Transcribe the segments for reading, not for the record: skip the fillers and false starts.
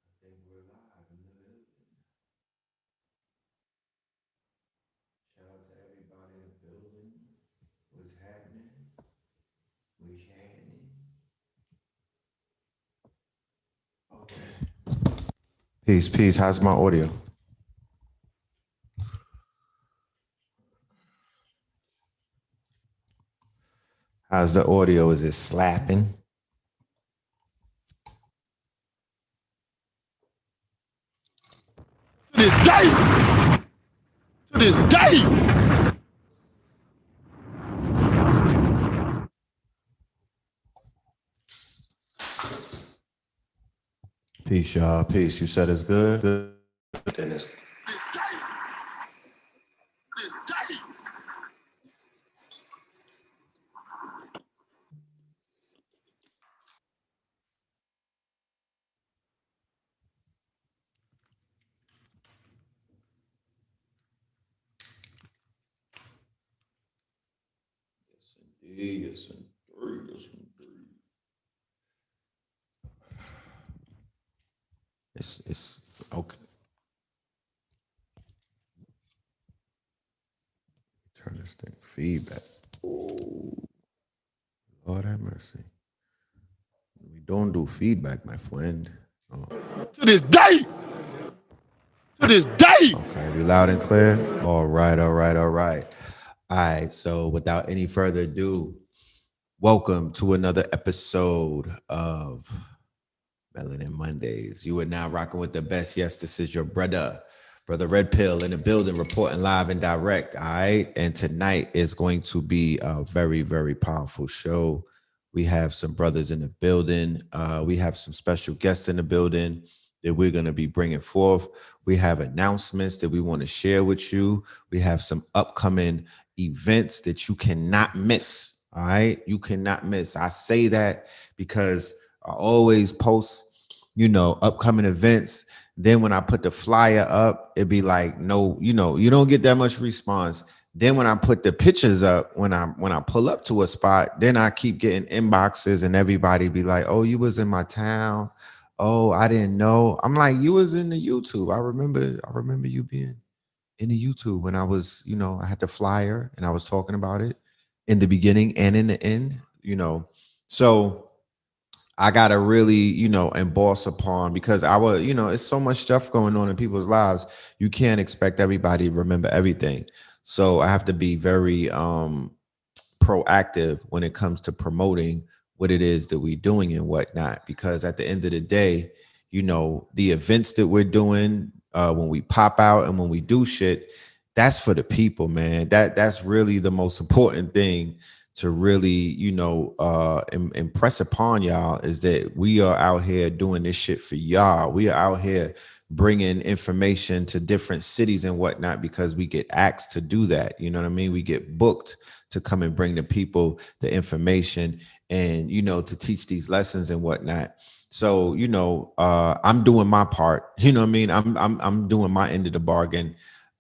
I think we're live in the building. Shout out to everybody in the building. What's happening? What's happening? Okay. Peace, peace. How's my audio? How's the audio? Is it slapping? To this day, to this day. Peace, y'all. Peace. You said it's good? Good. Then it's yes, indeed. Yes, indeed. Yes, indeed. It's okay. Turn this thing feedback. Oh, Lord have mercy. We don't do feedback, my friend. Oh. To this day, to this day. Okay, we loud and clear. All right, all right, all right. All right. So without any further ado, welcome to another episode of Melanin Mondays. You are now rocking with the best. Yes, this is your brother Red Pill in the building, reporting live and direct. All right. And tonight is going to be a very, very powerful show. We have some brothers in the building. We have some special guests in the building that we're going to be bringing forth. We have announcements that we want to share with you. We have some upcoming events that you cannot miss. All right. You cannot miss. I say that because I always post, upcoming events. Then when I put the flyer up, it'd be like, no, you don't get that much response. Then when I put the pictures up, when I pull up to a spot, then I keep getting inboxes and everybody be like, oh, you was in my town. Oh, I didn't know. I'm like, you was in the YouTube. I remember you being in the YouTube when I was, I had the flyer and I was talking about it in the beginning and in the end. So I gotta really, emboss upon because it's so much stuff going on in people's lives. You can't expect everybody to remember everything. So I have to be very proactive when it comes to promoting what it is that we're doing and whatnot. Because at the end of the day, the events that we're doing, when we pop out and when we do shit, that's for the people, man. That's really the most important thing to really, impress upon y'all is that we are out here doing this shit for y'all. We are out here bringing information to different cities and whatnot because we get asked to do that. You know what I mean? We get booked to come and bring the people the information and, to teach these lessons and whatnot. So, I'm doing my part. You know what I mean? I'm doing my end of the bargain.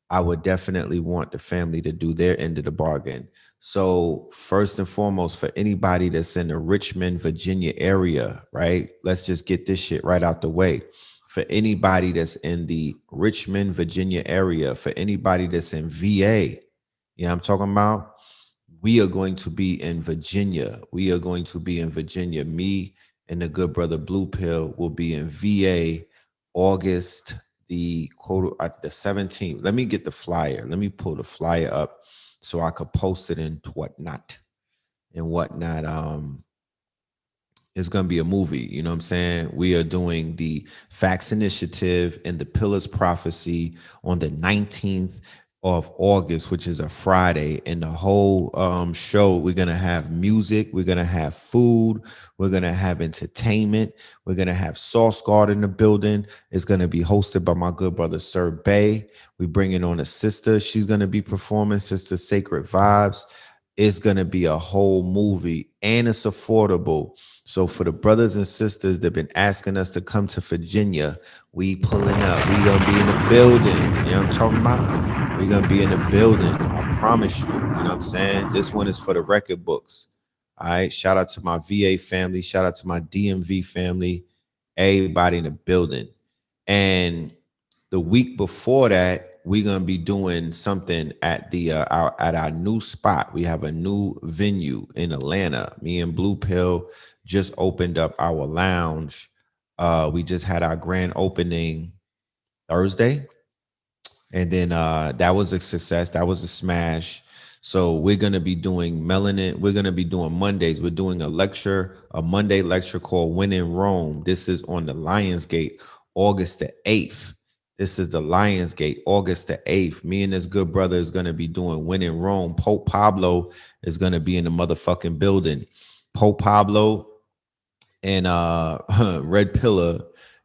I would definitely want the family to do their end of the bargain. So, first and foremost, for anybody that's in the Richmond, Virginia area, right? Let's just get this shit right out the way. For anybody that's in the Richmond, Virginia area, for anybody that's in VA, I'm talking about, we are going to be in Virginia. We are going to be in Virginia. Me and the good brother Blue Pill will be in VA August the 17th. Let me get the flyer. Let me pull the flyer up so I could post it and whatnot. It's going to be a movie. You know what I'm saying? We are doing the Facts Initiative and the Pillars Prophecy on the 19th. of August, which is a Friday. And the whole show, we're going to have music, we're going to have food, we're going to have entertainment, we're going to have Sauce Guard in the building. It's going to be hosted by my good brother, Sir Bay. We bringing on a sister. She's going to be performing, Sister Sacred Vibes. It's going to be a whole movie and it's affordable. So for the brothers and sisters that have been asking us to come to Virginia, we pulling up. We going to be in the building. You know what I'm talking about? We're going to be in the building. I promise you. You know what I'm saying? This one is for the record books. All right. Shout out to my VA family. Shout out to my DMV family. Everybody in the building. And the week before that, we're gonna be doing something at our new spot. We have a new venue in Atlanta. Me and Blue Pill just opened up our lounge. We just had our grand opening Thursday, and then that was a success. That was a smash. So we're gonna be doing Melanin. We're gonna be doing Mondays. We're doing a Monday lecture called When in Rome. This is on the Lionsgate, August the 8th. This is the Lionsgate, August the 8th. Me and this good brother is gonna be doing When in Rome. Pope Pablo is gonna be in the motherfucking building. Pope Pablo and Red Pillar.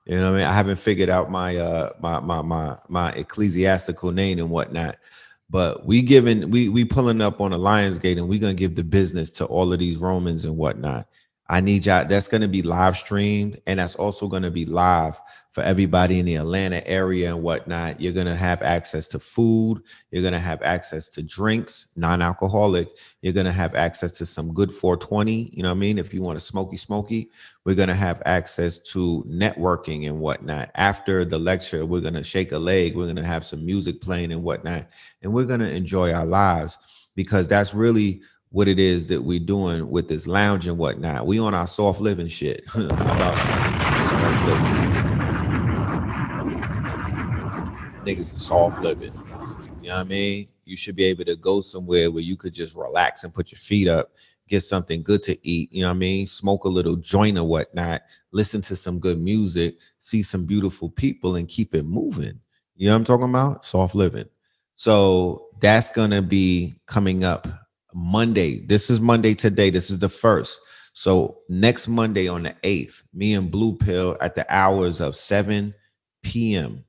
You know what I mean? I haven't figured out my ecclesiastical name and whatnot. But we pulling up on the Lionsgate and we gonna give the business to all of these Romans and whatnot. I need y'all. That's gonna be live streamed, and that's also gonna be live for everybody in the Atlanta area and whatnot. You're gonna have access to food. You're gonna have access to drinks, non-alcoholic. You're gonna have access to some good 420. You know what I mean? If you want a smoky, we're gonna have access to networking and whatnot. After the lecture, we're gonna shake a leg. We're gonna have some music playing and whatnot, and we're gonna enjoy our lives because that's really what it is that we're doing with this lounge and whatnot. We on our soft living shit. How about soft living? Niggas is soft living. You know what I mean? You should be able to go somewhere where you could just relax and put your feet up, get something good to eat. You know what I mean? Smoke a little joint or whatnot, listen to some good music, see some beautiful people, and keep it moving. You know what I'm talking about? Soft living. So that's going to be coming up Monday. This is Monday today. This is the first. So next Monday on the 8th, me and Blue Pill at the hours of 7 p.m.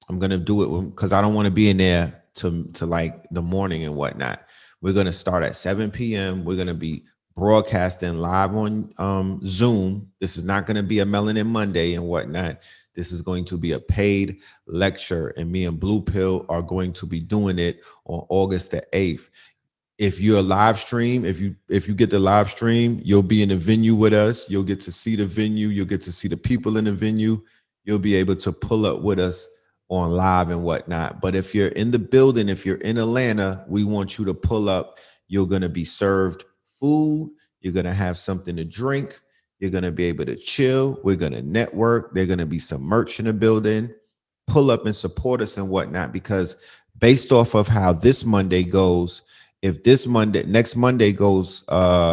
I'm gonna do it because I don't want to be in there to like the morning and whatnot. We're gonna start at 7 p.m. We're gonna be broadcasting live on Zoom. This is not gonna be a Melanin Monday and whatnot. This is going to be a paid lecture, and me and Blue Pill are going to be doing it on August the 8th. If you're a live stream, if you get the live stream, you'll be in the venue with us. You'll get to see the venue. You'll get to see the people in the venue. You'll be able to pull up with us on live and whatnot. But if you're in the building, if you're in Atlanta, we want you to pull up. You're going to be served food. You're going to have something to drink. You're going to be able to chill. We're going to network. There's going to be some merch in the building. Pull up and support us and whatnot, because based off of how this Monday goes, if next Monday goes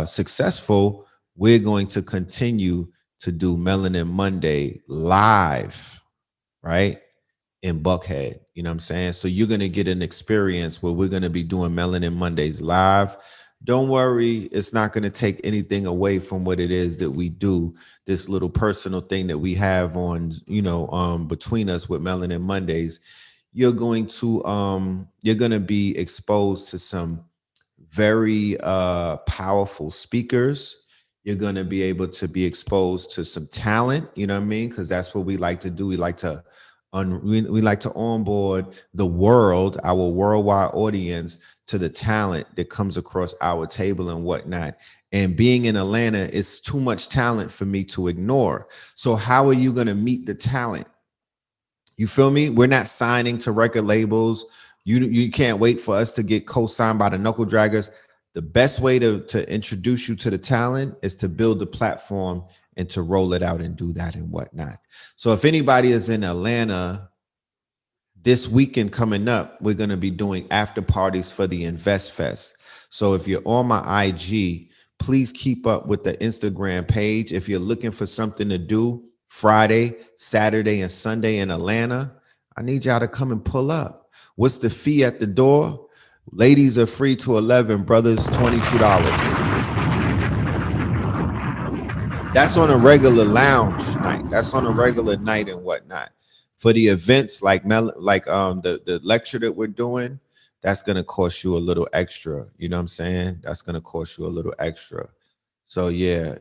successful, we're going to continue to do Melanin Monday live, right? In Buckhead. You know what I'm saying? So you're going to get an experience where we're going to be doing Melanin Mondays live. Don't worry, it's not going to take anything away from what it is that we do. This little personal thing that we have on, between us with Melanin Mondays. You're going to be exposed to some very powerful speakers. You're going to be able to be exposed to some talent, you know what I mean? Because that's what we like to do. We like to onboard the world, our worldwide audience, to the talent that comes across our table and whatnot. And being in Atlanta is too much talent for me to ignore. So how are you going to meet the talent? You feel me? We're not signing to record labels. You can't wait for us to get co-signed by the knuckle draggers. The best way to introduce you to the talent is to build the platform and to roll it out and do that and whatnot. So if anybody is in Atlanta this weekend coming up, we're going to be doing after parties for the Invest Fest. So if you're on my IG, please keep up with the Instagram page. If you're looking for something to do Friday, Saturday, and Sunday in Atlanta, I need y'all to come and pull up. What's the fee at the door? Ladies are free to 11, brothers $22. That's on a regular lounge night. That's on a regular night and whatnot. For the events the lecture that we're doing, that's gonna cost you a little extra. You know what I'm saying? That's gonna cost you a little extra. So yeah,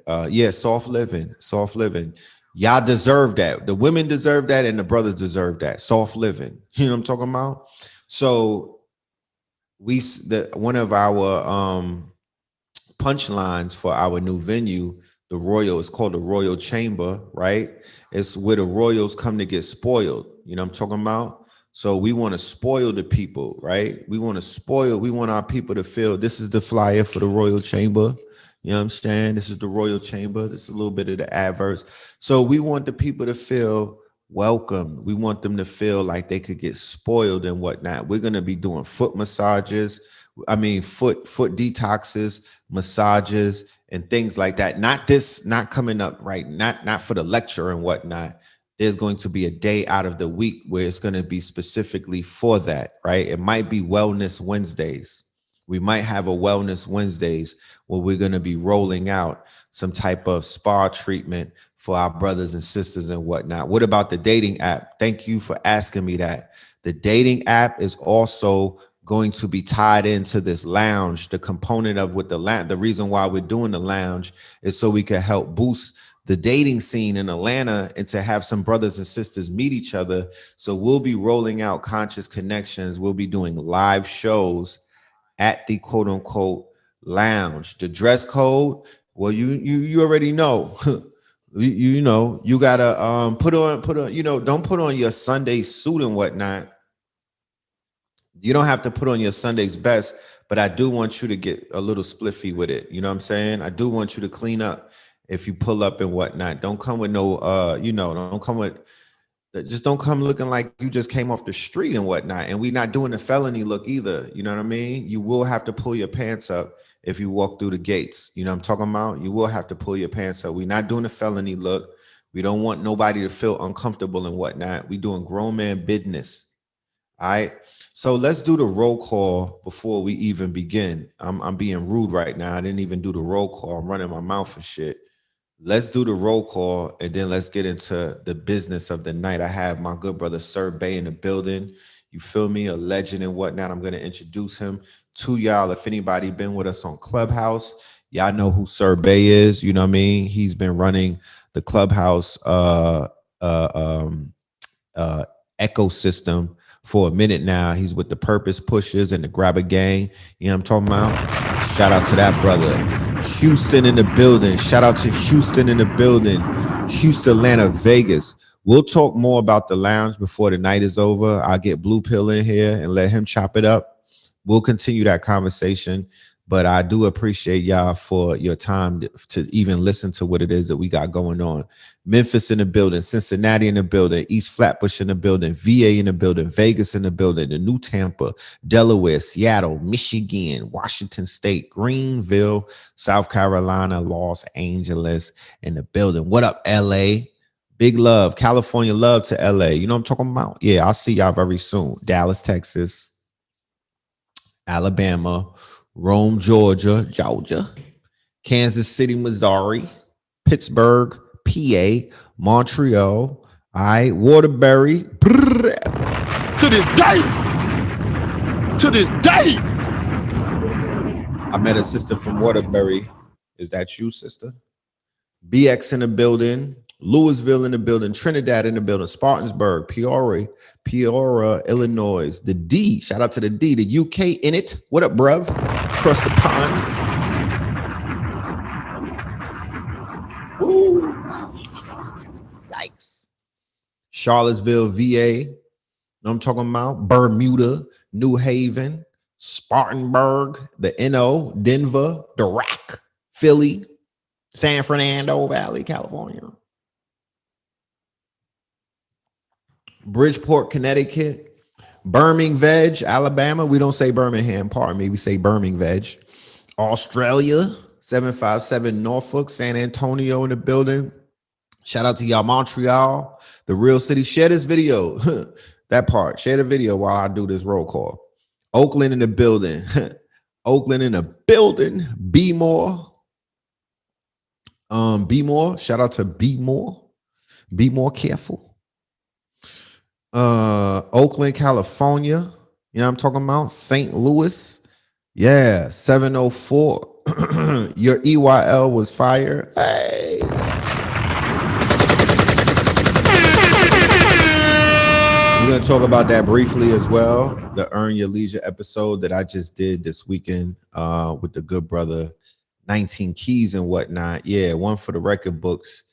soft living, soft living. Y'all deserve that. The women deserve that, and the brothers deserve that. Soft living. You know what I'm talking about? So one of our punchlines for our new venue, the Royal, is called the Royal Chamber, right? It's where the royals come to get spoiled. You know what I'm talking about? So we want to spoil the people, right? We want our people to feel this is the flyer for the Royal Chamber. You know what I'm saying? This is the Royal Chamber. This is a little bit of the adverse. So we want the people to feel welcome. We want them to feel like they could get spoiled and whatnot. We're going to be doing foot massages. Foot detoxes, massages, and things like that. Not coming up right. Not for the lecture and whatnot. There's going to be a day out of the week where it's going to be specifically for that, right? It might be Wellness Wednesdays. We might have a Wellness Wednesdays where we're going to be rolling out some type of spa treatment for our brothers and sisters and whatnot. What about the dating app? Thank you for asking me that. The dating app is also going to be tied into this lounge. The component of what the reason why we're doing the lounge is so we can help boost the dating scene in Atlanta and to have some brothers and sisters meet each other. So we'll be rolling out Conscious Connections. We'll be doing live shows at the quote unquote lounge. The dress code, well, you already know. you know, you gotta put on, don't put on your Sunday suit and whatnot. You don't have to put on your Sunday's best, but I do want you to get a little spliffy with it. You know what I'm saying? I do want you to clean up if you pull up and whatnot. Don't come with no, don't come with, just don't come looking like you just came off the street and whatnot. And we're not doing the felony look either. You know what I mean? You will have to pull your pants up if you walk through the gates. You know what I'm talking about? You will have to pull your pants up. We're not doing the felony look. We don't want nobody to feel uncomfortable and whatnot. We doing grown man business. All right. So let's do the roll call before we even begin. I'm being rude right now. I didn't even do the roll call. I'm running my mouth and shit. Let's do the roll call and then let's get into the business of the night. I have my good brother Sir Bay in the building. You feel me? A legend and whatnot. I'm going to introduce him to y'all. If anybody been with us on Clubhouse, y'all know who Sir Bay is. You know what I mean? He's been running the Clubhouse ecosystem for a minute now. He's with the Purpose Pushers and the Grabber Gang. You know what I'm talking about? Shout out to that brother. Houston in the building. Shout out to Houston in the building. Houston, Atlanta, Vegas. We'll talk more about the lounge before the night is over. I'll get Blue Pill in here and let him chop it up. We'll continue that conversation. But I do appreciate y'all for your time to even listen to what it is that we got going on. Memphis in the building, Cincinnati in the building, East Flatbush in the building, VA in the building, Vegas in the building, the New Tampa, Delaware, Seattle, Michigan, Washington State, Greenville, South Carolina, Los Angeles in the building. What up, LA? Big love, California love to LA. You know what I'm talking about? Yeah, I'll see y'all very soon. Dallas, Texas, Alabama, Rome, Georgia, Kansas City, Missouri, Pittsburgh, PA, Montreal, all right, Waterbury. To this day. To this day. I met a sister from Waterbury. Is that you, sister? BX in the building, Louisville in the building, Trinidad in the building, Spartansburg, Peoria, Illinois, the D, shout out to the D, the UK in it. What up, bruv? Across the pond. Woo. Yikes. Charlottesville, VA. Know what I'm talking about? Bermuda, New Haven, Spartanburg, the NO, Denver, the Rack, Philly, San Fernando Valley, California. Bridgeport, Connecticut. Birmingham, Veg, Alabama. We don't say Birmingham, pardon me. We say Birmingham, Veg. Australia, 757 Norfolk, San Antonio in the building. Shout out to y'all, Montreal, the real city. Share this video. That part. Share the video while I do this roll call. Oakland in the building. Oakland in the building. Be more. Be more. Shout out to Be more. Be more careful. Oakland, California. You know what I'm talking about? St. Louis. Yeah, 704. Your EYL was fire. Hey. We're going to talk about that briefly as well. The Earn Your Leisure episode that I just did this weekend with the good brother, 19 Keys and whatnot. Yeah, one for the record books.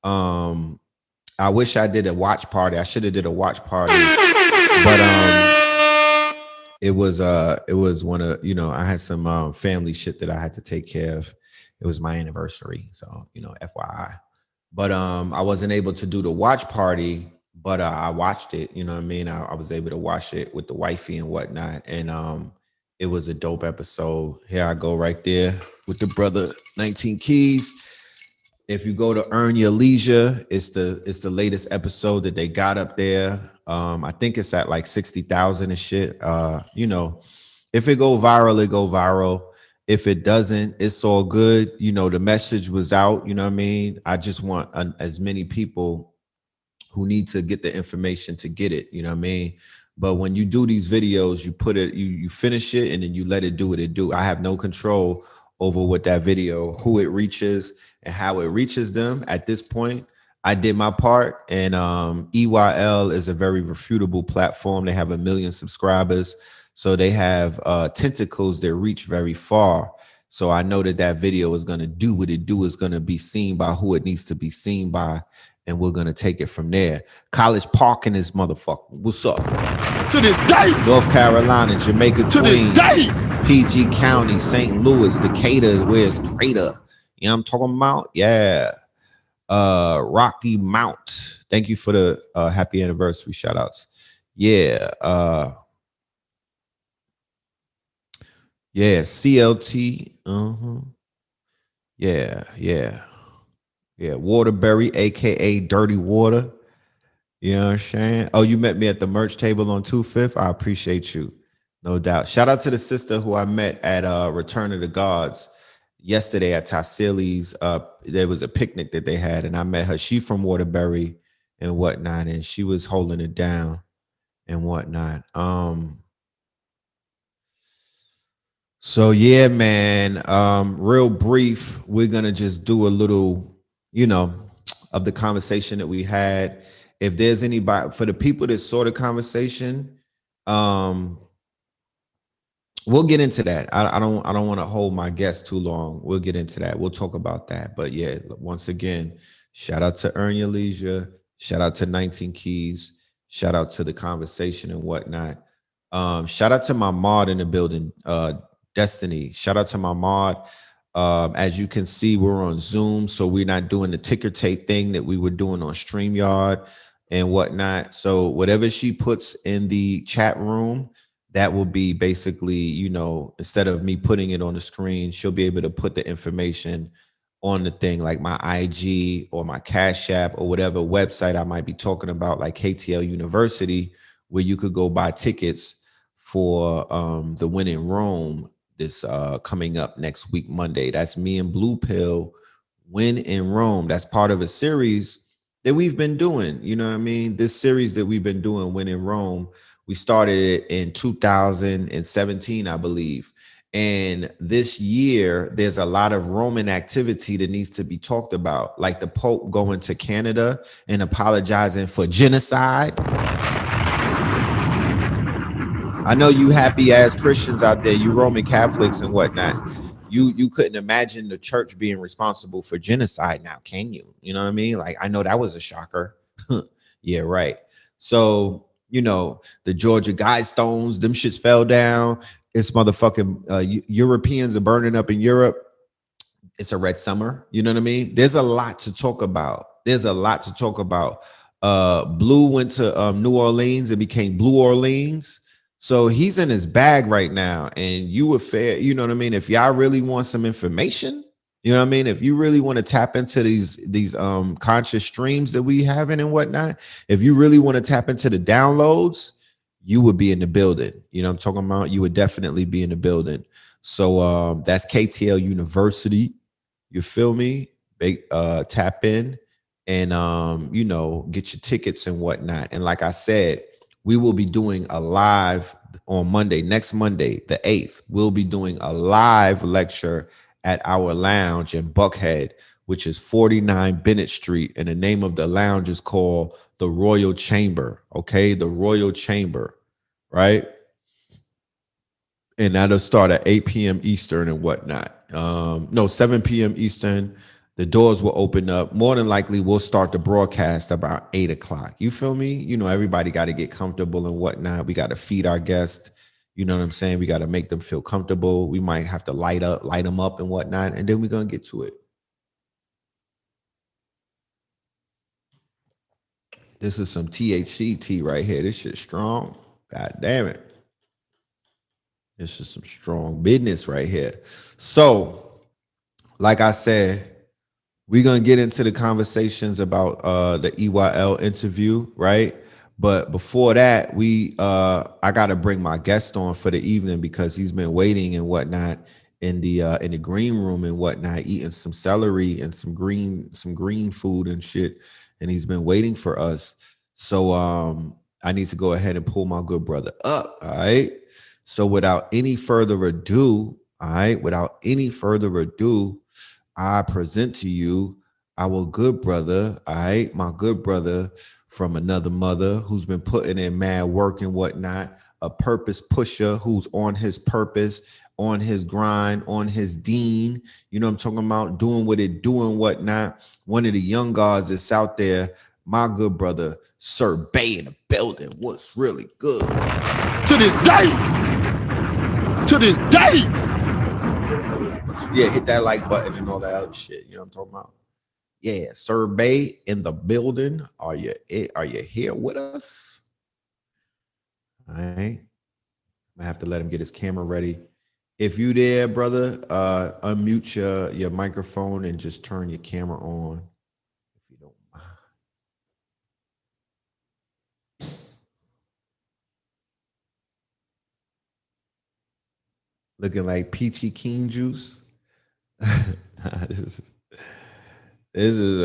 I wish I did a watch party. I should have did a watch party. But it was one of, you know, I had some family shit that I had to take care of. It was my anniversary. So, you know, FYI. But I wasn't able to do the watch party, but I watched it, you know what I mean? I was able to watch it with the wifey and whatnot. And it was a dope episode. Here I go right there with the brother 19 Keys. If you go to Earn Your Leisure, it's the latest episode that they got up there. I think it's at like 60,000 and shit. You know, if it go viral, it go viral. If it doesn't, it's all good. You know, the message was out. You know what I mean? I just want as many people who need to get the information to get it. You know what I mean? But when you do these videos, you put it, you finish it, and then you let it do what it do. I have no control over what that video, who it reaches, and how it reaches them. At this point, I did my part, and EYL is a very refutable platform. They have 1 million subscribers, so they have tentacles that reach very far. So I know that video is going to do what it do. Is going to be seen by who it needs to be seen by, and we're going to take it from there. College Park in this motherfucker. What's up? To this day. North Carolina, Jamaica, to Queens, this day. PG County, St. Louis, Decatur, where's Crater? You know what I'm talking about? Yeah. Rocky Mount. Thank you for the happy anniversary shout outs. Yeah. Yeah, CLT. Yeah, Waterbury, aka Dirty Water. You know what I'm saying? Oh, you met me at the merch table on 25th. I appreciate you. No doubt. Shout out to the sister who I met at Return of the Gods yesterday at Tassili's. There was a picnic that they had, and I met her. She from Waterbury and whatnot, and she was holding it down and whatnot. So yeah, man. Real brief. We're gonna just do a little, you know, of the conversation that we had. If there's anybody, for the people that saw the conversation, we'll get into that. I don't want to hold my guests too long. We'll get into that. We'll talk about that. But yeah, once again, shout out to Earn Your Leisure. Shout out to 19 Keys. Shout out to the conversation and whatnot. Shout out to my mod in the building, Destiny. Shout out to my mod. As you can see, we're on Zoom, so we're not doing the ticker tape thing that we were doing on StreamYard and whatnot. So whatever she puts in the chat room, that will be basically, you know, instead of me putting it on the screen, she'll be able to put the information on the thing, like my IG or my Cash App or whatever website I might be talking about, like KTL University, where you could go buy tickets for the Win in Rome this coming up next week, Monday. That's me and Blue Pill, Win in Rome. That's part of a series that we've been doing. You know what I mean? This series that we've been doing, Win in Rome, we started it in 2017, I believe. And this year, there's a lot of Roman activity that needs to be talked about, like the Pope going to Canada and apologizing for genocide. I know you happy ass Christians out there, you Roman Catholics and whatnot. You couldn't imagine the church being responsible for genocide now, can you? You know what I mean? Like, I know that was a shocker. Yeah, right. So, you know, the Georgia Guidestones, them shits fell down. It's motherfucking Europeans are burning up in Europe. It's a red summer. You know what I mean? There's a lot to talk about. Blue went to New Orleans and became Blue Orleans. So he's in his bag right now, and you were fair. You know what I mean? If y'all really want some information, you know what I mean? If you really want to tap into these conscious streams that we having and whatnot, if you really want to tap into the downloads, you would be in the building. You know what I'm talking about? You would definitely be in the building. So that's KTL University. You feel me? Tap in and get your tickets and whatnot. And like I said, we will be doing a live on Monday, next Monday, the 8th. We'll be doing a live lecture at our lounge in Buckhead, which is 49 Bennett Street. And the name of the lounge is called the Royal Chamber. Okay, the Royal Chamber, right? And that'll start at 8 p.m. Eastern and whatnot. No, 7 p.m. Eastern. The doors will open up. More than likely, we'll start the broadcast about 8 o'clock. You feel me? You know, everybody got to get comfortable and whatnot. We got to feed our guests. You know what I'm saying? We got to make them feel comfortable. We might have to light them up and whatnot. And then we're going to get to it. This is some THC tea right here. This shit's strong. God damn it. This is some strong business right here. So, like I said, we're gonna get into the conversations about the EYL interview, right? But before that, I gotta bring my guest on for the evening because he's been waiting and whatnot in the green room and whatnot, eating some celery and some green food and shit, and he's been waiting for us. So I need to go ahead and pull my good brother up. All right. So without any further ado, I present to you our good brother, all right, my good brother from another mother who's been putting in mad work and whatnot, a purpose pusher who's on his purpose, on his grind, on his dean. You know what I'm talking about? Doing what it doing, whatnot. One of the young guys that's out there, my good brother, Sir Bay in the building. What's really good? To this day. To this day. Yeah, hit that like button and all that other shit. You know what I'm talking about? Yeah, Sir Bay in the building. Are you here with us? All right. I have to let him get his camera ready. If you there, brother, unmute your microphone and just turn your camera on. If you don't mind. Looking like peachy keen juice. This is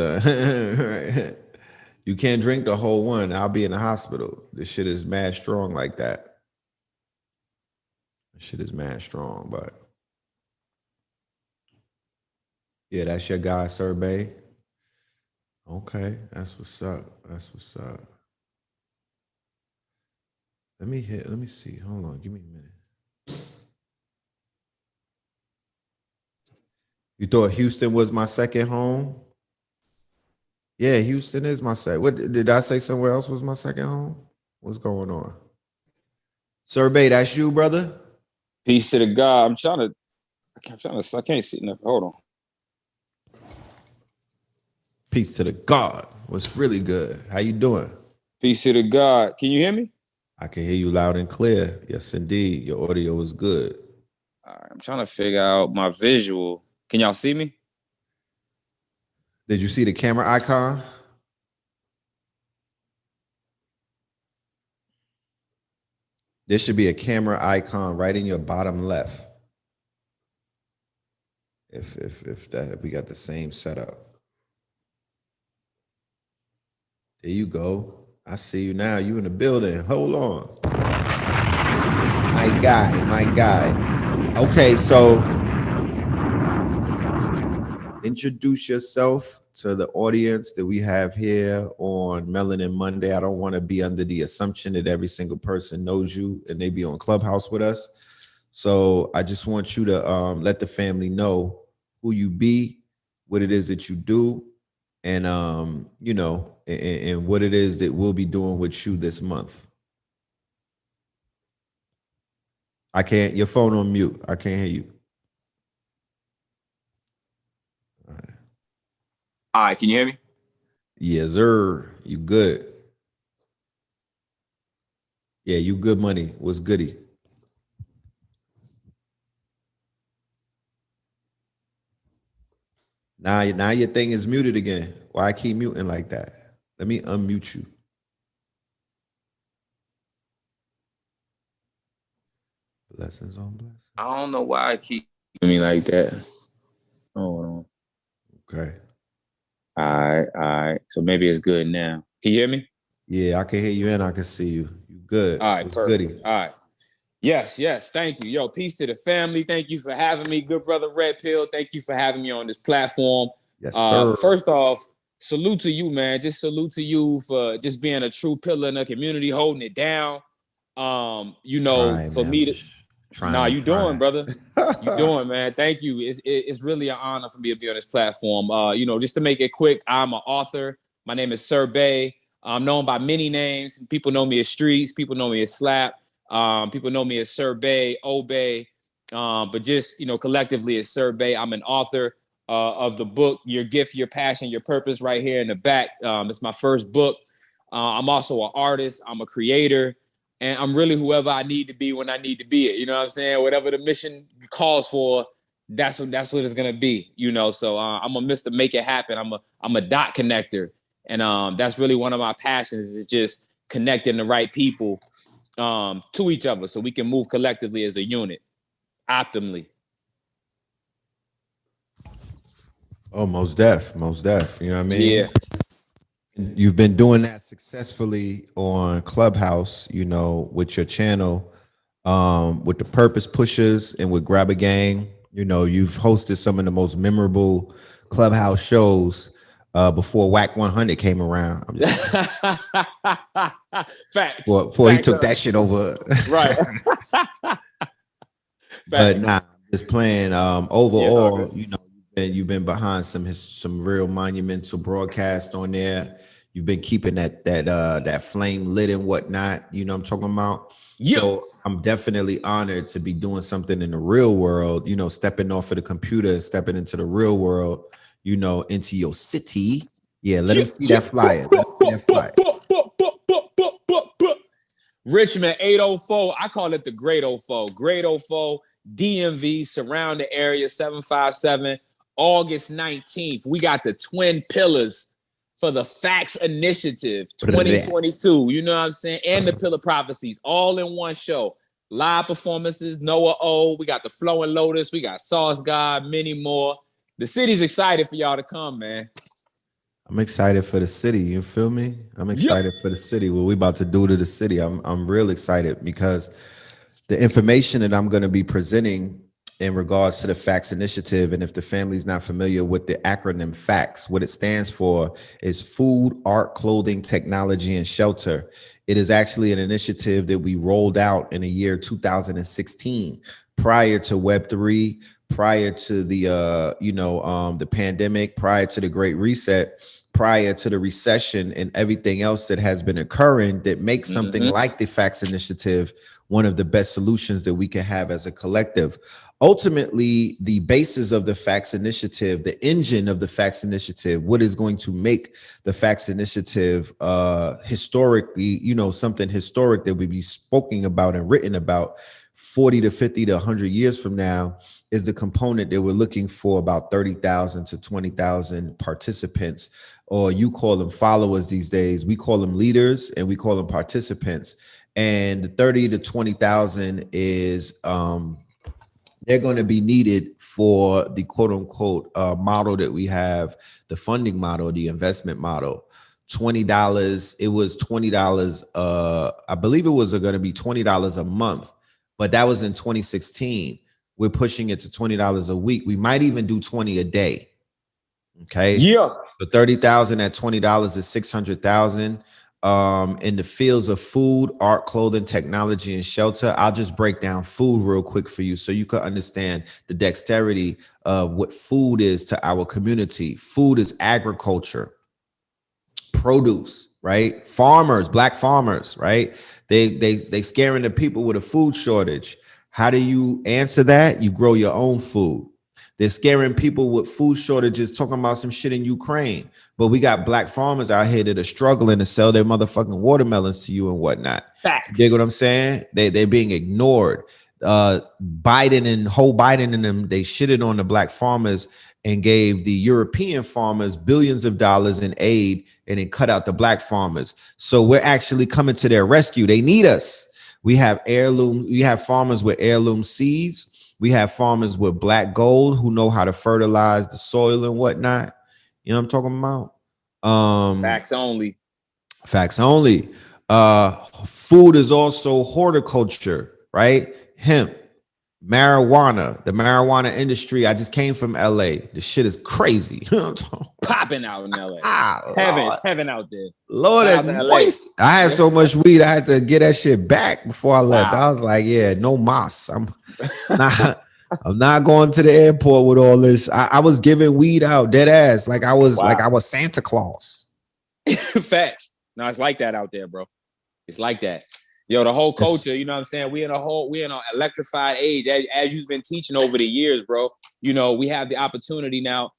you can't drink the whole one. I'll be in the hospital. This shit is mad strong like that. This shit is mad strong, but yeah, that's your guy, Sir Bay. Okay, that's what's up. That's what's up. Let me see. Hold on, give me a minute. You thought Houston was my second home? Yeah, Houston is my second. What did I say somewhere else was my second home? What's going on? Sir Bay, that's you, brother? Peace to the God. I can't see nothing. Hold on. Peace to the God. What's really good? How you doing? Peace to the God. Can you hear me? I can hear you loud and clear. Yes, indeed. Your audio is good. All right, I'm trying to figure out my visual. Can y'all see me? Did you see the camera icon? There should be a camera icon right in your bottom left. If we got the same setup. There you go. I see you now. You in the building. Hold on. My guy. Okay, so introduce yourself to the audience that we have here on Melanin Monday. I don't want to be under the assumption that every single person knows you and they be on Clubhouse with us. So I just want you to let the family know who you be, what it is that you do, and and what it is that we'll be doing with you this month. I can't. Your phone on mute. I can't hear you. All right, can you hear me? Yes, sir. You good? Yeah, you good money. What's goody? Now your thing is muted again. Why I keep muting like that? Let me unmute you. Blessings on blessings. I don't know why I keep doing me like that. Hold on. Okay. All right. So maybe it's good now. Can you hear me? Yeah, I can hear you and I can see you. You good? All right, What's perfect. goody? All right. Yes. Thank you. Yo, peace to the family. Thank you for having me. Good brother Red Pill. Thank you for having me on this platform. Yes, sir. First off, salute to you, man. Just salute to you for just being a true pillar in the community, holding it down. Trying, For man. me to Trying. you doing, brother. You doing, man. Thank you. It's really an honor for me to be on this platform. Just to make it quick, I'm an author. My name is Sir Bay. I'm known by many names. People know me as Streets. People know me as Slap. People know me as Sir Bay, Obey. But just, collectively as Sir Bay. I'm an author of the book, Your Gift, Your Passion, Your Purpose, right here in the back. It's my first book. I'm also an artist. I'm a creator. And I'm really whoever I need to be when I need to be it. You know what I'm saying? Whatever the mission calls for, that's what it's gonna be. So I'm a Mr. Make It Happen. I'm a dot connector, and that's really one of my passions is just connecting the right people to each other so we can move collectively as a unit, optimally. Oh, most deaf. You know what I mean? Yeah. You've been doing that successfully on Clubhouse, with your channel, with the Purpose Pushers and with Grab a Gang. You've hosted some of the most memorable Clubhouse shows before Whack 100 came around. I'm just Facts. before he took that shit over. Right. But nah, just playing. Overall, Yeah, you've been behind some real monumental broadcasts on there. You've been keeping that flame lit and whatnot. You know what I'm talking about? Yep. So I'm definitely honored to be doing something in the real world, stepping off of the computer and stepping into the real world, into your city. Yeah, let them see that flyer. Let them see that flyer. Richmond 804. I call it the Great 04. Great 04, DMV, surrounding area 757. August 19th. We got the twin pillars for the Facts Initiative 2022. You know what I'm saying? And the Pillar Prophecies all in one show. Live performances, Noah O. We got the Flowing Lotus. We got Sauce God, many more. The city's excited for y'all to come, man. I'm excited for the city. You feel me? I'm excited for the city. What we about to do to the city. I'm real excited because the information that I'm going to be presenting in regards to the Facts Initiative, and if the family's not familiar with the acronym FACTS, what it stands for is Food, Art, Clothing, Technology, and Shelter. It is actually an initiative that we rolled out in the year 2016, prior to Web3, prior to the pandemic, prior to the Great Reset, prior to the recession, and everything else that has been occurring that makes something like the Facts Initiative one of the best solutions that we can have as a collective. Ultimately, the basis of the Facts Initiative, the engine of the Facts Initiative, what is going to make the Facts Initiative historically, something historic that we be spoken about and written about 40 to 50 to 100 years from now, is the component that we're looking for about 30,000 to 20,000 participants, or you call them followers these days. We call them leaders and we call them participants. And the 30 to 20,000 is they're going to be needed for the quote unquote model that we have, the funding model, the investment model. $20. It was $20. I believe it was going to be $20 a month, but that was in 2016. We're pushing it to $20 a week. We might even do 20 a day. Okay. Yeah. So 30,000 at $20 is 600,000. In the fields of food, art, clothing, technology, and shelter. I'll just break down food real quick for you so you can understand the dexterity of what food is to our community. Food is agriculture, produce, right? Farmers, black farmers, right? They scaring the people with a food shortage. How do you answer that? You grow your own food. They're scaring people with food shortages, talking about some shit in Ukraine. But we got black farmers out here that are struggling to sell their motherfucking watermelons to you and whatnot. Facts. You dig what I'm saying? They're being ignored. Biden and them, they shitted on the black farmers and gave the European farmers billions of dollars in aid and then cut out the black farmers. So we're actually coming to their rescue. They need us. We have heirloom. We have farmers with heirloom seeds. We have farmers with black gold who know how to fertilize the soil and whatnot. You know what I'm talking about? Facts only. Facts only. Food is also horticulture, right? Hemp, marijuana, the marijuana industry. I just came from LA. The shit is crazy. Popping out in LA. Heaven, It's heaven out there. Lord, Shout out that to LA. moist. I had so much weed, I had to get that shit back before I left. Wow. I was like, yeah, no mas. I'm not going to the airport with all this. I was giving weed out dead ass. Like I was Santa Claus. Facts. No, it's like that out there, bro. It's like that. Yo, the whole culture, you know what I'm saying? We're in an electrified age. As you've been teaching over the years, bro, you know, we have the opportunity now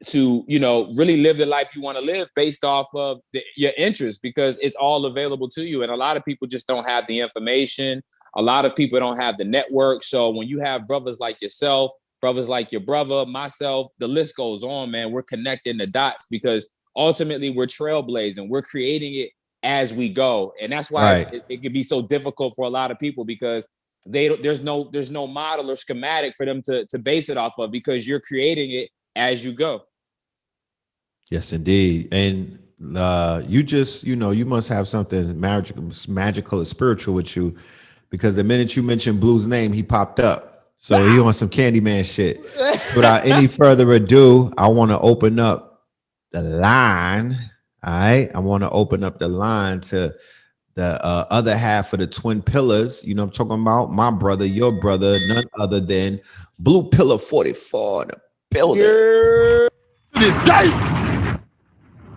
to, you know, really live the life you want to live based off of your interests, because it's all available to you. And a lot of people just don't have the information. A lot of people don't have the network. So when you have brothers like yourself, brothers like your brother, myself, the list goes on, man. We're connecting the dots because ultimately we're trailblazing. We're creating it as we go. And that's why it can be so difficult for a lot of people, because there's no model or schematic for them to base it off of, because you're creating it as you go. Yes, indeed. And you just, you know, you must have something magical or spiritual with you, because the minute you mentioned Blue's name, he popped up. So he on some Candyman shit. Without any further ado, I want to open up the line. All right. I want to open up the line to the other half of the twin pillars. You know what I'm talking about? My brother, your brother, none other than Blue Pillar 44 in the building. To this day.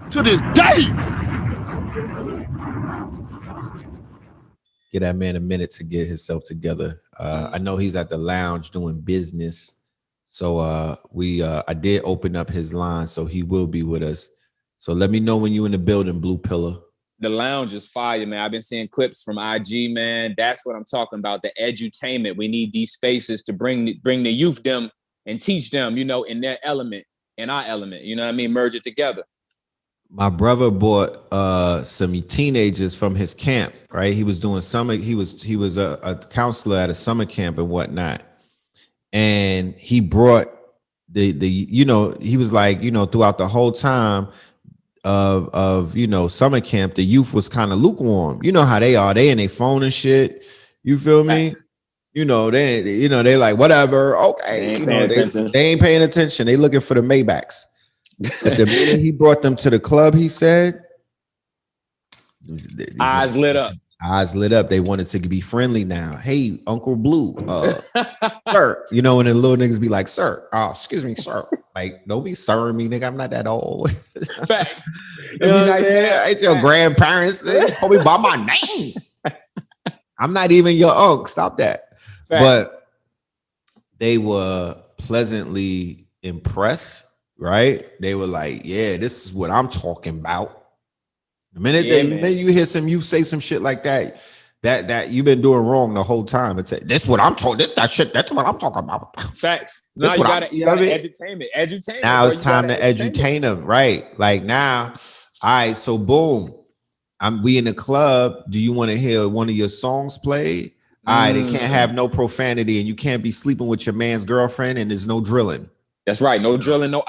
To this day. Give that man a minute to get himself together. I know he's at the lounge doing business. So I did open up his line, so he will be with us. So let me know when you in the building, Blue Pillar. The lounge is fire, man. I've been seeing clips from IG, man. That's what I'm talking about. The edutainment. We need these spaces to bring the youth them and teach them, you know, in their element, in our element. You know what I mean? Merge it together. My brother bought some teenagers from his camp, right? He was doing summer. He was a counselor at a summer camp and whatnot. And he brought the you know, he was like, you know, throughout the whole time of you know, summer camp, the youth was kind of lukewarm. You know how they are. They in their phone and shit. You feel me? You know, they like whatever. Okay, you know, they ain't paying attention. They looking for the Maybachs. But the minute he brought them to the club, he said, eyes lit up. Eyes lit up. They wanted to be friendly now. Hey, Uncle Blue, sir. You know, when the little niggas be like, sir, excuse me, sir. Like, don't be sirring me, nigga. I'm not that old. Facts. You know what I'm saying? Ain't your grandparents. They call me by my name. I'm not even your uncle. Stop that. Facts. But they were pleasantly impressed, right? They were like, yeah, this is what I'm talking about. The minute you hear you say some shit like that you've been doing wrong the whole time. It's this what I'm talking. That's what I'm talking about. Facts. Now you gotta edutainment. Now it's time to edutain them, right? Like now, all right. So boom, we in the club. Do you want to hear one of your songs played? All right, it can't have no profanity, and you can't be sleeping with your man's girlfriend, and there's no drilling. That's right. No drilling, no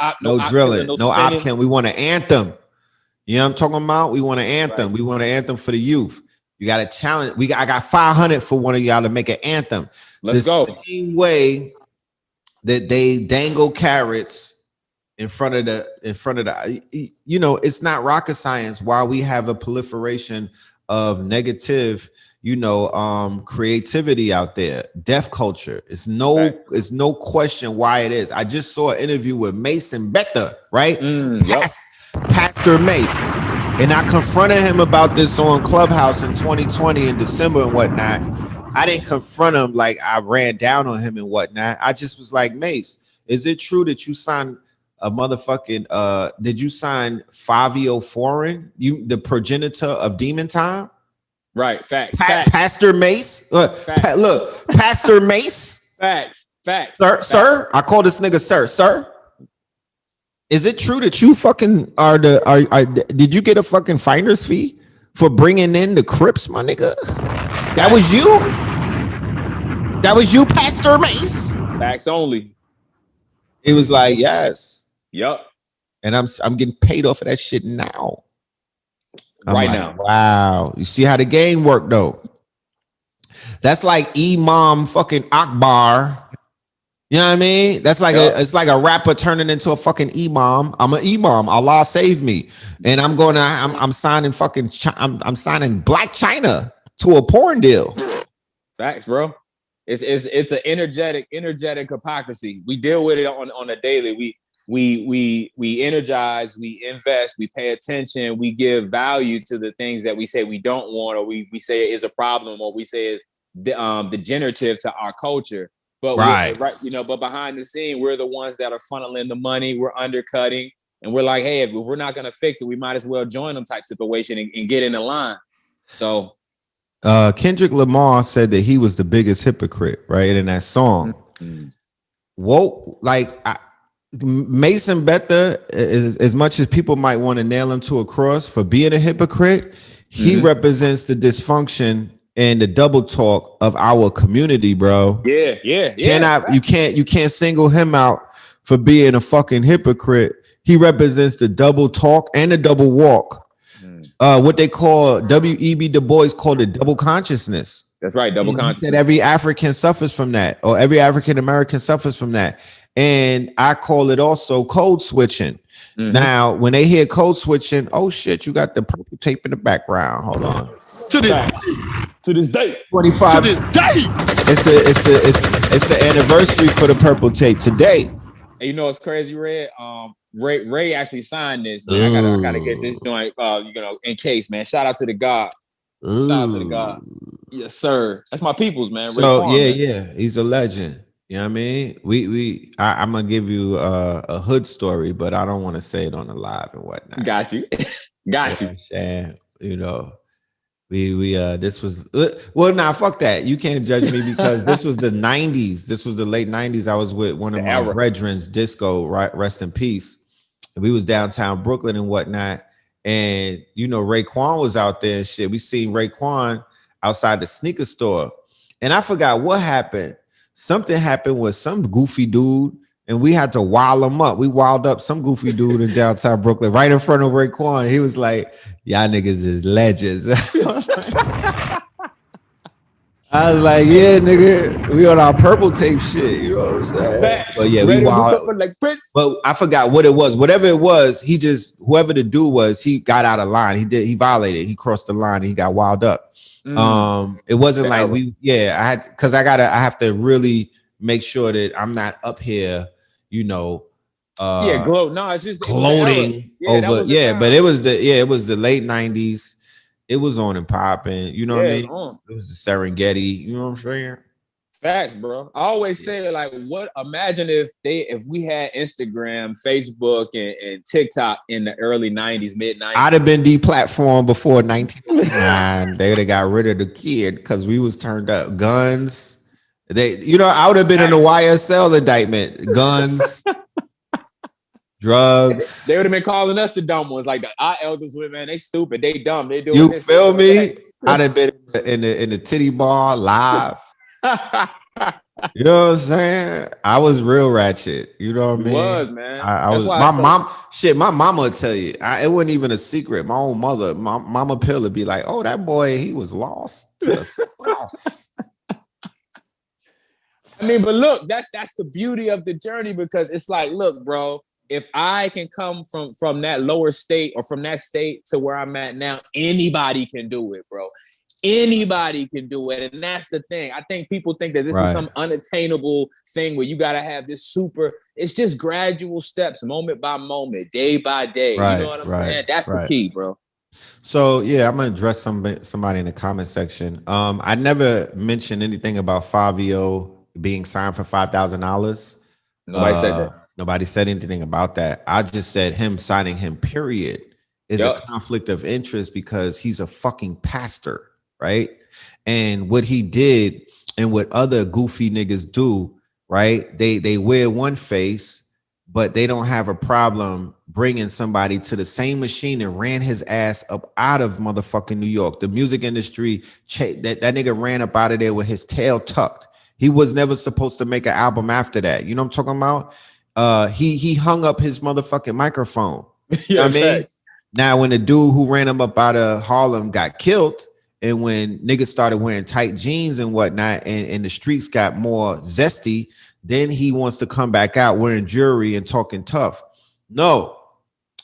drilling, no opkin. We want an anthem. You know what I'm talking about? We want an anthem. Right. We want an anthem for the youth. You got a challenge. I got 500 for one of y'all to make an anthem. Let's go. Same way that they dangle carrots in front of the, you know, it's not rocket science why we have a proliferation of negative, you know, creativity out there. Deaf culture. It's no question why it is. I just saw an interview with Mason Better, right? Pastor Mace, and I confronted him about this on Clubhouse in 2020 in December and whatnot. I didn't confront him like I ran down on him and whatnot. I just was like, Mace, is it true that you signed a motherfucking did you sign Fabio Foreign, the progenitor of Demon Time? Right, facts. Pastor Mace. Look, Pastor Mace. Facts. Sir, I call this nigga sir. Is it true that you fucking did you get a fucking finder's fee for bringing in the Crips, my nigga? That was you? That was you, Pastor Mace? Facts only. He was like, yes. Yup. And I'm getting paid off of that shit now. Right now. Wow. You see how the game worked though? That's like Imam fucking Akbar. You know what I mean? That's like it's like a rapper turning into a fucking imam. I'm an imam. Allah save me. And I'm signing fucking I'm signing Black China to a porn deal. Facts, bro. It's an energetic hypocrisy. We deal with it on a daily. We energize, we invest, we pay attention, we give value to the things that we say we don't want, or we say is a problem, or we say is degenerative to our culture. But but behind the scene, we're the ones that are funneling the money, we're undercutting, and we're like, hey, if we're not gonna fix it, we might as well join them type situation and get in the line. So Kendrick Lamar said that he was the biggest hypocrite, right? In that song. Mm-hmm. Whoa, like Mason Betha, as much as people might want to nail him to a cross for being a hypocrite, he represents the dysfunction and the double talk of our community, bro. Yeah. You can't single him out for being a fucking hypocrite. He represents the double talk and the double walk. What they call W.E.B. Du Bois called it double consciousness. That's right, double consciousness. He said every African suffers from that, or every African American suffers from that. And I call it also code switching. Mm-hmm. Now, when they hear code switching, oh shit, you got the purple tape in the background. Hold on. To this day. 25. To this day. It's the anniversary for the purple tape today. And you know what's crazy, Red? Ray actually signed this. Man. I gotta get this joint, in case, man. Shout out to the God. Shout out to the God. Yes, sir. That's my people's, man. So yeah, he's a legend. You know what I mean? I'm gonna give you a hood story, but I don't want to say it on the live and whatnot. Got you. You know, this was fuck that. You can't judge me because this was the 90s. This was the late 90s. I was with one of my brethrens, Disco, right? Rest in peace. And we was downtown Brooklyn and whatnot. And Raekwon was out there and shit. We seen Raekwon outside the sneaker store. And I forgot what happened. Something happened with some goofy dude, and we had to wild him up. We wild up some goofy dude in downtown Brooklyn, right in front of Raekwon. He was like, "Y'all niggas is legends." I was like, "Yeah, nigga, we on our purple tape shit." You know what I'm saying? Facts. But yeah, we wild. Like Prince. But I forgot what it was. Whatever it was, whoever the dude was, he got out of line. He violated. He crossed the line. And he got wild up. It wasn't like I have to really make sure that I'm not up here, it's just gloating over. But it was the late 90s. It was on and popping, you know what I mean? It was the Serengeti, you know what I'm saying? Facts, bro. I always say, like, imagine if we had Instagram, Facebook, and TikTok in the early 90s, mid 90s. I'd have been deplatformed before 1999. They would have got rid of the kid because we was turned up. Guns. I would have been in the YSL indictment. Guns. Drugs. They would have been calling us the dumb ones. Like our elders would, man, they stupid, they dumb, they do. You feel me? I'd have been in the titty bar live. You know what I'm saying? I was real ratchet. You know what I mean? Was, man. I was my mom. Shit, my mama would tell you. It wasn't even a secret. My own mother, my mama Pill would be like, "Oh, that boy, he was lost to the sauce." I mean, but look, that's the beauty of the journey, because it's like, look, bro, if I can come from that lower state or from that state to where I'm at now, anybody can do it, bro. Anybody can do it. And that's the thing. I think people think that this is some unattainable thing where you got to have this it's just gradual steps, moment by moment, day by day. Right, you know what I'm saying? That's the key, bro. So yeah, I'm gonna address somebody in the comment section. I never mentioned anything about Fabio being signed for $5,000. Nobody said that. Nobody said anything about that. I just said him signing him, period, is a conflict of interest because he's a fucking pastor. Right. And what he did and what other goofy niggas do, right? They wear one face, but they don't have a problem bringing somebody to the same machine and ran his ass up out of motherfucking New York. The music industry, that nigga ran up out of there with his tail tucked. He was never supposed to make an album after that. You know what I'm talking about? He hung up his motherfucking microphone. You know what I mean? Now, when the dude who ran him up out of Harlem got killed, and when niggas started wearing tight jeans and whatnot, and the streets got more zesty, then he wants to come back out wearing jewelry and talking tough. No,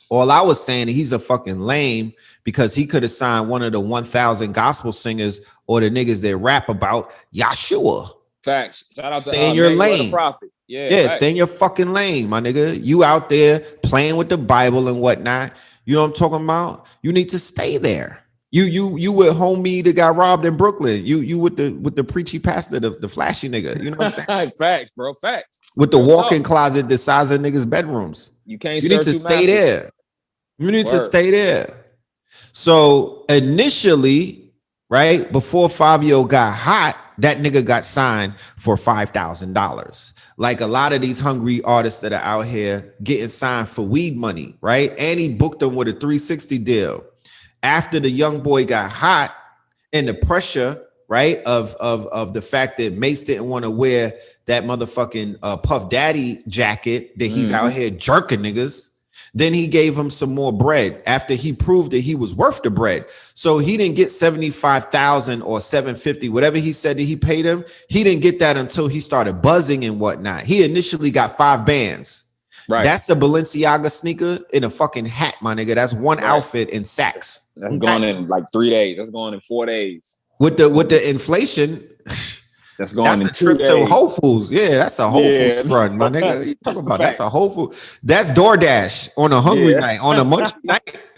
all I was saying, he's a fucking lame because he could have signed one of the 1,000 gospel singers or the niggas that rap about Yahshua. Facts. Shout out stay to in your Emmanuel the lane. Prophet. Yeah, Yeah, stay in your fucking lane, my nigga. You out there playing with the Bible and whatnot. You know what I'm talking about? You need to stay there. You with homie that got robbed in Brooklyn. You with the preachy pastor, the flashy nigga. You know what I'm saying? Facts, bro. Facts. With the walk-in closet the size of niggas' bedrooms. You can't. You need to stay there. You need to stay there. So initially, right before Fabio got hot, that nigga got signed for $5,000. Like a lot of these hungry artists that are out here getting signed for weed money, right? And he booked them with a 360 deal. After the young boy got hot and the pressure, right, of the fact that Mace didn't want to wear that motherfucking Puff Daddy jacket that he's out here jerking niggas, then he gave him some more bread after he proved that he was worth the bread. So he didn't get 75,000 or 750, whatever he said that he paid him. He didn't get that until he started buzzing and whatnot. He initially got 5 bands. Right. That's a Balenciaga sneaker in a fucking hat, my nigga. That's one outfit in Saks. That's going in like 3 days. That's going in 4 days. With the inflation, that's going. That's a trip to Whole Foods. Yeah, that's a Whole Foods run, my nigga. You talking about that's a Whole Foods. That's DoorDash on a hungry night, on a munch night.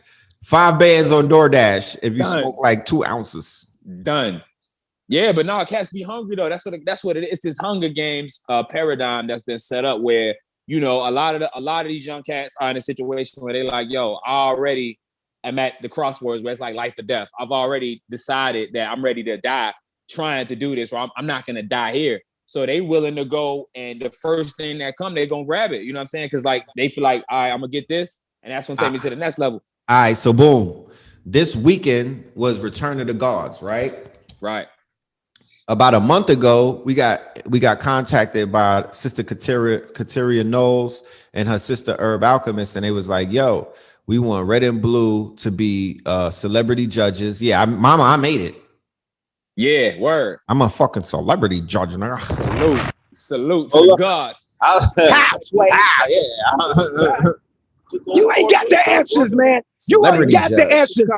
5 bands on DoorDash if you smoke like 2 ounces. Done. Yeah, but no, cats be hungry though. That's what it is. It's this Hunger Games paradigm that's been set up where, you know, a lot of these young cats are in a situation where they're like, yo, I already am at the crossroads where it's like life or death. I've already decided that I'm ready to die trying to do this, or I'm not going to die here. So they willing to go, and the first thing that come, they're going to grab it. You know what I'm saying? Because like they feel like, all right, I'm going to get this, and that's going to take me to the next level. All right, so boom. This weekend was Return of the Gods, right? Right. About a month ago, we got contacted by Sister Kateria Knowles and her sister Herb Alchemist, and they was like, yo, we want Red and Blue to be celebrity judges. Yeah, mama, I made it. Yeah, word. I'm a fucking celebrity judge now. Salute to the gods. You ain't got the answers, man. You ain't got the answers.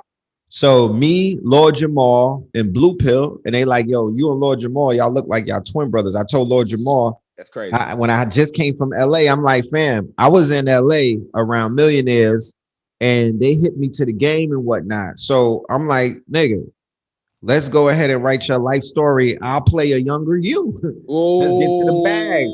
So me, Lord Jamal, and Blue Pill, and they like, yo, you and Lord Jamal, y'all look like y'all twin brothers. I told Lord Jamal, that's crazy. When I just came from LA, I'm like, fam, I was in LA around millionaires, and they hit me to the game and whatnot. So I'm like, nigga, let's go ahead and write your life story. I'll play a younger you. Let's get to the bag.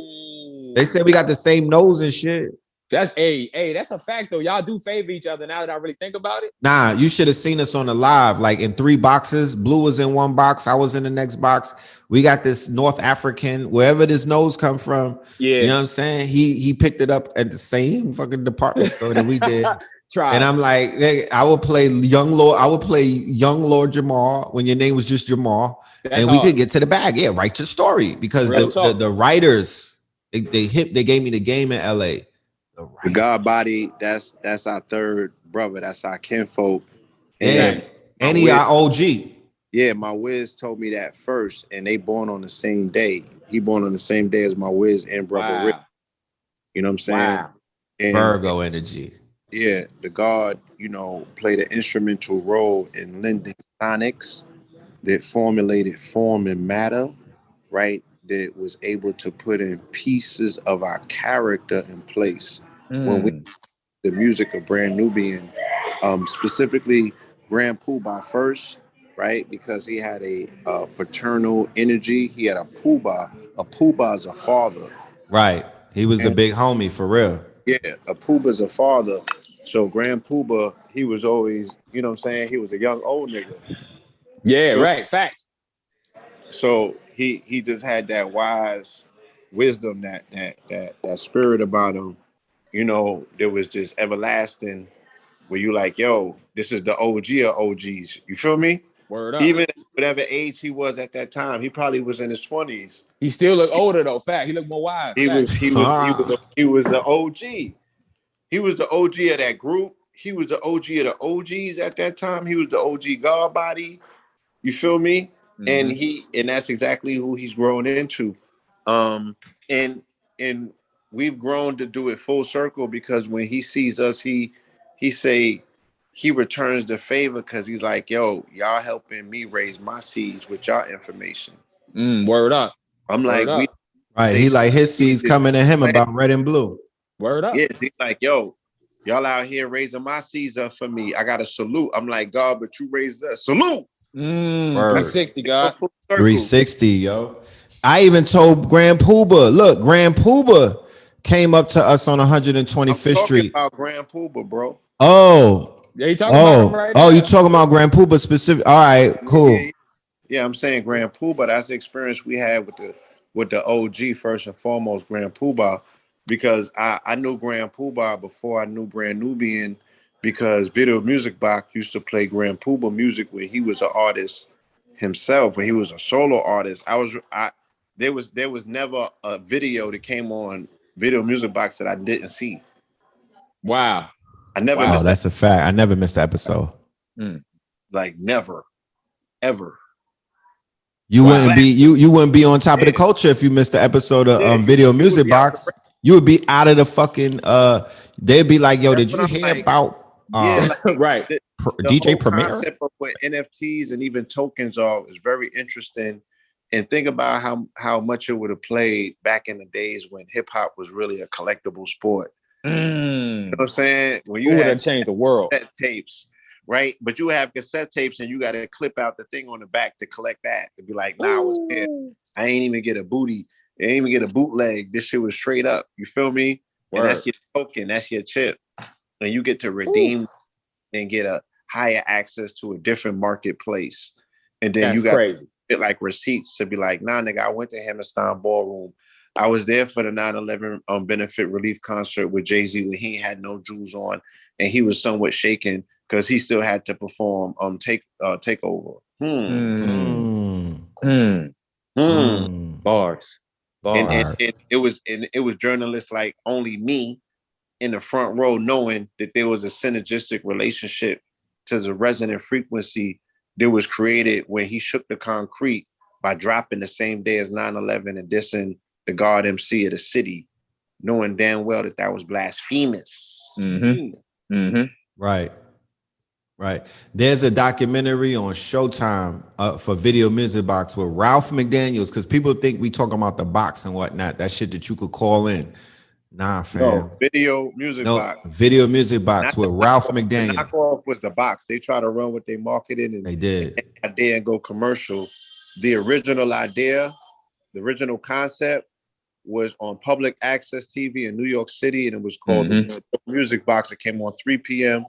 They said we got the same nose and shit. That's that's a fact though. Y'all do favor each other now that I really think about it. Nah, you should have seen us on the live, like in 3 boxes. Blue was in 1 box, I was in the next box. We got this North African, wherever this nose come from. Yeah, you know what I'm saying? He picked it up at the same fucking department store that we did. And I'm like, I would play young Lord Jamal when your name was just Jamal. That's and we could get to the bag. Yeah, write your story. Because the writers, they gave me the game in LA. The God Body, that's our third brother. That's our kinfolk. And he our OG. Yeah, my Wiz told me that first, and they born on the same day. He born on the same day as my Wiz and brother Rick. You know what I'm saying? Wow. And Virgo energy. Yeah, the God, you know, played an instrumental role in lending sonics that formulated form and matter, right? That was able to put in pieces of our character in place. When the music of Brand Nubian, specifically Grand Poobah first, right? Because he had a paternal energy. He had a Poobah. A Poobah is a father. Right. He was the big homie for real. Yeah, a Poobah's a father. So Grand Poobah, he was always, you know what I'm saying? He was a young old nigga. Yeah, right. Facts. So he just had that wise wisdom, that spirit about him you know, there was this everlasting where you like, yo, this is the OG of OGs. You feel me? Word up. Even at whatever age he was at that time, he probably was in his 20s. He still look older though. Fact. He look more wise. He was the OG. He was the OG of that group. He was the OG of the OGs at that time. He was the OG God body. You feel me? And that's exactly who he's grown into. Um, and and we've grown to do it full circle because when he sees us, he say he returns the favor because he's like, yo, y'all helping me raise my seeds with y'all information. Word up. I'm Word like, up. Right. He like his seeds coming to him about red and blue. Word up. Yes, he's like, yo, y'all out here raising my seeds up for me. I got to salute. I'm like, God, but you raised us. Salute. 360, God. 360, yo. I even told Grand Pooba, look, Grand Pooba came up to us on 125th Street. About Grand Pooba, bro. Oh. Yeah, you talking about him right now. Oh, you talking about Grand Pooba specific. All right, cool. Yeah, I'm saying Grand Pooba. That's the experience we had with the OG first and foremost, Grand Pooba, because I knew Grand Pooba before I knew Brand Nubian, because Video Music Box used to play Grand Pooba music when he was an artist himself, when he was a solo artist. There was never a video that came on Video Music Box that I didn't see. Wow. I never missed that's a fact. I never missed the episode. Like never, ever. You wouldn't be you wouldn't be on top of the culture if you missed the episode of Video Music Box. You would be out of the fucking they'd be like, yo, did you hear about right. DJ Premier? Concept of what NFTs and even tokens are is very interesting. And think about how much it would have played back in the days when hip hop was really a collectible sport. You know what I'm saying? When you had changed the world. Cassette tapes, right? But you have cassette tapes and you got to clip out the thing on the back to collect that. To be like, nah, I was there. I ain't even get a booty. I ain't even get a bootleg. This shit was straight up. You feel me? Word. And that's your token. That's your chip. And you get to redeem and get a higher access to a different marketplace. And then you got crazy. Like receipts to be like, nah, nigga, I went to Hammerstein Ballroom. I was there for the 9/11 benefit relief concert with Jay-Z when he had no jewels on and he was somewhat shaken because he still had to perform Takeover. Bars. And it was journalists like only me in the front row knowing that there was a synergistic relationship to the resonant frequency that was created when he shook the concrete by dropping the same day as 9/11 and dissing the guard MC of the city, knowing damn well that was blasphemous. Right. There's a documentary on Showtime for Video Music Box with Ralph McDaniels, because people think we talking about the box and whatnot. That shit that you could call in. Nah, fam. No, Video Music Box. Video Music Box with Ralph McDaniels. The knockoff was the box. They try to run with their marketing and they did. And go commercial. The original idea, the original concept was on public access TV in New York City, and it was called the Music Box. It came on 3 p.m.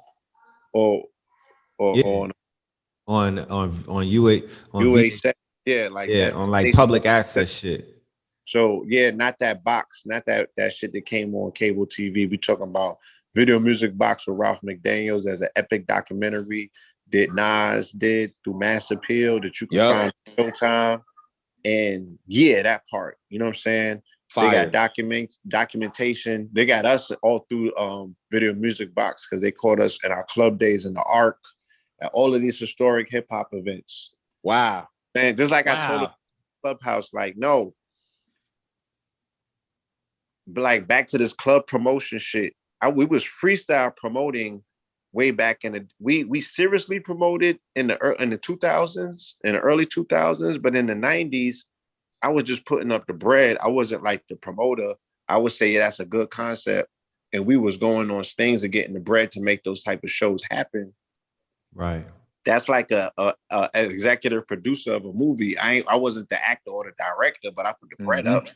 or on UA7. On like public access shit. So yeah, not that box, not that shit that came on cable TV. We talking about Video Music Box with Ralph McDaniels as an epic documentary that Nas did through Mass Appeal that you can find on Showtime. And yeah, that part, you know what I'm saying? Fire. They got documentation. They got us all through Video Music Box because they caught us in our club days in the Arc at all of these historic hip hop events. Wow. And just like I told the Clubhouse, like, no. But like back to this club promotion shit. We was freestyle promoting way back in the we seriously promoted in the 2000s, in the early 2000s, but in the 90s, I was just putting up the bread. I wasn't like the promoter. I would say that's a good concept, and we was going on stings and getting the bread to make those type of shows happen. Right. That's like a executive producer of a movie. I wasn't the actor or the director, but I put the bread up.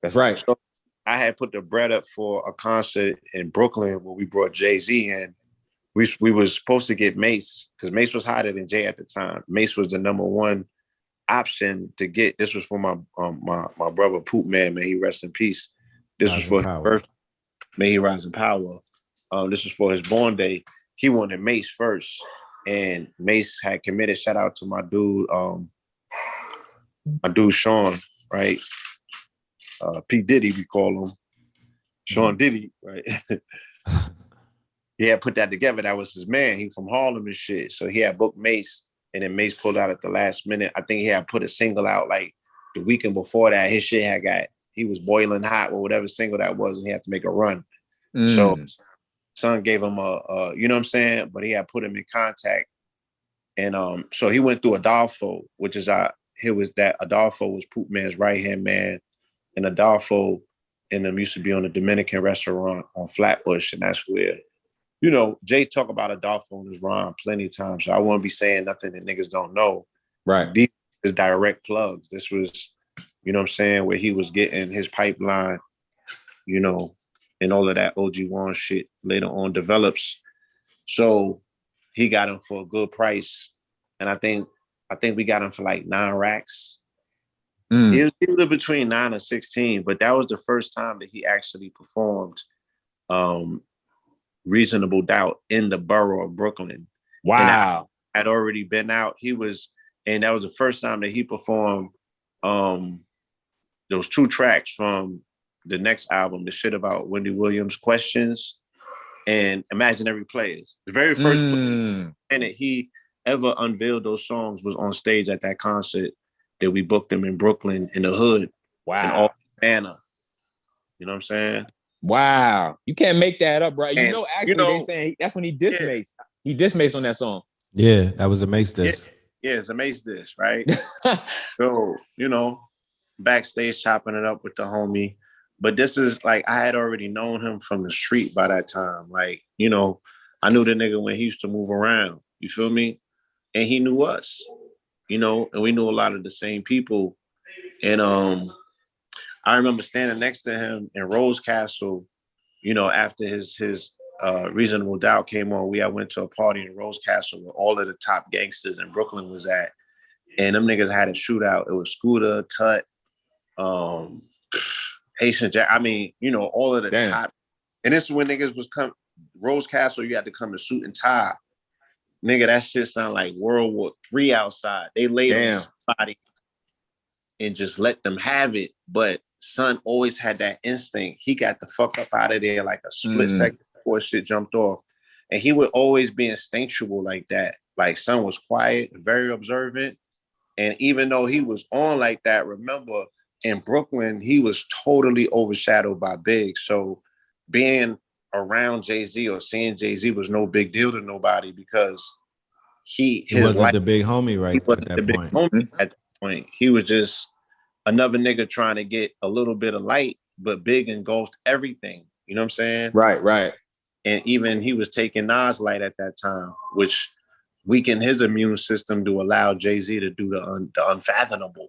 That's right. So I had put the bread up for a concert in Brooklyn where we brought Jay-Z in. We was supposed to get Mace because Mace was hotter than Jay at the time. Mace was the number one option to get. This was for my brother Poop Man, he rest in peace. This was for his May he rise in power. This was for his born day. He wanted Mace first, and Mace had committed. Shout out to my dude Sean, right? P Diddy, we call him Sean Diddy, right? He had put that together. That was his man. He from Harlem and shit. So he had booked Mace, and then Mace pulled out at the last minute. I think he had put a single out like the weekend before that. His shit had got, he was boiling hot or whatever single that was, and he had to make a run. So son gave him a you know what I'm saying? But he had put him in contact. And so he went through Adolfo, which is Adolfo was Poop Man's right-hand man. And Adolfo and them used to be on the Dominican restaurant on Flatbush. And that's where, you know, Jay talk about Adolfo in his rhyme plenty of times. So I won't be saying nothing that niggas don't know. Right. These is direct plugs. This was, you know what I'm saying, where he was getting his pipeline, you know, and all of that OG1 shit later on develops. So he got him for a good price. And I think we got him for like 9 racks. It was either between 9 and 16, but that was the first time that he actually performed Reasonable Doubt in the borough of Brooklyn. Wow. And had already been out. And that was the first time that he performed those 2 tracks from the next album, the shit about Wendy Williams' Questions and Imaginary Players. The very first and that he ever unveiled those songs was on stage at that concert that we booked him in Brooklyn in the hood. Wow. In all Anna. You know what I'm saying? Wow. You can't make that up, bro. You know, actually, they saying that's when he dissed Mace. He dissed Mace on that song. Yeah, that was a Mace diss. Yeah, it's a Mace diss, right? So, you know, backstage chopping it up with the homie. But this is like, I had already known him from the street by that time. Like, you know, I knew the nigga when he used to move around. You feel me? And he knew us, you know, and we knew a lot of the same people. And I remember standing next to him in Rose Castle, you know, after his Reasonable Doubt came on. I went to a party in Rose Castle where all of the top gangsters in Brooklyn was at. And them niggas had a shootout. It was Scooter, Tut, Haitian Jack. I mean, you know, all of the top. And this is when niggas was Rose Castle, you had to come in suit and tie. Nigga, that shit sound like World War III outside. They laid on somebody and just let them have it. But son always had that instinct. He got the fuck up out of there like a split second before shit jumped off. And he would always be instinctual like that. Like son was quiet, very observant. And even though he was on like that, remember in Brooklyn, he was totally overshadowed by Big. So being around Jay-Z or seeing Jay-Z was no big deal to nobody because he wasn't the big homie at that point. He was just another nigga trying to get a little bit of light, but Big engulfed everything. You know what I'm saying? Right. And even he was taking Nas light at that time, which weakened his immune system to allow Jay-Z to do the unfathomable.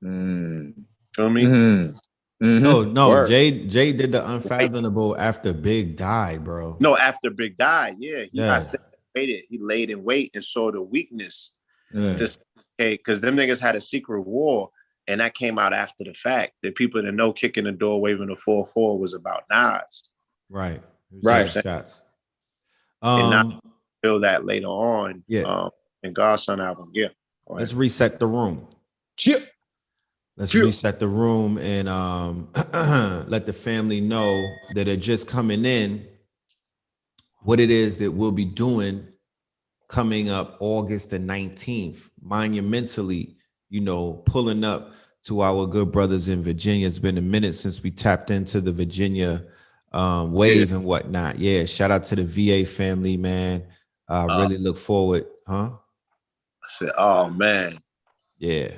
Feel me? No. Word. Jay did the unfathomable after Big died, bro. No, after Big died, he laid in wait and saw the weakness. Because them niggas had a secret war, and that came out after the fact. The people that know kicking the door, waving the 4-4 was about Nas. Right. Shots. And now feel that later on. In Godson album. Yeah. Let's reset the room. Chip. Let's reset the room and let the family know that are just coming in what it is that we'll be doing coming up August the 19th, monumentally, you know, pulling up to our good brothers in Virginia. It's been a minute since we tapped into the Virginia wave and whatnot. Yeah, shout out to the VA family, man. Really look forward, huh? I said, oh, man. Yeah.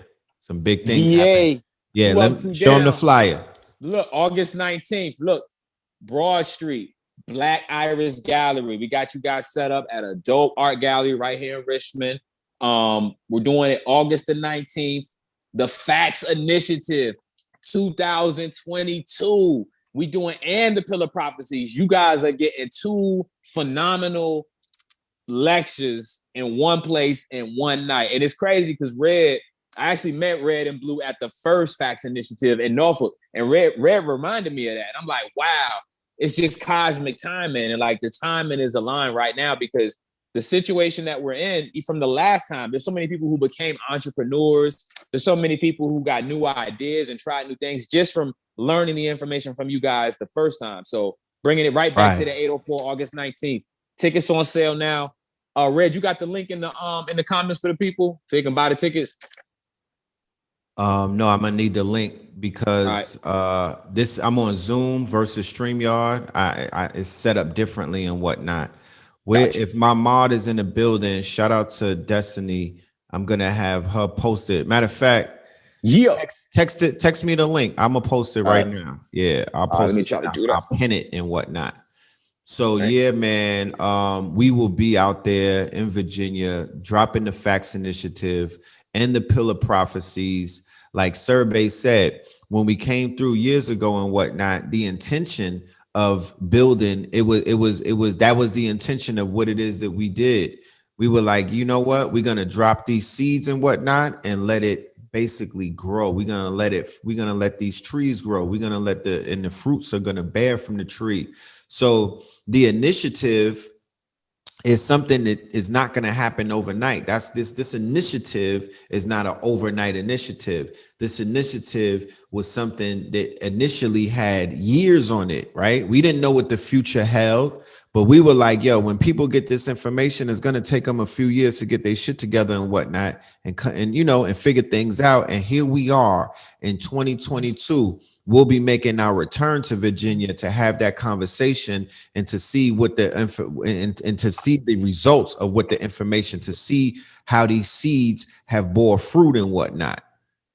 Some big things happen. Yeah, show them the flyer. Look, August 19th. Look, Broad Street, Black Iris Gallery. We got you guys set up at a dope art gallery right here in Richmond. We're doing it August the 19th. The Facts Initiative 2022. We doing and the Pillar Prophecies. You guys are getting 2 phenomenal lectures in one place in one night. And it's crazy because I actually met Red and Blue at the first Facts Initiative in Norfolk, and Red reminded me of that. I'm like, wow, it's just cosmic timing, and like the timing is aligned right now because the situation that we're in from the last time, there's so many people who became entrepreneurs. There's so many people who got new ideas and tried new things just from learning the information from you guys the first time. So bringing it right back to the 804 August 19th. Tickets on sale now. Red, you got the link in the comments for the people so they can buy the tickets? No, I'm gonna need the link because this I'm on Zoom versus StreamYard. It's set up differently and whatnot. If my mod is in the building, shout out to Destiny. I'm gonna have her post it. Matter of fact, text me the link. I'm gonna post it right now. Yeah, I'll post it. I'll pin it and whatnot. So yeah, man, we will be out there in Virginia dropping the Facts Initiative and the Pillar Prophecies. Like Survey said, when we came through years ago and whatnot, the intention of building that was the intention of what it is that we did. We were like, you know what, we're gonna drop these seeds and whatnot and let it basically grow. We're gonna let these trees grow. We're gonna let the fruits are gonna bear from the tree. So the initiative is something that is not going to happen overnight. This initiative is not an overnight initiative. This initiative was something that initially had years on it, right? We didn't know what the future held, but we were like, yo, when people get this information, it's going to take them a few years to get their shit together and whatnot and figure things out. And here we are in 2022. We'll be making our return to Virginia to have that conversation and to see what and to see the results of what the information, to see how these seeds have bore fruit and whatnot.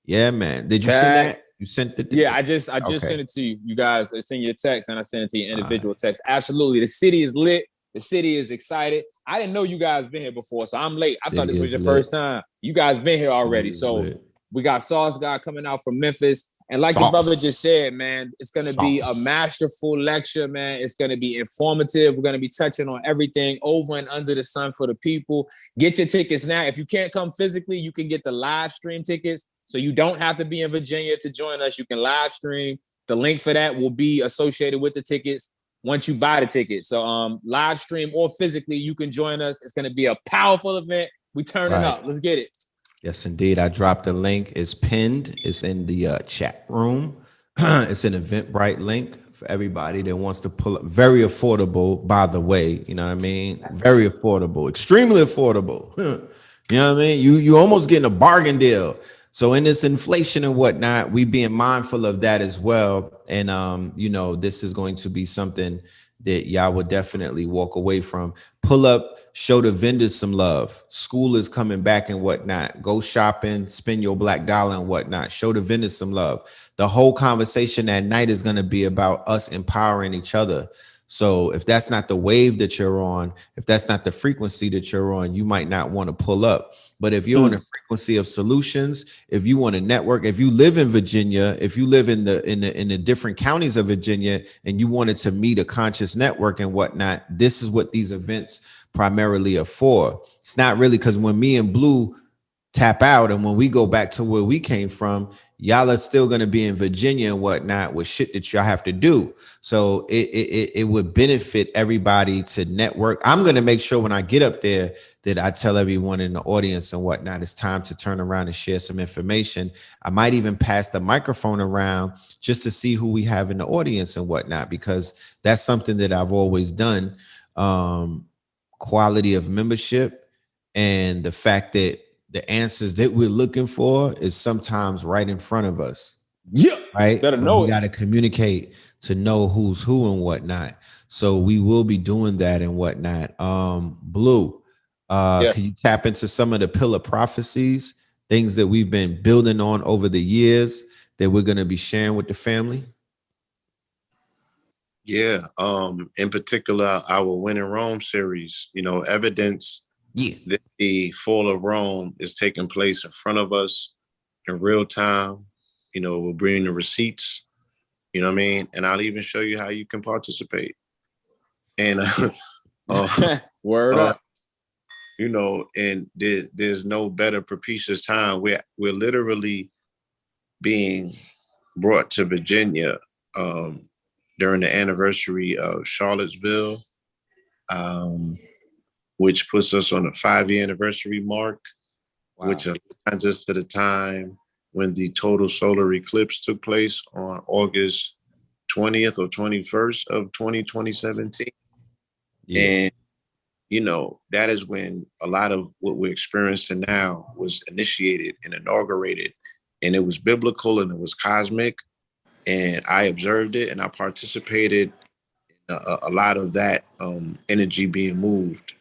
Yeah, man. Did you send that? You sent it? Yeah, I just sent it to you. You guys send your text and I sent it to your individual text. Absolutely. The city is lit. The city is excited. I didn't know you guys been here before, so I'm late. I thought this was your first time. You guys been here already. So we got Sauce Guy coming out from Memphis. And like the brother just said, man, it's going to be a masterful lecture, man. It's going to be informative. We're going to be touching on everything over and under the sun for the people. Get your tickets now. If you can't come physically, you can get the live stream tickets. So you don't have to be in Virginia to join us. You can live stream. The link for that will be associated with the tickets once you buy the ticket. So live stream or physically, you can join us. It's going to be a powerful event. We turning up. Let's get it. Yes, indeed. I dropped the link. It's pinned. It's in the chat room. It's an Eventbrite link for everybody that wants to pull up. Very affordable, by the way. You know what I mean? Very affordable. Extremely affordable. You know what I mean? You almost getting a bargain deal. So in this inflation and whatnot, we being mindful of that as well. And this is going to be something that y'all will definitely walk away from. Pull up, show the vendors some love. School is coming back and whatnot. Go shopping, spend your black dollar and whatnot. Show the vendors some love. The whole conversation that night is going to be about us empowering each other. So if that's not the wave that you're on, if that's not the frequency that you're on, you might not want to pull up. But if you're on a frequency of solutions, if you want to network, if you live in Virginia, if you live in the different counties of Virginia and you wanted to meet a conscious network and whatnot, this is what these events primarily are for. It's not really because when me and Blue tap out and when we go back to where we came from, y'all are still going to be in Virginia and whatnot with shit that y'all have to do. So it would benefit everybody to network. I'm going to make sure when I get up there that I tell everyone in the audience and whatnot, it's time to turn around and share some information. I might even pass the microphone around just to see who we have in the audience and whatnot, because that's something that I've always done. Quality of membership and the fact that the answers that we're looking for is sometimes right in front of us. Yeah, right. Better know we got to communicate to know who's who and whatnot. So we will be doing that and whatnot. Blue, can you tap into some of the pillar prophecies, things that we've been building on over the years that we're going to be sharing with the family? Yeah. In particular, our Win in Rome series, evidence that the fall of Rome is taking place in front of us in real time. We'll bring the receipts, you know what I mean? And I'll even show you how you can participate. And word up. And there's no better propitious time. We're literally being brought to Virginia during the anniversary of Charlottesville, which puts us on a 5-year anniversary mark, which aligns us to the time when the total solar eclipse took place on August 20th or 21st of 2017. Yeah. And, that is when a lot of what we're experiencing now was initiated and inaugurated. And it was biblical and it was cosmic. And I observed it and I participated in a lot of that energy being moved,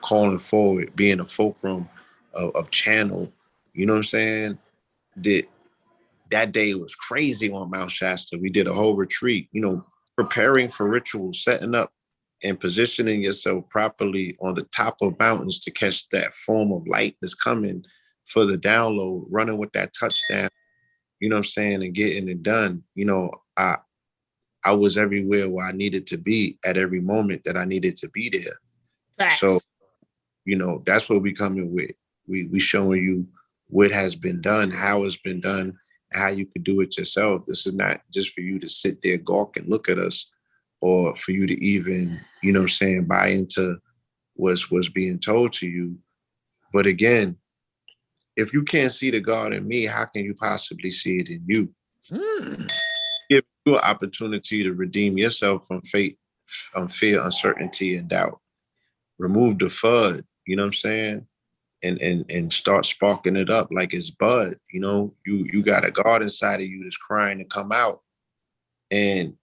calling forward, being a fulcrum of channel. You know what I'm saying? That day was crazy on Mount Shasta. We did a whole retreat, preparing for rituals, setting up and positioning yourself properly on the top of mountains to catch that form of light that's coming for the download, running with that touchdown, you know what I'm saying, and getting it done. I was everywhere where I needed to be at every moment that I needed to be there. Facts. So, that's what we coming with. We showing you what has been done, how it's been done, how you could do it yourself. This is not just for you to sit there, gawk and look at us, or for you to even, buy into what's being told to you. But again, if you can't see the God in me, how can you possibly see it in you? Give you an opportunity to redeem yourself from fate, fear, uncertainty, and doubt. Remove the FUD, you know what I'm saying? And start sparking it up like it's bud. You got a God inside of you that's crying to come out. And,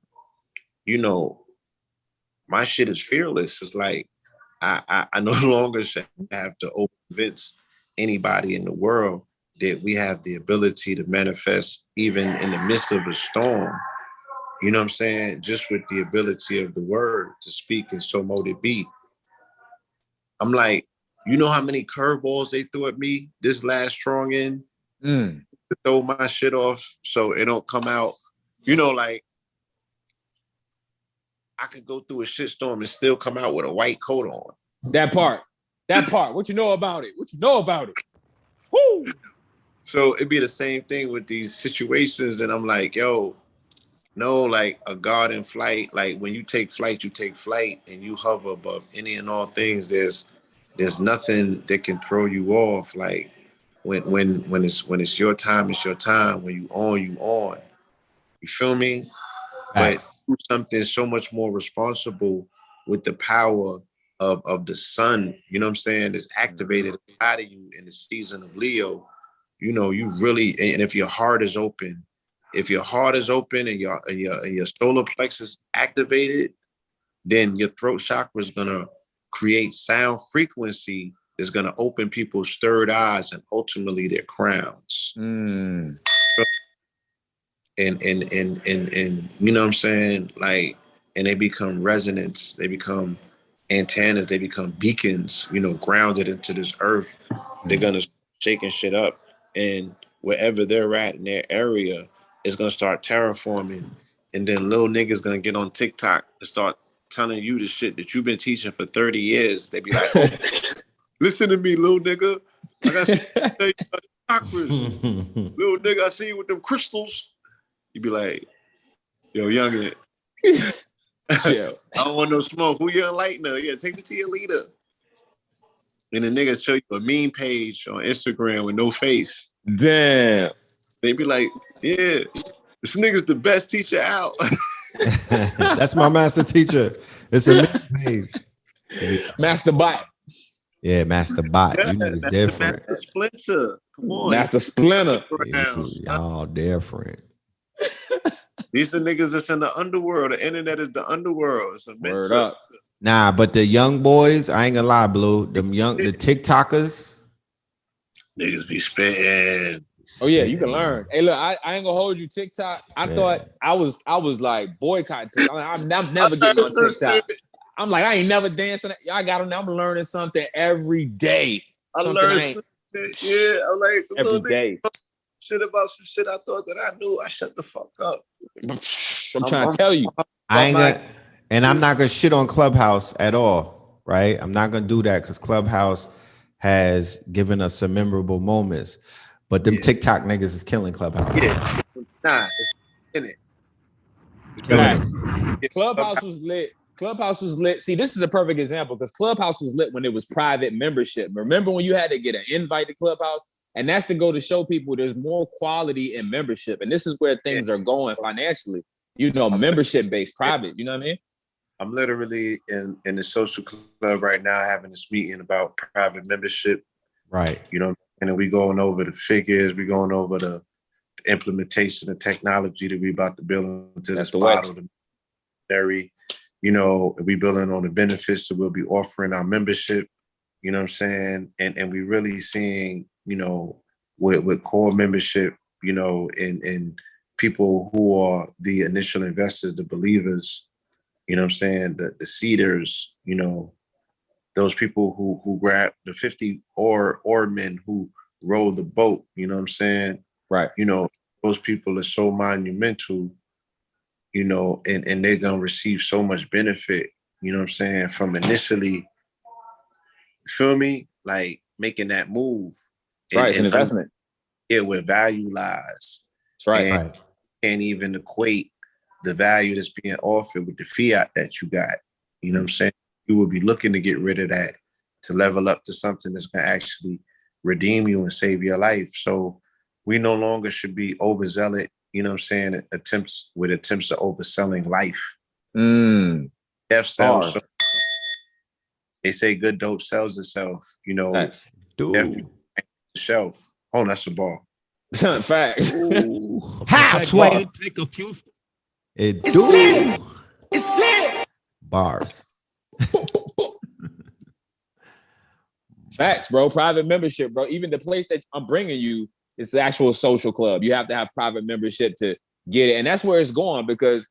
my shit is fearless. It's like, I no longer should have to convince anybody in the world that we have the ability to manifest even in the midst of a storm. You know what I'm saying? Just with the ability of the word to speak and so mote it be. I'm like, you know how many curveballs they threw at me this last strong in to throw my shit off so it don't come out. Like I could go through a shitstorm and still come out with a white coat on. That part. What you know about it? Woo! So it'd be the same thing with these situations. And I'm like, yo, no, like a God in flight. Like when you take flight and you hover above any and all things. There's nothing that can throw you off. Like when it's your time, it's your time. When you on. You feel me? But do something so much more responsible with the power of the sun, you know what I'm saying, that's activated inside of you in the season of Leo. You really, and if your heart is open and your solar plexus activated, then your throat chakra is gonna create sound frequency that's gonna open people's third eyes and ultimately their crowns. And you know what I'm saying? Like, and they become resonance, they become antennas, they become beacons, grounded into this earth. They're gonna shaking shit up, and wherever they're at in their area is gonna start terraforming. And then little niggas gonna get on TikTok and start telling you the shit that you've been teaching for 30 years. They be like, oh, listen to me, little nigga. I got some chakras. Little nigga, I see you with them crystals. You be like, yo, youngin'. I don't want no smoke. Who your enlightener? Yeah, take me to your leader. And the nigga show you a meme page on Instagram with no face. Damn. They be like, yeah, this nigga's the best teacher out. That's my master teacher. It's a meme page. Master Bot. Yeah, Master Bot. You niggas different. Master Splinter. Come on. Master Splinter. Y'all different. These are niggas that's in the underworld. The internet is the underworld. It's a word up. Nah, but the young boys, I ain't gonna lie, Blue. The TikTokers. Niggas be spitting. Oh yeah, you can learn. Hey, look, I ain't gonna hold you. TikTok. I thought I was like boycotting TikTok. I'm never getting on TikTok. I'm like, I ain't never dancing. I got on. I'm learning something every day. I'm like every day. Shit about some shit I thought that I knew. I shut the fuck up. I'm trying to tell you. I'm not gonna shit on Clubhouse at all, right? I'm not gonna do that because Clubhouse has given us some memorable moments. But them TikTok niggas is killing Clubhouse. Yeah. Nah, it's in it. Clubhouse was lit. Clubhouse was lit. See, this is a perfect example because Clubhouse was lit when it was private membership. Remember when you had to get an invite to Clubhouse? And that's to go to show people there's more quality in membership. And this is where things are going financially. You know, membership-based private. You know what I mean? I'm literally in the social club right now having this meeting about private membership. Right. You know, and then we going over the figures, we going over the implementation of technology that we about to build into this model. You know, we building on the benefits that we'll be offering our membership. You know what I'm saying? And we really seeing, you know, with core membership, you know, and people who are the initial investors, the believers, you know what I'm saying, the seeders, you know, those people who grab the 50 oarmen who row the boat, you know what I'm saying? Right. You know, those people are so monumental, you know, and they're gonna receive so much benefit, you know what I'm saying, from initially, feel me, like making that move. Right, it's an investment. Where value lies. That's right. And can't even equate the value that's being offered with the fiat that you got. You know what I'm saying? You will be looking to get rid of that to level up to something that's gonna actually redeem you and save your life. So we no longer should be overzealous, you know what I'm saying, attempts to overselling life. F sells. So they say good dope sells itself, you know. Facts. The shelf. Oh, that's a ball. Facts. How, Sway? It do. It's lit. Bars. Facts, bro. Private membership, bro. Even the place that I'm bringing you is the actual social club. You have to have private membership to get it, and that's where it's going because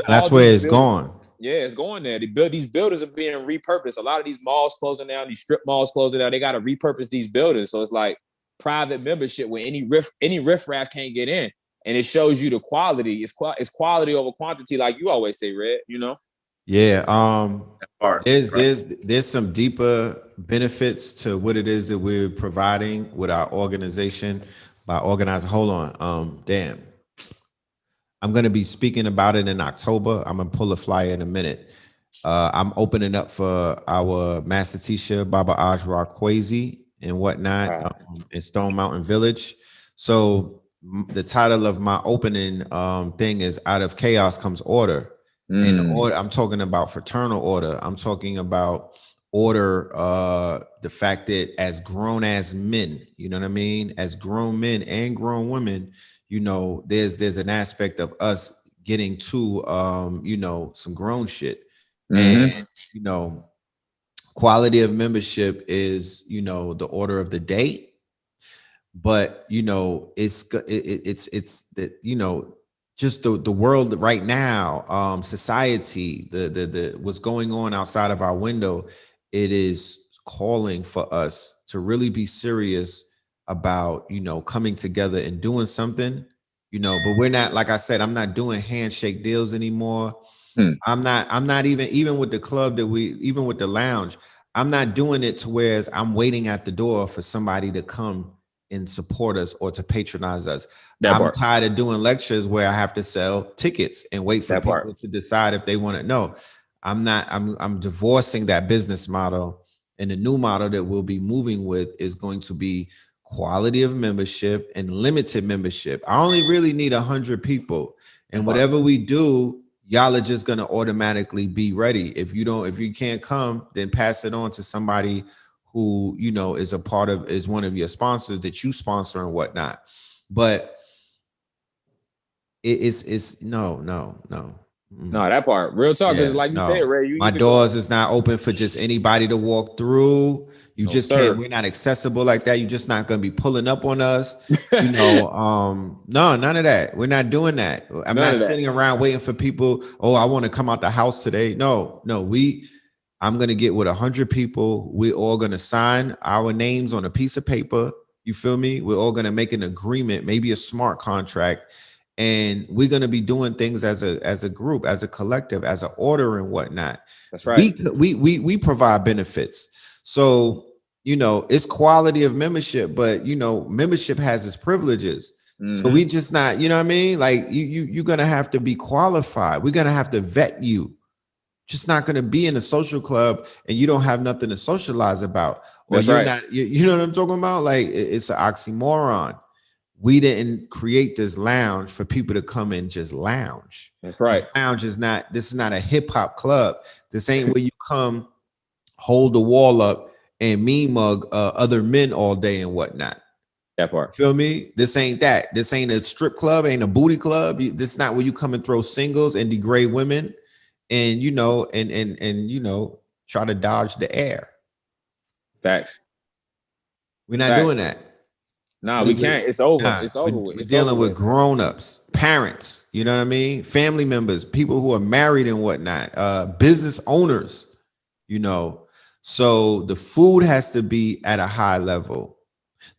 that's where it's going. Yeah, it's going there. These buildings are being repurposed. A lot of these malls closing down, these strip malls closing down. They got to repurpose these buildings, so it's like private membership where any riffraff can't get in, and it shows you the quality. It's quality over quantity, like you always say, Red. You know. Yeah. There's some deeper benefits to what it is that we're providing with our organization by organizing. Hold on. Damn. I'm going to be speaking about it in October. I'm going to pull a flyer in a minute. I'm opening up for our master teacher, Baba Ajra Kwesi and whatnot in Stone Mountain Village. So the title of my opening thing is Out of Chaos Comes Order. And order, I'm talking about fraternal order. I'm talking about order, the fact that as grown as men, you know what I mean? As grown men and grown women, you know, there's an aspect of us getting to, you know, some grown shit. And, you know, quality of membership is, you know, the order of the day. But, you know, it's that, you know, just the world right now, society, the what's going on outside of our window, it is calling for us to really be serious about, you know, coming together and doing something, you know. But we're not, like I said, I'm not doing handshake deals anymore. I'm not even with the club even with the lounge, I'm not doing it to whereas I'm waiting at the door for somebody to come and support us or to patronize us. I'm tired of doing lectures where I have to sell tickets and wait for people to decide if they want to know. I'm divorcing that business model, and the new model that we'll be moving with is going to be quality of membership and limited membership. I only really need 100 people, and whatever we do, y'all are just going to automatically be ready. If you can't come, then pass it on to somebody who, you know, is one of your sponsors that you sponsor and whatnot. But it's no. No, that part, real talk, because like you said, Ray, my doors is not open for just anybody to walk through. You just can't. We're not accessible like that. You're just not going to be pulling up on us. You know, no, none of that. We're not doing that. I'm not sitting around waiting for people. Oh, I want to come out the house today. No. I'm going to get with 100 people. We're all going to sign our names on a piece of paper. You feel me? We're all going to make an agreement, maybe a smart contract. And we're going to be doing things as a group, as a collective, as an order and whatnot. That's right. We provide benefits. So, you know, it's quality of membership, but, you know, membership has its privileges. So we just not, you know what I mean? Like you're gonna have to be qualified. We're gonna have to vet you. Just not gonna be in a social club and you don't have nothing to socialize about, or That's you're right. not. You know what I'm talking about? Like it's an oxymoron. We didn't create this lounge for people to come and just lounge. That's right. This lounge is not. This is not a hip hop club. This ain't where you come, hold the wall up, and mean mug other men all day and whatnot. That part. Feel me? This ain't that. This ain't a strip club, ain't a booty club. This is not where you come and throw singles and degrade women and and try to dodge the air. Facts. We're not doing that. Nah, we can't. It's over. It's over with. We're dealing with grown-ups, parents, you know what I mean? Family members, people who are married and whatnot, business owners, So the food has to be at a high level.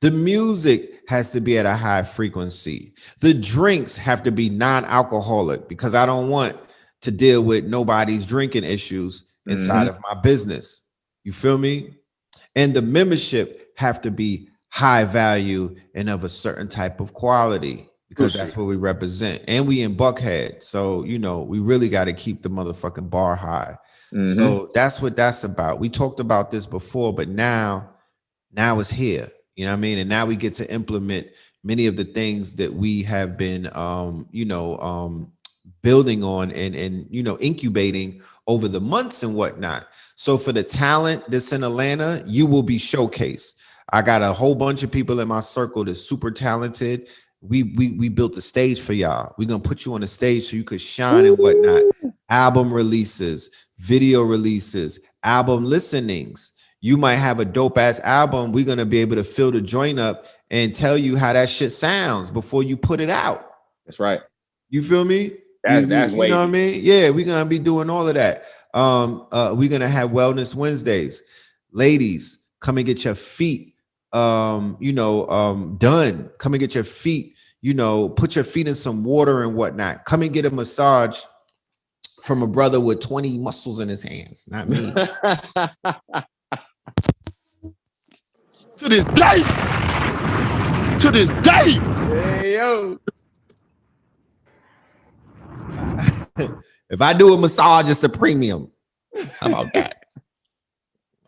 The music has to be at a high frequency. The drinks have to be non-alcoholic because I don't want to deal with nobody's drinking issues inside of my business. You feel me? And the membership have to be high value and of a certain type of quality because that's what we represent. And we in Buckhead. So, we really got to keep the motherfucking bar high. So that's what that's about. We talked about this before, but now it's here. You know what I mean? And now we get to implement many of the things that we have been, building on and incubating over the months and whatnot. So for the talent that's in Atlanta, you will be showcased. I got a whole bunch of people in my circle that's super talented. We built the stage for y'all. We're gonna put you on the stage so you could shine and whatnot. Album releases, video releases, album listenings. You might have a dope ass album. We're gonna be able to fill the joint up and tell you how that shit sounds before you put it out. That's right. You feel me? That's you know what I mean? Yeah, we're gonna be doing all of that. We're gonna have Wellness Wednesdays. Ladies, come and get your feet done. Come and get your feet, put your feet in some water and whatnot. Come and get a massage from a brother with 20 muscles in his hands, not me. To this day. Hey, yo. If I do a massage, it's a premium. How about that?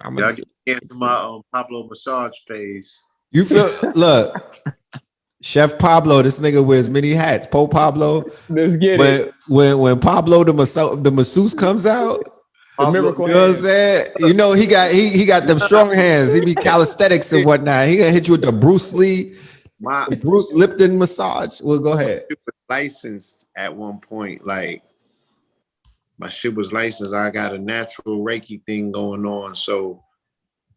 Y'all get into my Pablo massage phase. You feel? Look, Chef Pablo, this nigga wears many hats. Po Pablo. Let's get it. When Pablo the masseuse comes out, The miracle you know what I'm saying? He got them strong hands. He be calisthenics and whatnot. He gonna hit you with the Bruce Lee, Bruce Lipton massage. Well, go ahead. It was licensed at one point. Like my shit was licensed. I got a natural Reiki thing going on, so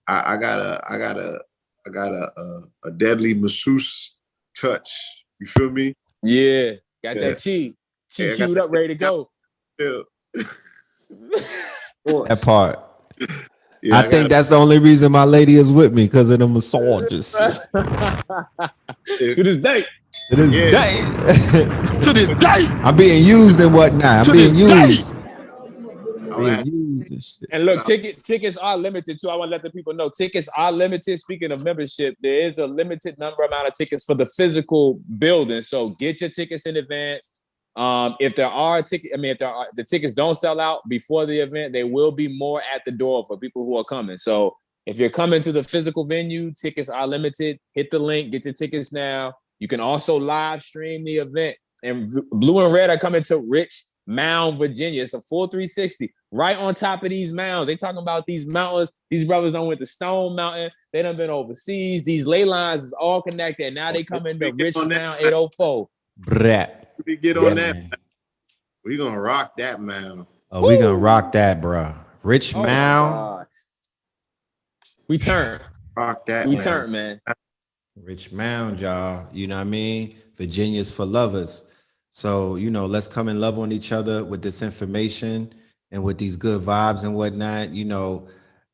I got a deadly masseuse touch. You feel me? Yeah, got that chi queued up, ready to go. Yeah. That part. Yeah, I think that's the only reason my lady is with me because of the massages. To this day. To this day. To this day. I'm being used and whatnot. I'm being used. And look, tickets are limited too. I want to let the people know tickets are limited. Speaking of membership, there is a limited amount of tickets for the physical building. So get your tickets in advance. If the tickets don't sell out before the event, there will be more at the door for people who are coming. So if you're coming to the physical venue, tickets are limited. Hit the link, get your tickets now. You can also live stream the event. And Blue and Red are coming to Rich Mound, Virginia. It's a full 360 right on top of these mounds. They talking about these mountains. These brothers done went to Stone Mountain. They done been overseas. These ley lines is all connected. And now they come into Rich Mound 804. Brat. We get on that. We gonna rock that, man. Oh, we gonna rock that, bro. Rich Mound. We turn. Rock that. We turn, man. Rich Mound, y'all. You know what I mean? Virginia's for lovers. So, let's come and love on each other with this information and with these good vibes and whatnot.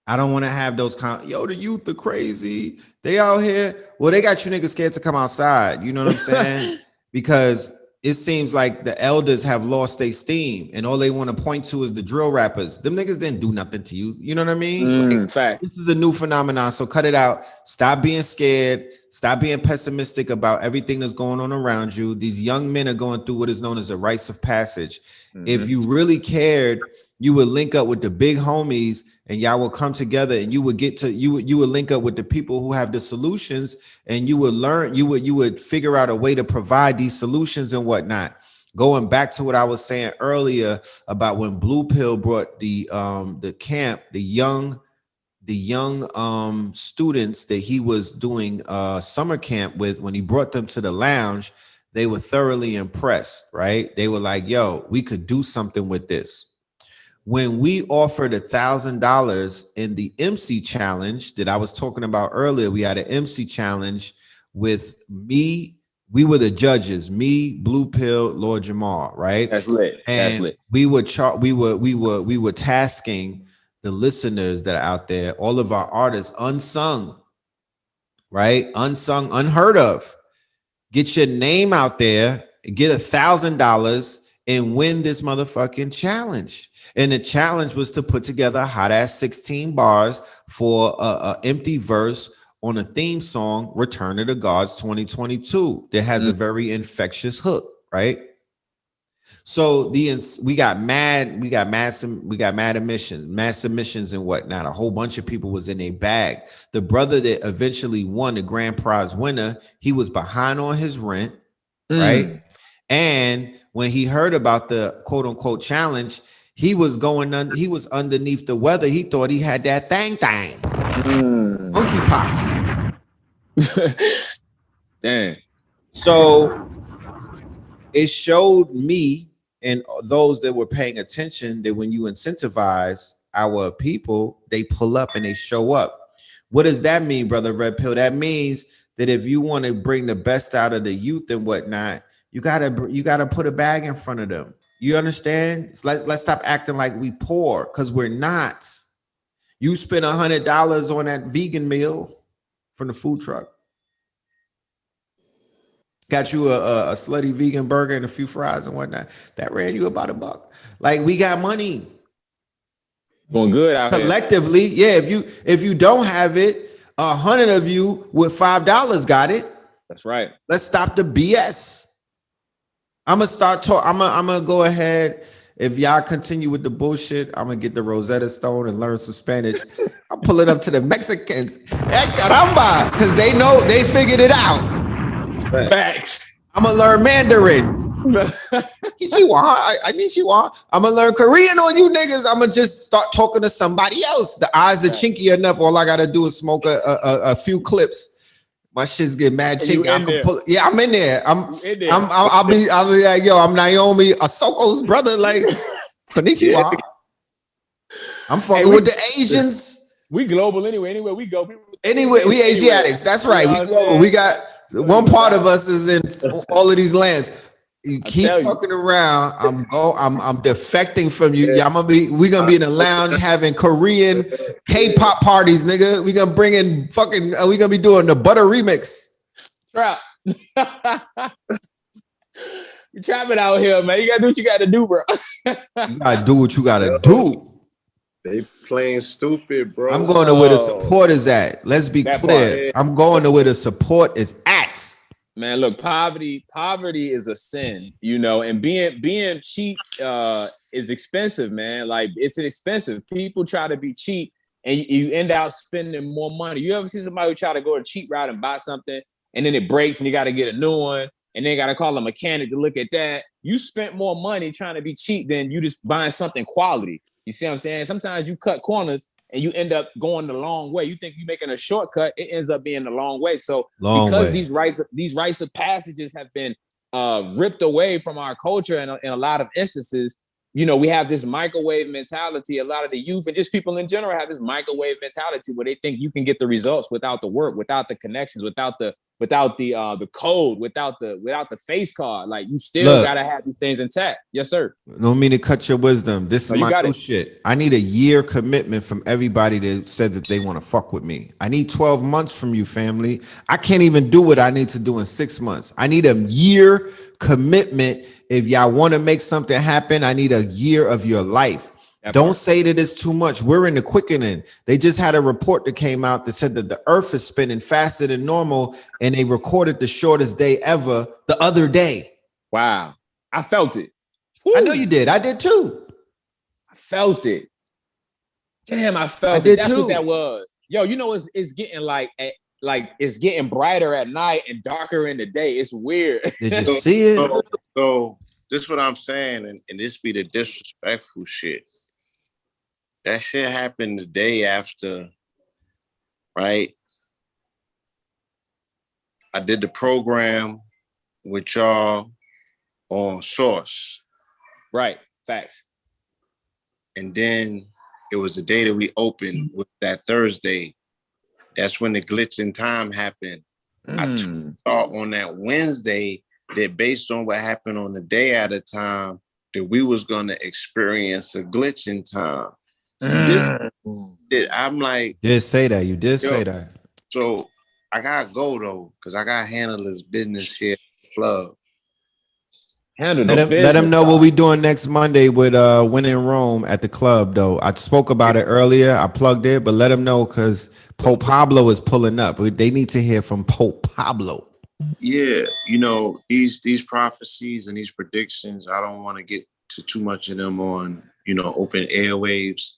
I don't want to have those the youth are crazy. They out here. Well, they got you niggas scared to come outside. You know what I'm saying? Because it seems like the elders have lost their steam and all they want to point to is the drill rappers. Them niggas didn't do nothing to you. You know what I mean? Like, Fact. this is a new phenomenon. So cut it out. Stop being scared. Stop being pessimistic about everything that's going on around you. These young men are going through what is known as a rites of passage. If you really cared, you would link up with the big homies and y'all will come together and you would link up with the people who have the solutions and you would learn, you would figure out a way to provide these solutions and whatnot. Going back to what I was saying earlier about when Blue Pill brought the camp, the young students that he was doing summer camp with, when he brought them to the lounge, they were thoroughly impressed, right? They were like, yo, we could do something with this. When we offered $1,000 in the MC challenge that I was talking about earlier, we had an MC challenge with me. We were the judges, me, Blue Pill, Lord Jamal, right? That's lit. And That's lit. we were tasking the listeners that are out there, all of our artists, unsung, right? Unsung, unheard of. Get your name out there, get $1,000 and win this motherfucking challenge. And the challenge was to put together a hot ass 16 bars for a empty verse on a theme song, Return of the Gods 2022, that has a very infectious hook, right? So we got mass submissions and whatnot. A whole bunch of people was in a bag. The brother that eventually won, the grand prize winner, he was behind on his rent, right? And when he heard about the quote unquote challenge, he was underneath the weather. He thought he had that thing. Monkey pox. Dang. So it showed me and those that were paying attention that when you incentivize our people, they pull up and they show up. What does that mean, Brother Red Pill? That means that if you want to bring the best out of the youth and whatnot, you gotta put a bag in front of them. You understand? Let's stop acting like we poor, because we're not. You spend $100 on that vegan meal from the food truck. Got you a slutty vegan burger and a few fries and whatnot. That ran you about $1. Like, we got money. Going good out collectively. Here. Yeah, if you don't have it, 100 of you with $5 got it. That's right. Let's stop the BS. I'm gonna go ahead. If y'all continue with the bullshit, I'm gonna get the Rosetta Stone and learn some Spanish. I'm pulling up to the Mexicans. Hey, caramba, because they know, they figured it out. Facts. I'm gonna learn Mandarin. I'm gonna learn Korean on you niggas. I'm gonna just start talking to somebody else. The eyes are chinky enough. All I gotta do is smoke a few clips. My shit's get mad chinky. I'm in there. I'll be like, yo, I'm Naomi Asoko's brother. Like, konnichiwa. I'm fucking with the Asians. We global anyway. Anywhere we go. We Asiatics. That's right. We global. We got one part of us is in all of these lands. You keep fucking around. I'm defecting from you. We gonna be in the lounge having Korean K-pop parties, nigga. We gonna bring in we gonna be doing the Butter remix. Trap. You trapping out here, man. You gotta do what you gotta do, bro. You gotta do what you gotta do. They playing stupid, bro. I'm going to where the support is at. Let's be clear. I'm going to where the support is at. Man, look, poverty is a sin, and being cheap is expensive, man. Like, it's expensive. People try to be cheap and you end up spending more money. You ever see somebody who try to go a cheap route and buy something and then it breaks and you got to get a new one and then got to call a mechanic to look at that? You spent more money trying to be cheap than you just buying something quality. You see what I'm saying? Sometimes you cut corners and you end up going the long way. You think you're making a shortcut, it ends up being the long way. So these rites of passages have been ripped away from our culture in a lot of instances, you know, we have this microwave mentality. A lot of the youth and just people in general have this microwave mentality where they think you can get the results without the work, without the connections, without the code, without the face card. Like you still gotta have these things intact. Yes, sir. Don't mean to cut your wisdom. This is No, you my got new it. shit. I need a year commitment from everybody that says that they want to fuck with me. I need 12 months from you, family. I can't even do what I need to do in 6 months. I need a year commitment. If y'all want to make something happen, I need a year of your life. Don't say that it's too much. We're in the quickening. They just had a report that came out that said that the earth is spinning faster than normal, and they recorded the shortest day ever the other day. Wow. I felt it. Woo. I know you did. I did too. I felt it. Damn, I felt it. That's too. What that was. Yo, you know, it's getting like it's getting brighter at night and darker in the day. It's weird. Did you see it? So this is what I'm saying, and this be the disrespectful shit. That shit happened the day after, right? I did the program with y'all on Source. Right. Facts. And then it was the day that we opened with that Thursday. That's when the glitch in time happened. I thought on that Wednesday that based on what happened on the day at a time, that we was going to experience a glitch in time. I'm like, did say that. You did say that. So I gotta go though, because I gotta handle this business here at the club. Let them know what we doing next Monday with When in Rome at the club though. I spoke about it earlier. I plugged it, but let them know because Pope Pablo is pulling up. They need to hear from Pope Pablo. Yeah, you know, these prophecies and these predictions, I don't want to get to too much of them on, you know, open airwaves.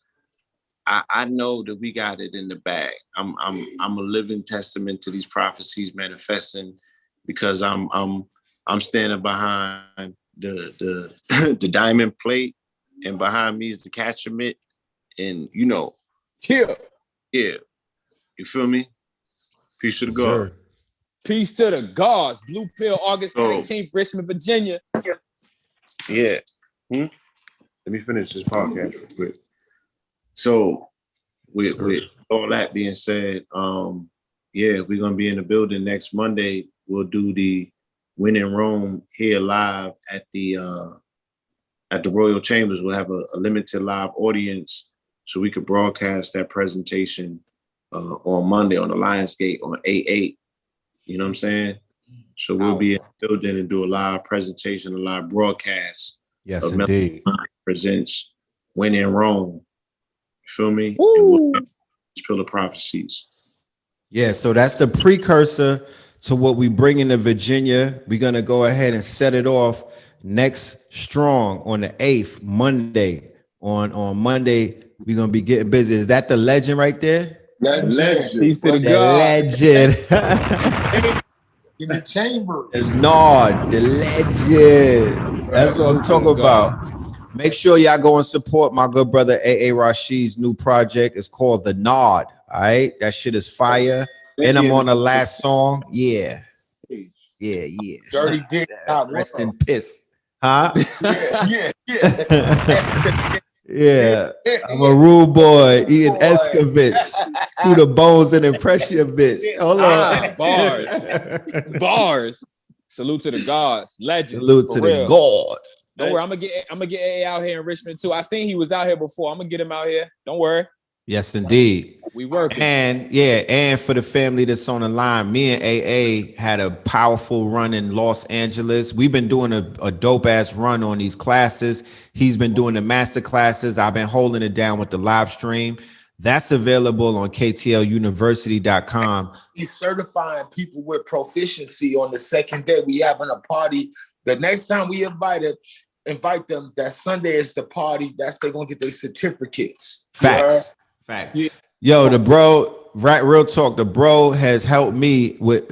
I know that we got it in the bag. I'm a living testament to these prophecies manifesting because I'm standing behind the the diamond plate, and behind me is the catcher mitt, and you know, yeah, you feel me? Peace to the God. Peace to the gods. Blue Pill, August 19th, Richmond, Virginia. Yeah. Let me finish this podcast real quick. So with all that being said, yeah, we're gonna be in the building next Monday. We'll do the When in Rome here live at the Royal Chambers. We'll have a limited live audience so we could broadcast that presentation on Monday on the Lionsgate on 8/8. You know what I'm saying? So we'll be in the building and do a live presentation, a live broadcast. Yes, indeed. Presents When in Rome. You feel me? And we'll spill the prophecies. Yeah, so that's the precursor to what we bring into Virginia. We're going to go ahead and set it off next strong on the 8th, Monday. On Monday, we're going to be getting busy. Is that the legend right there? Legend. Peace to the legend. In the chamber. Nod, the legend. That's what I'm talking about. Make sure y'all go and support my good brother A.A. Rashid's new project. It's called The Nod. All right. That shit is fire. And I'm on the last song. Yeah. Dirty dick. Rest in piss. Huh? Yeah. Yeah. I'm a rude boy eating Escovitch. Through the bones and impress your bitch. Hold on. Bars. Salute to the gods. Legend. Salute to the God. Don't worry, I'm gonna get A out here in Richmond too. I seen he was out here before. I'm gonna get him out here. Don't worry. Yes, indeed. We working. And for the family that's on the line, me and AA had a powerful run in Los Angeles. We've been doing a dope ass run on these classes. He's been doing the master classes. I've been holding it down with the live stream. That's available on KTLUniversity.com. He's certifying people with proficiency on the second day. We having a party. The next time we invite them, that Sunday is the party. That's they're gonna get their certificates. Facts. Yeah. Yo, the bro, right? Real talk. The bro has helped me with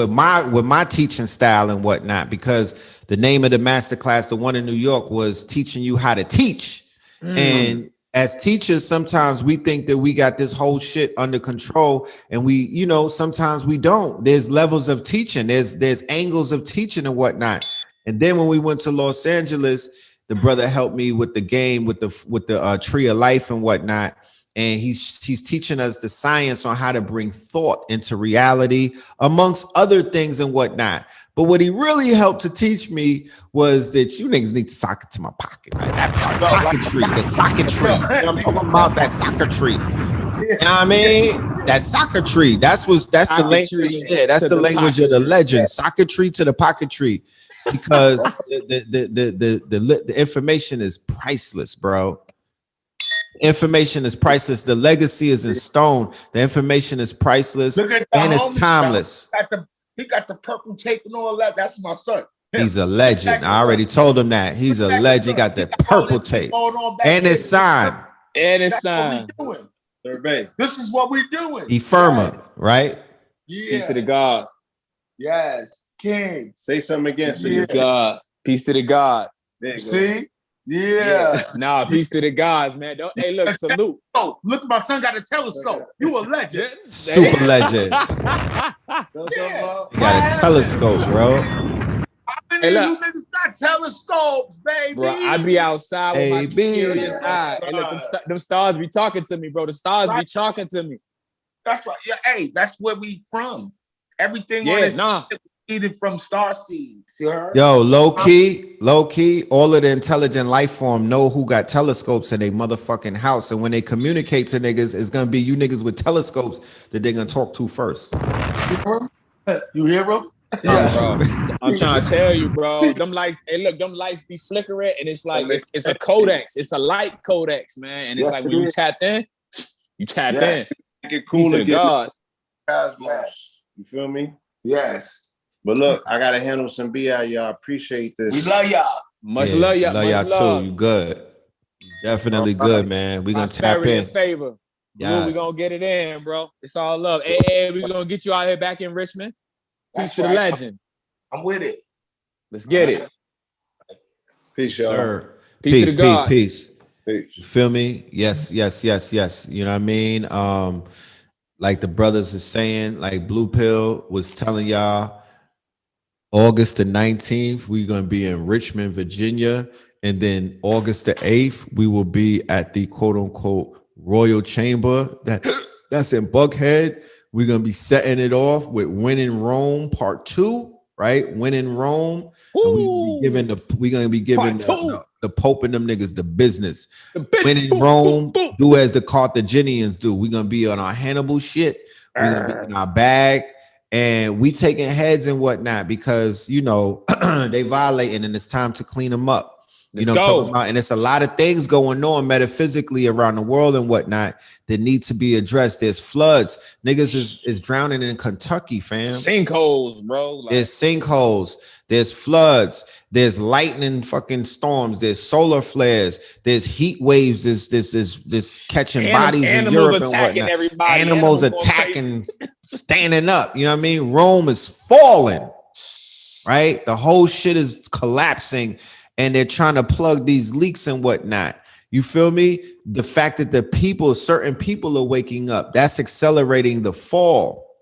my teaching style and whatnot, because the name of the masterclass, the one in New York, was teaching you how to teach. And as teachers, sometimes we think that we got this whole shit under control, and we, you know, sometimes we don't. There's levels of teaching. There's angles of teaching and whatnot. And then when we went to Los Angeles, The brother helped me with the game, with the tree of life and whatnot. And he's teaching us the science on how to bring thought into reality, amongst other things and whatnot. But what he really helped to teach me was that you niggas need to sock it to my pocket. Like that part, socketry, the socketry. You know what I'm talking about? That socketry. You know what I mean? That socketry. That's the language. Yeah, that's the language of the legend. Socketry to the pocketry. Because the information is priceless, bro. Information is priceless. The legacy is in stone. The information is priceless and it's timeless. He got the purple tape and all that. That's my son. He's a legend. I already told him that. He's a legend. He got that purple tape and his sign. And his sign. This is what we're doing. He firmer, right? Yeah. Peace to the gods. Yes. King. Say something again. Yeah. Gods. Peace to the gods. See? Yeah. Nah, peace to the gods, man. Hey, look, salute. Oh, look, my son got a telescope. You a legend. Super legend. Yeah. He got a telescope, bro. Hey, look. You niggas got telescopes, baby. Bro, I be outside with my curious eye. Hey, look, them stars be talking to me, bro. The stars be talking to me. That's right. Yeah, hey, that's where we from. Everything on this eating from star seeds. You heard? Yo, low key, all of the intelligent life form know who got telescopes in their motherfucking house. And when they communicate to niggas, it's gonna be you niggas with telescopes that they're gonna talk to first. You hear him? Yeah, bro. I'm trying to tell you, bro. Them lights, hey, look, them lights be flickering, and it's like it's a codex. It's a light codex, man. And it's like when you tap in, you tap in. Get cool again. Yes. You feel me? Yes. But look, I gotta handle some BI, y'all. Appreciate this. We love y'all. Much love y'all. Love y'all too. You good. You definitely good, man. We gonna tap in. Favor. Yeah, we gonna get it in, bro. It's all love. Hey, we gonna get you out here back in Richmond. Peace to the legend. I'm with it. Let's get it. Peace, y'all. Sir. Peace to the God. Peace. You feel me? Yes. You know what I mean? Like the brothers is saying, like Blue Pill was telling y'all, August the 19th, we're going to be in Richmond, Virginia. And then August the 8th, we will be at the quote unquote Royal Chamber. That's in Buckhead. We're going to be setting it off with Win in Rome Part 2, right? Win in Rome. And we're going to be giving the Pope and them niggas the business. Win in Rome, do as the Carthaginians do. We're going to be on our Hannibal shit. We're going to be in our bag. And we taking heads and whatnot because, you know, they violating and it's time to clean them up. You know, talking about, and it's a lot of things going on metaphysically around the world and whatnot that need to be addressed. There's floods. Niggas is drowning in Kentucky, fam. Sinkholes, bro. There's sinkholes. There's floods. There's lightning fucking storms. There's solar flares. There's heat waves. There's catching bodies in Europe and whatnot. Animals attacking, standing up. You know what I mean? Rome is falling, right? The whole shit is collapsing. And they're trying to plug these leaks and whatnot. You feel me? The fact that certain people are waking up, that's accelerating the fall.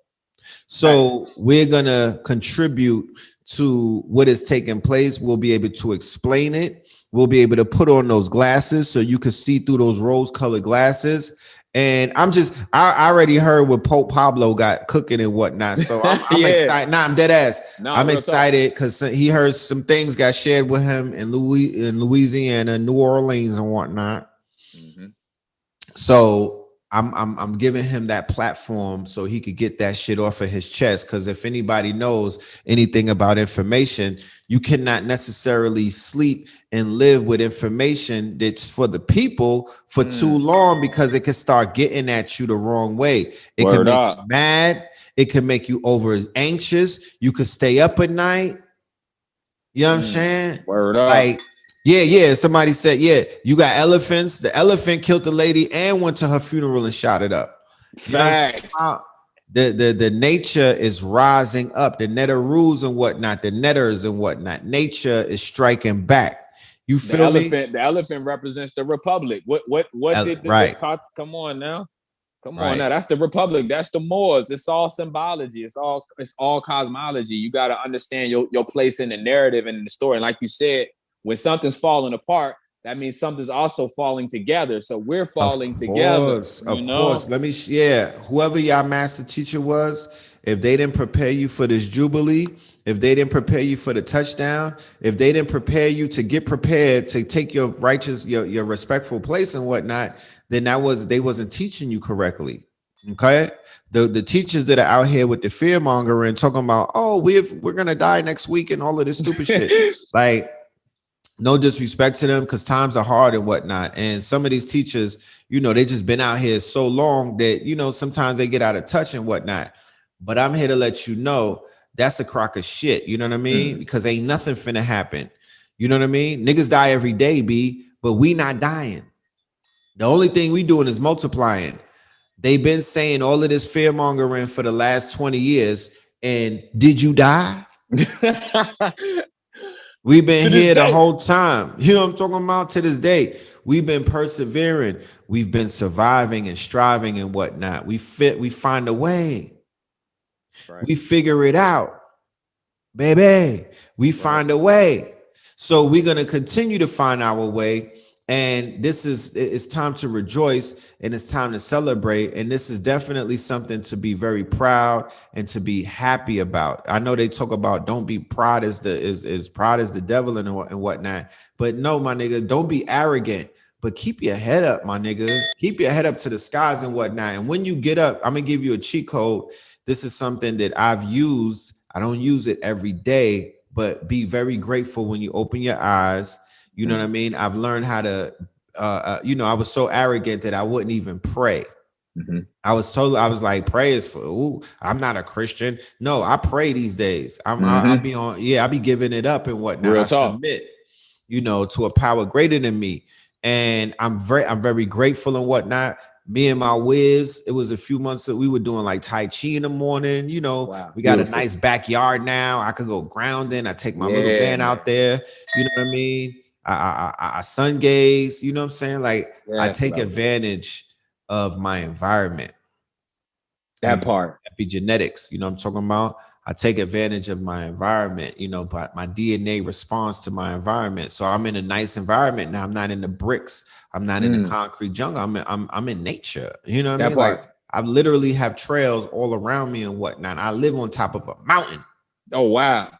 So we're going to contribute to what is taking place. We'll be able to explain it. We'll be able to put on those glasses so you can see through those rose-colored glasses. And I already heard what Pope Pablo got cooking and whatnot. So I'm excited. Nah, I'm dead ass. I'm excited because he heard some things got shared with him in Louisiana, New Orleans and whatnot. Mm-hmm. So I'm giving him that platform so he could get that shit off of his chest. Because if anybody knows anything about information, you cannot necessarily sleep and live with information that's for the people for too long because it can start getting at you the wrong way. It can make you mad. It can make you over anxious. You could stay up at night. You know what I'm saying? Word up. Like, yeah. Somebody said, you got elephants. The elephant killed the lady and went to her funeral and shot it up. Facts. The nature is rising up. The netterus and whatnot, the netters and whatnot. Nature is striking back. You feel me? The elephant represents the republic. What did come on now? Come on now. That's the republic. That's the Moors. It's all symbology. It's all cosmology. You got to understand your place in the narrative and in the story. And like you said, when something's falling apart, that means something's also falling together. So we're falling together. Of course. Let me, whoever your master teacher was, if they didn't prepare you for this Jubilee, if they didn't prepare you for the touchdown, if they didn't prepare you to get prepared to take your righteous, your respectful place and whatnot, then they wasn't teaching you correctly. Okay. The teachers that are out here with the fear mongering talking about, oh, we're gonna die next week and all of this stupid shit. Like, no disrespect to them, because times are hard and whatnot. And some of these teachers, they just been out here so long that, sometimes they get out of touch and whatnot. But I'm here to let you know that's a crock of shit. You know what I mean? Because ain't nothing finna happen. You know what I mean? Niggas die every day, B, but we not dying. The only thing we doing is multiplying. They've been saying all of this fear mongering for the last 20 years. And did you die? We've been here the whole time. You know what I'm talking about? To this day, we've been persevering. We've been surviving and striving and whatnot. We find a way. Right. We figure it out, baby. We find a way. So we're going to continue to find our way. And it's time to rejoice, and it's time to celebrate. And this is definitely something to be very proud and to be happy about. I know they talk about don't be proud as proud as the devil and whatnot. But no, my nigga, don't be arrogant, but keep your head up, my nigga. Keep your head up to the skies and whatnot. And when you get up, I'm going to give you a cheat code. This is something that I've used. I don't use it every day, but be very grateful when you open your eyes. You know what I mean? I've learned how to, I was so arrogant that I wouldn't even pray. I was like, pray is for, I'm not a Christian. No, I pray these days. I'll be giving it up and whatnot. I submit, to a power greater than me. And I'm very grateful and whatnot. Me and my whiz, it was a few months that we were doing like Tai Chi in the morning. Wow, we got a nice backyard now. I could go grounding. I take my little van out there. You know what I mean? I sun gaze, you know what I'm saying? Like, I take advantage of my environment. That part. Epigenetics, you know what I'm talking about? I take advantage of my environment, but my DNA responds to my environment. So I'm in a nice environment now. I'm not in the bricks. I'm not in the concrete jungle. I'm in nature. You know what I mean? Like, I literally have trails all around me and whatnot. I live on top of a mountain. Oh, wow.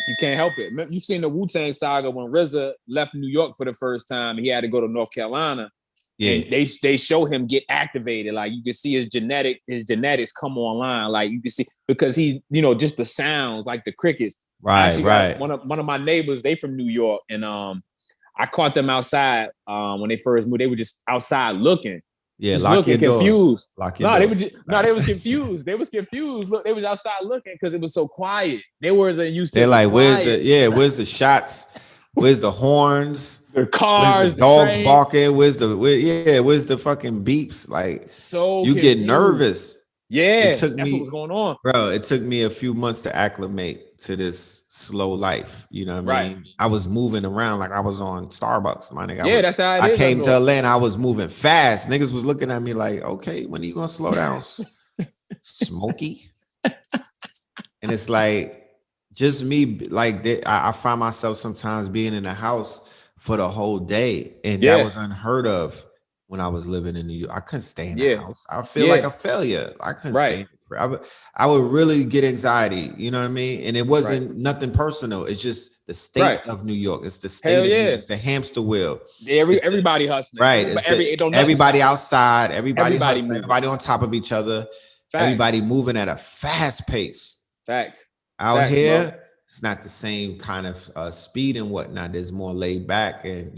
You can't help it. You've seen the Wu-Tang saga when RZA left New York for the first time. He had to go to North Carolina. Yeah. And they show him get activated. Like, you can see his genetics come online. Like, you can see, because he, just the sounds, like the crickets. Right. One of my neighbors, they from New York, and I caught them outside when they first moved. They were just outside looking. Yeah, just lock your confused. Lock your doors. They was confused. They was confused. Look, they was outside looking because it was so quiet. They wasn't used to. They're like, where's the shots? Where's the horns? The cars, where's the dogs barking? Where's the fucking beeps? Like, so you confused. get nervous. Yeah, that's what was going on, bro. It took me a few months to acclimate to this slow life. You know what I mean? I was moving around like I was on Starbucks, my nigga. That's how I came to Atlanta. I was moving fast. Niggas was looking at me like, okay, when are you gonna slow down, Smokey? And it's like, just me, like, I find myself sometimes being in the house for the whole day, and that was unheard of. When I was living in New York, I couldn't stay in the house. I feel like a failure. I couldn't stay in the I would really get anxiety, you know what I mean? And it wasn't nothing personal. It's just the state of New York. It's the state of New York. It's the hamster wheel. Everybody hustling. Right. Everybody outside. Everybody hustling. Everybody on top of each other. Everybody moving at a fast pace. Out here, bro, it's not the same kind of speed and whatnot. It's more laid back, and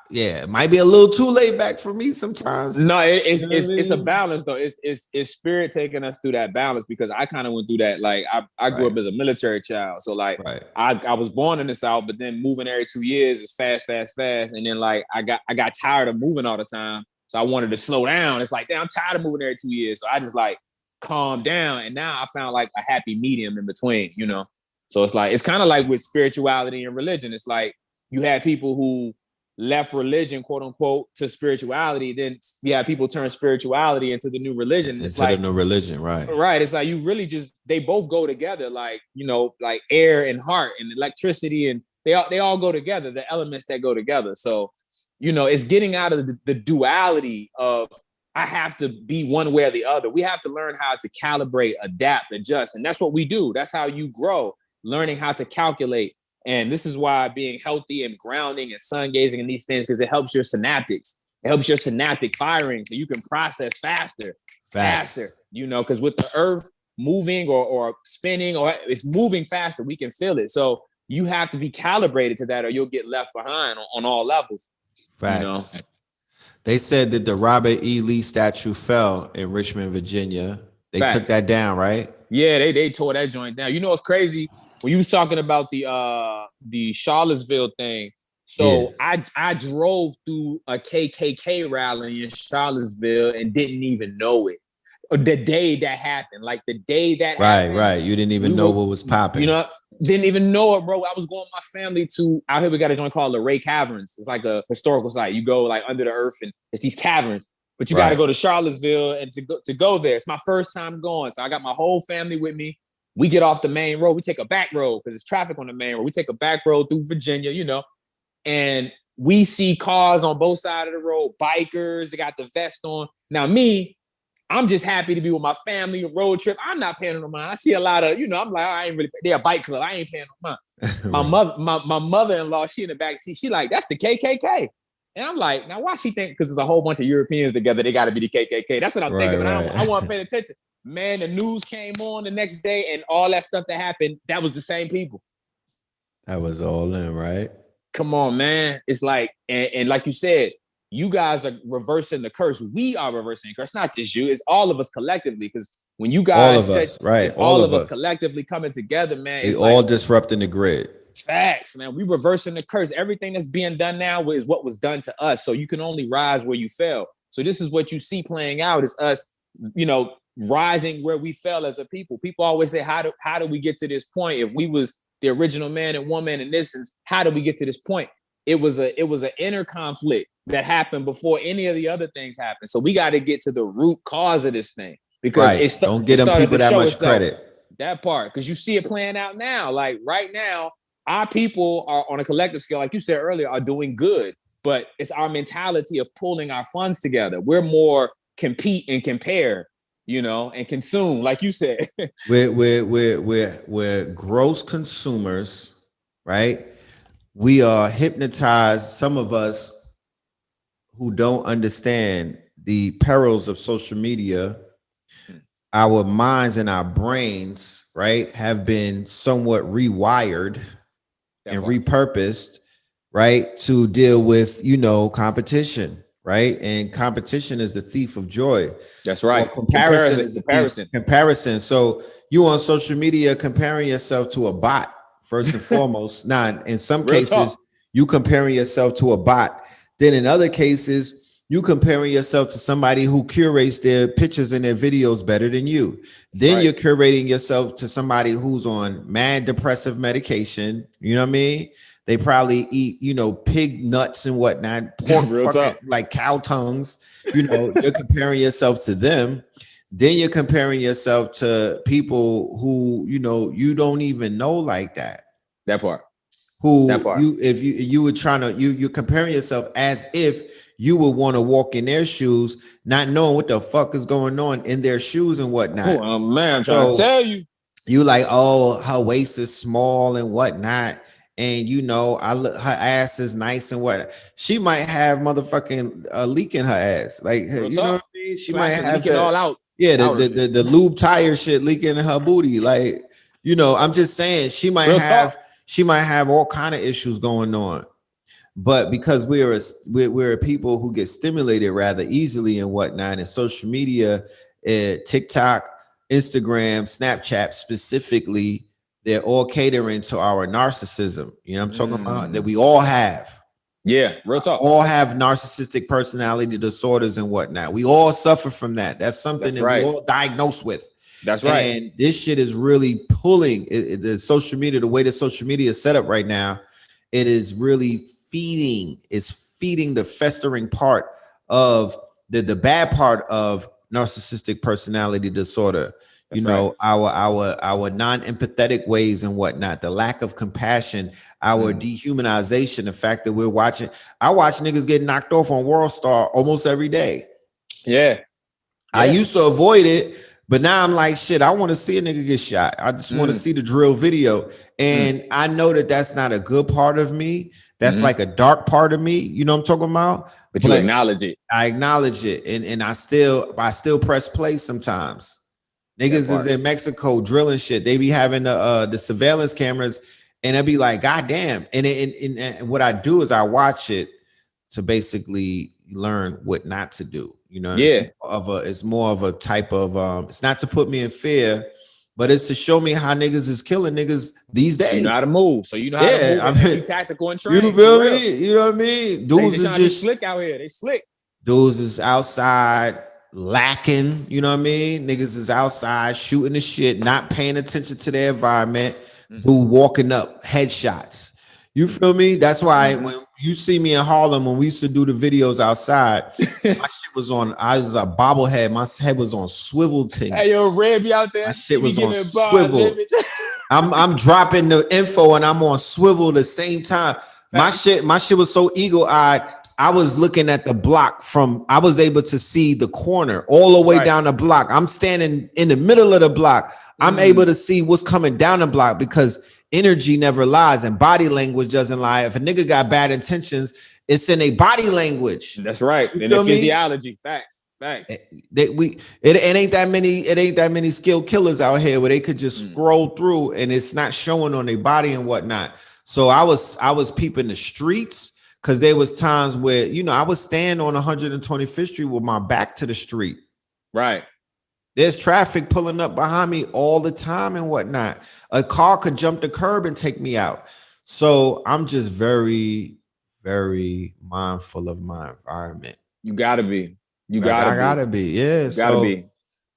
it might be a little too laid back for me sometimes. No, it's a balance though. It's spirit taking us through that balance, because I kind of went through that. Like, I grew up as a military child, so like I was born in the South, but then moving every 2 years is fast, and then like I got tired of moving all the time, so I wanted to slow down. It's like, damn, I'm tired of moving every 2 years, so I just like calmed down, and now I found like a happy medium in between, So it's like, it's kind of like with spirituality and religion. It's like, you have people who left religion, quote unquote, to spirituality, then you have people turn spirituality into the new religion. It's Into like the new religion, right? Right. It's like you really just they both go together, like like air and heart and electricity, and they all go together, the elements that go together. So, it's getting out of the duality of I have to be one way or the other. We have to learn how to calibrate, adapt, adjust. And that's what we do. That's how you grow, learning how to calculate. And this is why being healthy and grounding and sun gazing and these things, because it helps your synaptics. It helps your synaptic firing so you can process faster. Because with the earth moving or spinning or it's moving faster, we can feel it. So you have to be calibrated to that or you'll get left behind on all levels. Facts. They said that the Robert E. Lee statue fell in Richmond, Virginia. They took that down, right? Yeah, they tore that joint down. It's crazy when you was talking about the Charlottesville thing. So I drove through a KKK rally in Charlottesville and didn't even know it. The day that happened, like the day that happened. Right. You didn't even know what was popping. Didn't even know it, bro. I was going with my family out here. We got a joint called Luray Caverns. It's like a historical site. You go like under the earth and it's these caverns. But you got to go to Charlottesville and to go there. It's my first time going. So I got my whole family with me. We get off the main road. We take a back road because there's traffic on the main road. We take a back road through Virginia, and we see cars on both sides of the road, bikers, they got the vest on. Now I'm just happy to be with my family, a road trip. I'm not paying no mind. I see a lot of, I'm like, I ain't really, they're a bike club. I ain't paying no mind. My mother-in-law, she in the back seat, she like, that's the KKK. And I'm like, now why she think, because there's a whole bunch of Europeans together, they got to be the KKK. That's what I'm thinking, but I want to pay attention. Man, the news came on the next day and all that stuff that happened, that was the same people. That was all in, right? Come on, man. It's like, and like you said, you guys are reversing the curse. We are reversing the curse. It's not just you. It's all of us collectively. Because when you guys all of us collectively coming together, man. We all disrupting the grid. Facts, man. We reversing the curse. Everything that's being done now is what was done to us. So you can only rise where you fell. So this is what you see playing out is us, rising where we fell as a people. People always say, how do we get to this point? If we was the original man and woman and this is how do we get to this point? It was an inner conflict that happened before any of the other things happened. So we got to get to the root cause of this thing because don't get them people that much credit. That part, because you see it playing out now. Like right now, our people are on a collective scale, like you said earlier, are doing good, but it's our mentality of pulling our funds together. We're more compete and compare, and consume, like you said. We're gross consumers, right? We are hypnotized. Some of us who don't understand the perils of social media, our minds and our brains, right, have been somewhat rewired and repurposed, right, to deal with, competition, right? And competition is the thief of joy. That's right. So comparison. So you on social media comparing yourself to a bot. First and foremost, in some cases, you comparing yourself to a bot. Then in other cases, you comparing yourself to somebody who curates their pictures and their videos better than you. Then you're curating yourself to somebody who's on mad depressive medication. You know what I mean? They probably eat, pig nuts and whatnot, pork, like cow tongues. You're comparing yourself to them. Then you're comparing yourself to people who, you don't even know like that. That part. You were trying to, you're comparing yourself as if you would want to walk in their shoes, not knowing what the fuck is going on in their shoes and whatnot. Oh man, I'm trying to tell you. You like, oh, her waist is small and whatnot. And her ass is nice and what she might have motherfucking a leak in her ass. Like, know what I mean? She might have it all out. Yeah, the lube tire shit leaking in her booty. Like, I'm just saying she might have all kind of issues going on. But because we're people who get stimulated rather easily and whatnot, and social media, TikTok, Instagram, Snapchat specifically, they're all catering to our narcissism. I'm talking about that we all have. Yeah, real talk. All have narcissistic personality disorders and whatnot. We all suffer from that. That's something we all diagnose with. That's right. And this shit is really pulling the social media, the way the social media is set up right now. It is really feeding the festering part of the bad part of narcissistic personality disorder. That's You know, right. our non-empathetic ways and whatnot, the lack of compassion, our dehumanization, the fact that I watch niggas get knocked off on World Star almost every day. Yeah. I used to avoid it, but now I'm like, shit, I want to see a nigga get shot. I just want to see the drill video. And I know that that's not a good part of me. That's like a dark part of me. You know what I'm talking about? But you acknowledge it. I acknowledge it. And I still press play sometimes. Niggas is in Mexico drilling shit. They be having the surveillance cameras and I'd be like, God damn. And what I do is I watch it to basically learn what not to do. You know, it's more of a type of it's not to put me in fear, but it's to show me how niggas is killing niggas these days. You know how to move, so you know how to move. I mean, be tactical and trained. You feel me? You know what I mean? Dudes is just slick out here. They slick. Dudes is outside lacking. You know what I mean? Niggas is outside shooting the shit, not paying attention to their environment. Dude walking up, headshots. You feel me? That's why when you see me in Harlem, when we used to do the videos outside, my shit was on. I was a bobblehead. My head was on swivel ting. Hey, yo, Red be out there. My shit was on swivel. I'm dropping the info and I'm on swivel the same time. My shit was so eagle-eyed. I was looking at the block I was able to see the corner all the way down the block. I'm standing in the middle of the block. I'm able to see what's coming down the block because energy never lies and body language doesn't lie. If a nigga got bad intentions, it's in a body language. That's right. In the physiology. Facts. It ain't that many skilled killers out here where they could just scroll through and it's not showing on their body and whatnot. So I was peeping the streets because there was times where, you know, I was standing on 125th Street with my back to the street. Right. There's traffic pulling up behind me all the time and whatnot. A car could jump the curb and take me out. So I'm just very, very mindful of my environment. You gotta be. I gotta be. Yeah. You gotta be.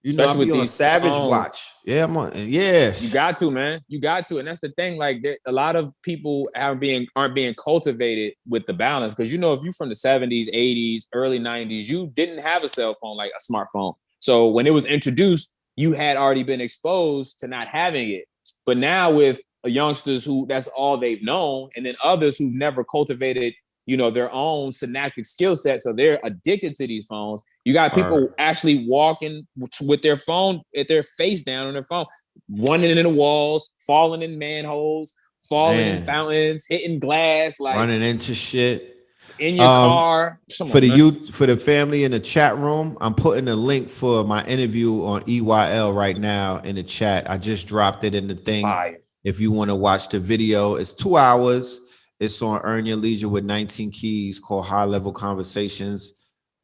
You know, I'm on savage watch. Yeah, I'm on. Yeah. You got to, man. You got to. And that's the thing. Like, a lot of people aren't being cultivated with the balance. Because, you know, if you're from the 70s, 80s, early 90s, you didn't have a cell phone like a smartphone. So when it was introduced, you had already been exposed to not having it. But now with youngsters who that's all they've known, and then others who've never cultivated, you know, their own synaptic skill set, so they're addicted to these phones. You got people actually walking with their phone at their face down on their phone, running in the walls, falling in manholes, falling in fountains, hitting glass, like running into shit. In your car. For the family in the chat room, I'm putting a link for my interview on EYL right now in the chat. I just dropped it in the thing. Fire. If you want to watch the video, it's 2 hours. It's on Earn Your Leisure with 19 Keys called High Level Conversations.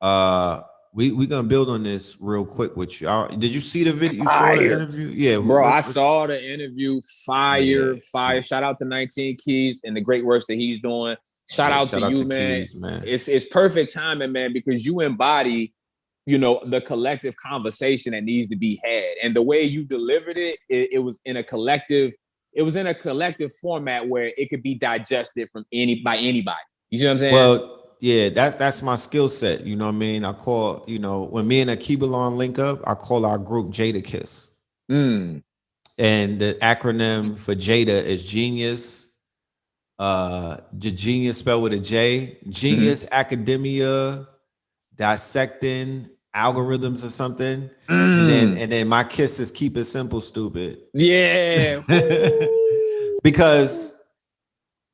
We're gonna build on this real quick with you. Did you see the video? You saw the interview? Yeah, bro. I saw the interview. Fire. Shout out to 19 Keys and the great works that he's doing. Shout out to you, man. Keys, man. It's perfect timing, man, because you embody, you know, the collective conversation that needs to be had. And the way you delivered it, it was in a collective format where it could be digested by anybody. You see what I'm saying? Well, yeah, that's my skill set. You know what I mean? I call, you know, when me and Akibalon link up, I call our group Jada Kiss. And the acronym for Jada is Genius. Genius spelled with a J. Genius, academia, dissecting algorithms or something. And then my kiss is keep it simple, stupid. Yeah. Because,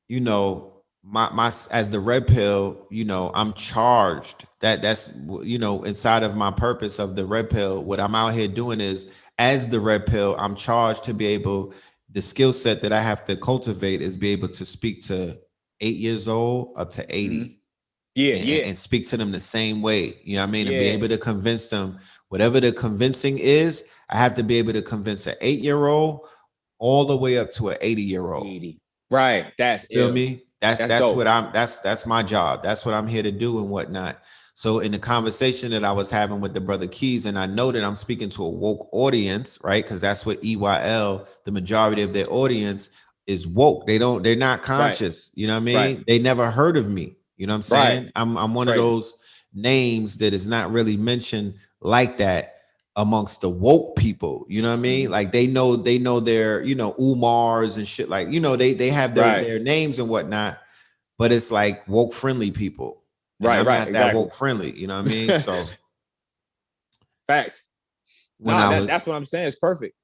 you know, my as the red pill, you know, I'm charged. That's you know, inside of my purpose of the red pill, what I'm out here doing is, as the red pill, I'm charged to be able, the skill set that I have to cultivate is be able to speak to 8 years old up to 80. And speak to them the same way. You know what I mean? And be able to convince them, whatever the convincing is, I have to be able to convince an 8-year-old all the way up to an 80-year-old. 80. Right. That's feel me? That's what that's my job. That's what I'm here to do and whatnot. So in the conversation that I was having with the brother Keys, and I know that I'm speaking to a woke audience, right? Because that's what EYL, the majority of their audience is woke. They're not conscious. You know what I mean? Right. They never heard of me. You know what I'm saying? Right. I'm one of Crazy. those names that is not really mentioned like that amongst the woke people. You know what I mean? Like they know their, Umars and shit. Like, they have their names and whatnot, but it's like woke friendly people. And I'm Right. not that Exactly. woke friendly. You know what I mean? So Facts. when That's what I'm saying. It's perfect.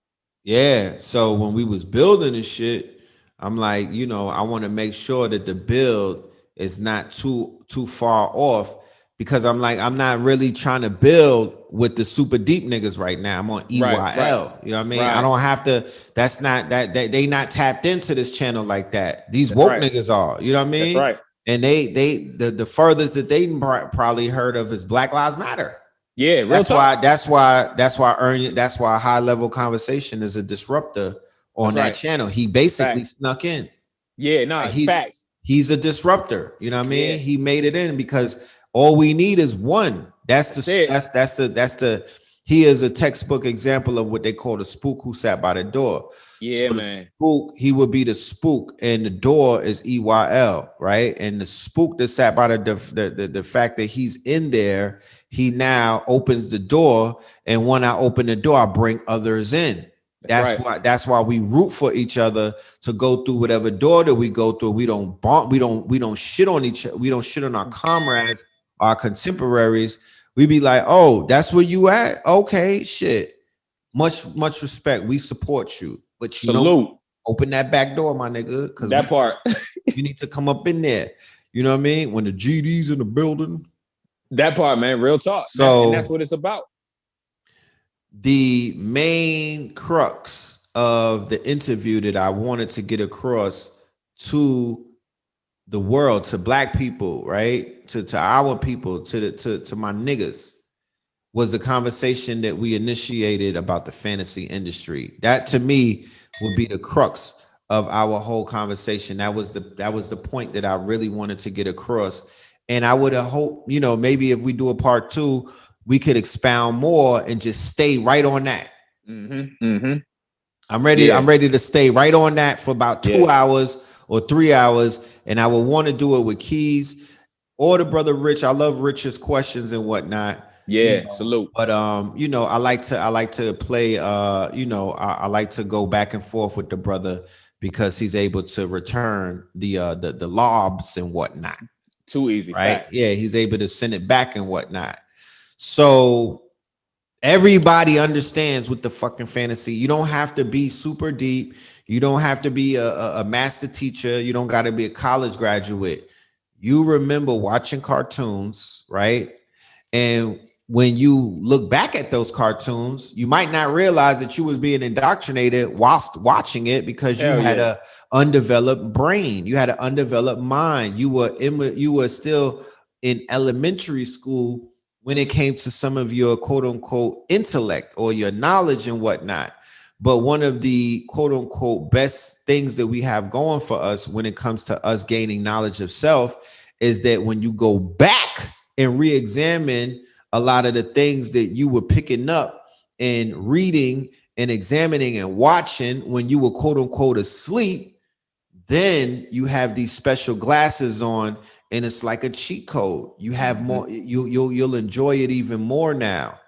yeah. So when we was building and shit, I'm like, I want to make sure that the build is not too far off, because I'm like, I'm not really trying to build with the super deep niggas right now. I'm on EYL. You know what I mean? I don't have to. That's not they not tapped into this channel like that. These That's woke right. niggas are. You know what I mean? That's right. And the furthest that they probably heard of is Black Lives Matter. Yeah, real That's talk. that's why high level conversation is a disruptor on that channel. He basically Facts. snuck in. Yeah, no, Like facts. he's a disruptor. You know what I mean? Yeah. He made it in because all we need is one. That's it. the he is a textbook example of what they call the spook who sat by the door. Yeah, So man. spook, he would be the spook, and the door is EYL, right? And the spook that sat by the fact that he's in there, he now opens the door, and when I open the door, I bring others in. That's why we root for each other to go through whatever door that we go through. We don't bump, we don't shit on each other, we don't shit on our comrades, our contemporaries. We be like, oh, that's where you at? Okay, shit. Much respect. We support you. But Salute. Open that back door, my nigga. Because that part. You need to come up in there. You know what I mean? When the GD's in the building. That part, man. Real talk. So that's what it's about. The main crux of the interview that I wanted to get across to the world, to black people, right? To our people, to my niggas, was the conversation that we initiated about the fantasy industry. That to me would be the crux of our whole conversation. That was the point that I really wanted to get across. And I would have hoped, maybe if we do a part 2, we could expound more and just stay right on that. I'm ready to stay right on that for about 2 hours or 3 hours. And I would want to do it with Keys or the brother Rich. I love Rich's questions and whatnot. Yeah, salute. But I like to play I like to go back and forth with the brother because he's able to return the lobs and whatnot. Too easy, right? Fact. Yeah, he's able to send it back and whatnot. So everybody understands with the fucking fantasy. You don't have to be super deep. You don't have to be a master teacher. You don't got to be a college graduate. You remember watching cartoons, right? And when you look back at those cartoons, you might not realize that you was being indoctrinated whilst watching it because you had a undeveloped brain. You had an undeveloped mind. You were still in elementary school when it came to some of your quote unquote intellect or your knowledge and whatnot. But one of the quote unquote best things that we have going for us when it comes to us gaining knowledge of self is that when you go back and re-examine a lot of the things that you were picking up and reading and examining and watching when you were quote unquote asleep, then you have these special glasses on and it's like a cheat code. You have more, you'll enjoy it even more now.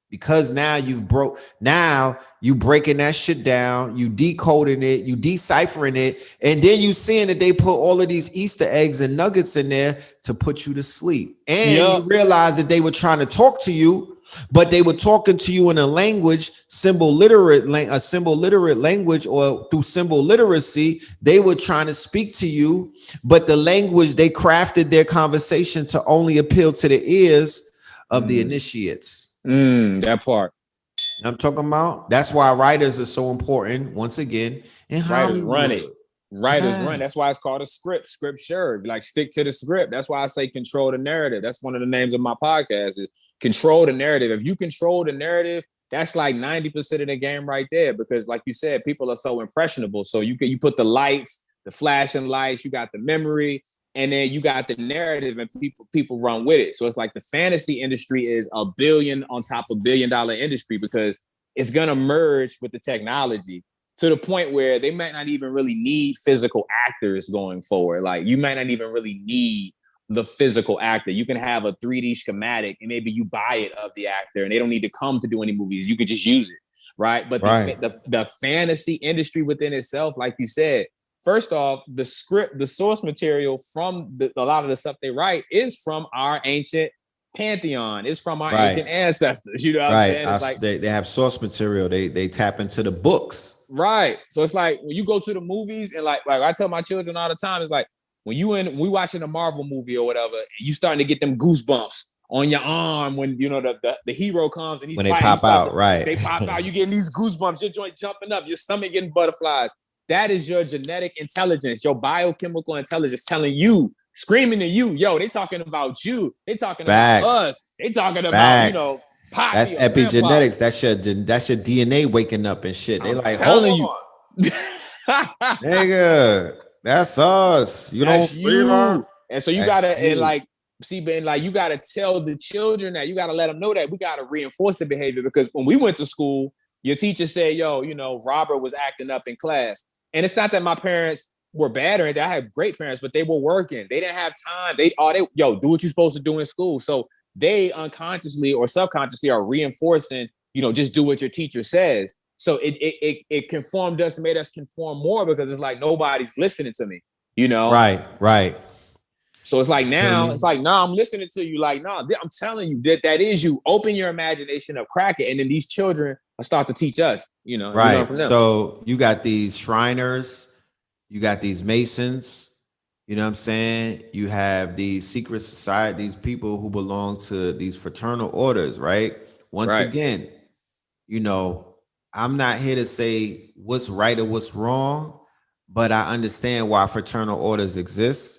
Because now you breaking that shit down, you decoding it, you deciphering it, and then you seeing that they put all of these Easter eggs and nuggets in there to put you to sleep. And you realize that they were trying to talk to you, but they were talking to you in a language, symbol literate language, or through symbol literacy. They were trying to speak to you, but the language, they crafted their conversation to only appeal to the ears of the initiates. That part. I'm talking about. That's why writers are so important. Once again, in writers Hollywood. run it. Writers run. That's why it's called a script. Scripture. Like stick to the script. That's why I say control the narrative. That's one of the names of my podcast is control the narrative. If you control the narrative, that's like 90% of the game right there. Because like you said, people are so impressionable. So you put the lights, the flashing lights, you got the memory. And then you got the narrative and people run with it. So it's like the fantasy industry is $1 billion on top of $1 billion industry because it's going to merge with the technology to the point where they might not even really need physical actors going forward. Like you might not even really need the physical actor. You can have a 3D schematic and maybe you buy it of the actor and they don't need to come to do any movies. You could just use it, right? But the fantasy industry within itself, like you said, first off, the script, the source material from a lot of the stuff they write is from our ancient pantheon. It's from our ancient ancestors. You know what I'm saying? It's like they have source material. They tap into the books. Right. So it's like when you go to the movies and like I tell my children all the time, it's like when we watching a Marvel movie or whatever, and you starting to get them goosebumps on your arm when you know the hero comes and he's when they fighting, pop out, right? They pop out. You getting these goosebumps. Your joint jumping up. Your stomach getting butterflies. That is your genetic intelligence, your biochemical intelligence telling you, screaming to you, yo. They talking about you. They talking about us. They talking about you know. Poppy, that's epigenetics. That's your DNA waking up and shit. They like, hold on, nigga. That's us. You that's don't feel you. And so you gotta and like see, but like you gotta tell the children that you gotta let them know that we gotta reinforce the behavior because when we went to school, your teacher said, yo, you know, Robert was acting up in class. And it's not that my parents were bad or anything. I had great parents, but they were working. They didn't have time. They do what you're supposed to do in school. So they unconsciously or subconsciously are reinforcing, you know, just do what your teacher says. So it conformed us, made us conform more because it's like nobody's listening to me, you know? Right. So it's like now, I'm listening to you. Like, I'm telling you that is you. Open your imagination up, crack it, and then these children will start to teach us, you know. Right. From them. So you got these Shriners, you got these Masons. You know what I'm saying? You have these secret society, these people who belong to these fraternal orders, right? Once again, you know, I'm not here to say what's right or what's wrong, but I understand why fraternal orders exist.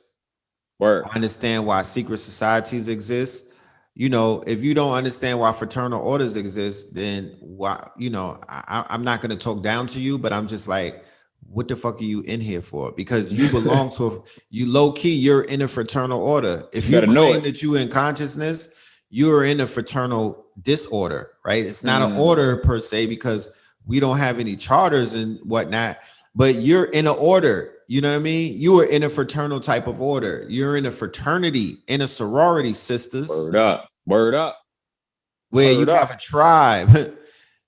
I understand why secret societies exist. You know, if you don't understand why fraternal orders exist, then why, you know, I'm not going to talk down to you, but I'm just like, what the fuck are you in here for? Because you belong to you low key, you're in a fraternal order. If you claim that you in consciousness, you're in a fraternal disorder, right? It's not an order per se because we don't have any charters and whatnot, but you're in an order. You know what I mean? You are in a fraternal type of order. You're in a fraternity, in a sorority, sisters. Word up. Where you have a tribe.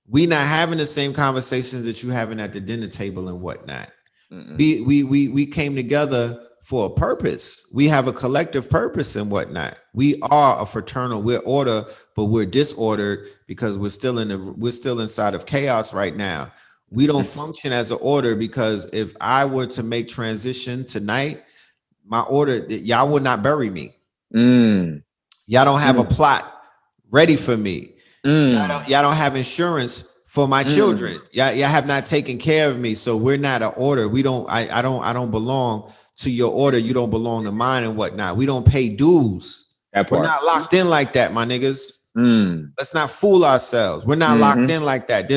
We not having the same conversations that you having at the dinner table and whatnot. We came together for a purpose. We have a collective purpose and whatnot. We are a fraternal. We're order, but we're disordered because we're still inside of chaos right now. We don't function as an order because if I were to make transition tonight, my order, y'all would not bury me. Y'all don't have a plot ready for me. Y'all don't have insurance for my children. Y'all have not taken care of me. So we're not an order. I don't belong to your order. You don't belong to mine and whatnot. We don't pay dues. We're not locked in like that, my niggas. Let's not fool ourselves. We're not locked in like that.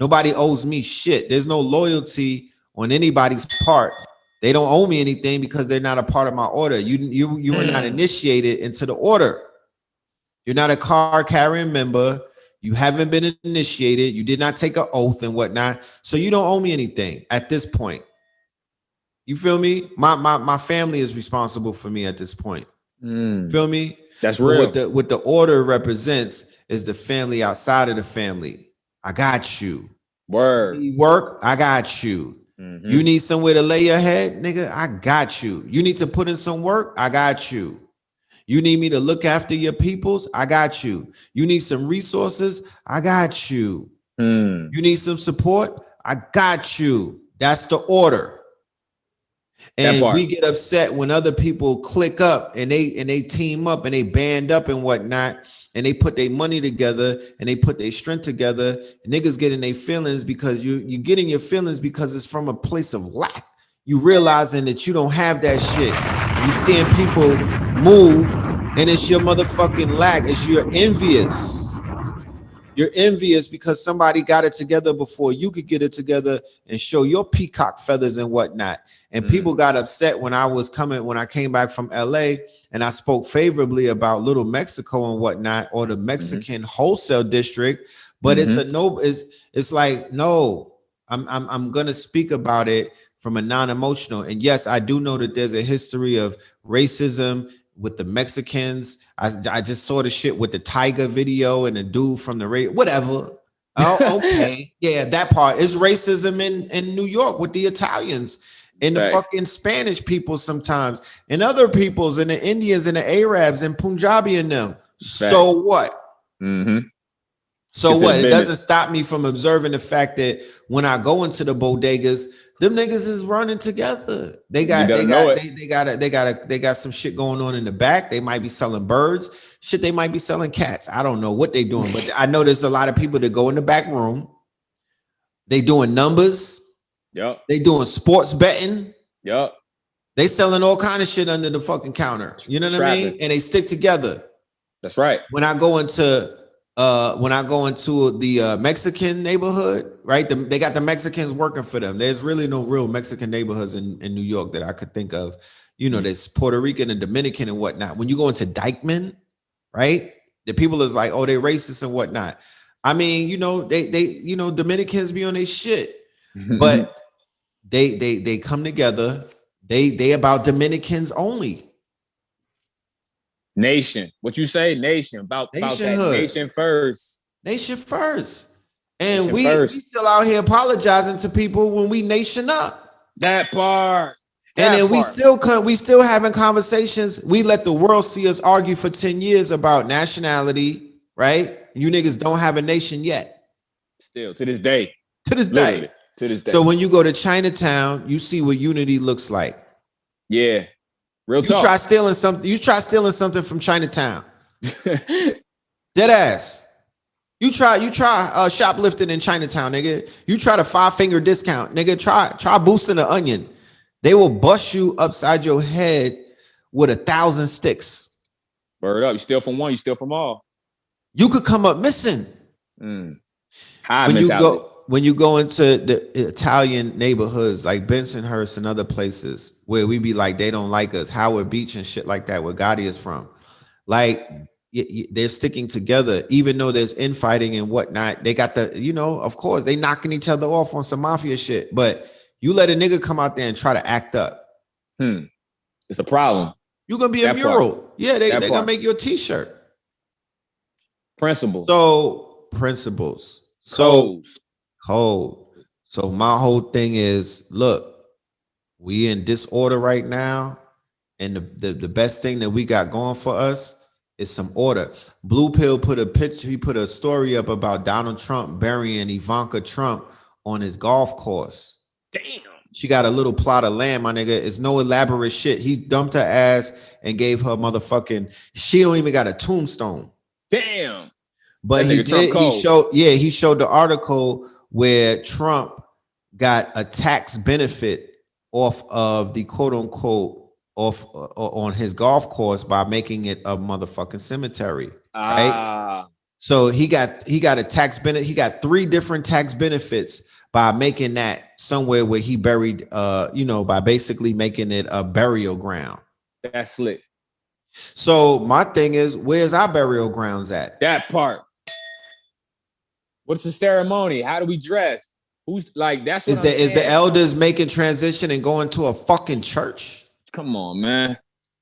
Nobody owes me shit. There's no loyalty on anybody's part. They don't owe me anything because they're not a part of my order. You were not initiated into the order. You're not a card carrying member. You haven't been initiated. You did not take an oath and whatnot. So you don't owe me anything at this point. You feel me? My family is responsible for me at this point. Feel me? That's real. What the order represents is the family outside of the family. I got you. Word. You need work? I got you. You need somewhere to lay your head? Nigga, I got you. You need to put in some work? I got you. You need me to look after your peoples? I got you. You need some resources? I got you. You need some support? I got you. That's the order. And we get upset when other people click up and they team up and they band up and whatnot, and they put their money together and they put their strength together. And niggas get in their feelings because you get in your feelings because it's from a place of lack. You realizing that you don't have that shit. You seeing people move and it's your motherfucking lack. It's you're envious. You're envious because somebody got it together before you could get it together and show your peacock feathers and whatnot. And people got upset when I came back from LA and I spoke favorably about Little Mexico and whatnot, or the Mexican wholesale district. But it's like, no, I'm gonna speak about it from a non-emotional. And yes, I do know that there's a history of racism with the Mexicans. I just saw the shit with the Tiger video and the dude from the radio, whatever. Oh, okay. Yeah, that part is racism in New York with the Italians and the fucking Spanish people sometimes, and other peoples and the Indians and the Arabs and Punjabi and them. So what? Mm-hmm. So what? It doesn't stop me from observing the fact that when I go into the bodegas, them niggas is running together. They got some shit going on in the back. They might be selling birds. Shit, they might be selling cats. I don't know what they doing, but I know there's a lot of people that go in the back room. They doing numbers. Yep. They doing sports betting. Yep. They selling all kind of shit under the fucking counter. You know what I mean? And they stick together. That's right. When I go into the Mexican neighborhood, right? They got the Mexicans working for them. There's really no real Mexican neighborhoods in New York that I could think of. You know, there's Puerto Rican and Dominican and whatnot. When you go into Dykeman, right? The people is like, oh, they racist and whatnot. I mean, you know, they Dominicans be on their shit, but they come together. They about Dominicans only. Nation. What you say? Nation. About that nation first. Nation first. And we still out here apologizing to people when we nation up. That part. And then we still having conversations. We let the world see us argue for 10 years about nationality, right? You niggas don't have a nation yet. Still to this day. To this day. So when you go to Chinatown, you see what unity looks like. Yeah. Real talk. You try stealing something from Chinatown. Dead ass. You try shoplifting in Chinatown, nigga. You try the 5-finger discount, nigga. Try boosting the onion. They will bust you upside your head with 1,000 sticks. Word up. You steal from one, you steal from all. You could come up missing. High mentality. When you go into the Italian neighborhoods like Bensonhurst and other places where we be like, they don't like us, Howard Beach and shit like that, where Gotti is from, like they're sticking together, even though there's infighting and whatnot. They got of course, they knocking each other off on some mafia shit, but you let a nigga come out there and try to act up. It's a problem. You're going to be a mural. Yeah, they're going to make you a t-shirt. Principles. Code. So my whole thing is, look, we in disorder right now, and the best thing that we got going for us is some order. Blue Pill put a picture, he put a story up about Donald Trump burying Ivanka Trump on his golf course. Damn. She got a little plot of land, my nigga. It's no elaborate shit. He dumped her ass and gave her she don't even got a tombstone. Damn. But he showed the article where Trump got a tax benefit off of the quote unquote on his golf course by making it a motherfucking cemetery. Right. So he got a tax benefit. He got 3 different tax benefits by making that somewhere where he buried, by basically making it a burial ground. That's slick. So my thing is, where's our burial grounds at? That part. What's the ceremony? How do we dress? Who's like, that's what is the elders making transition and going to a fucking church? Come on, man.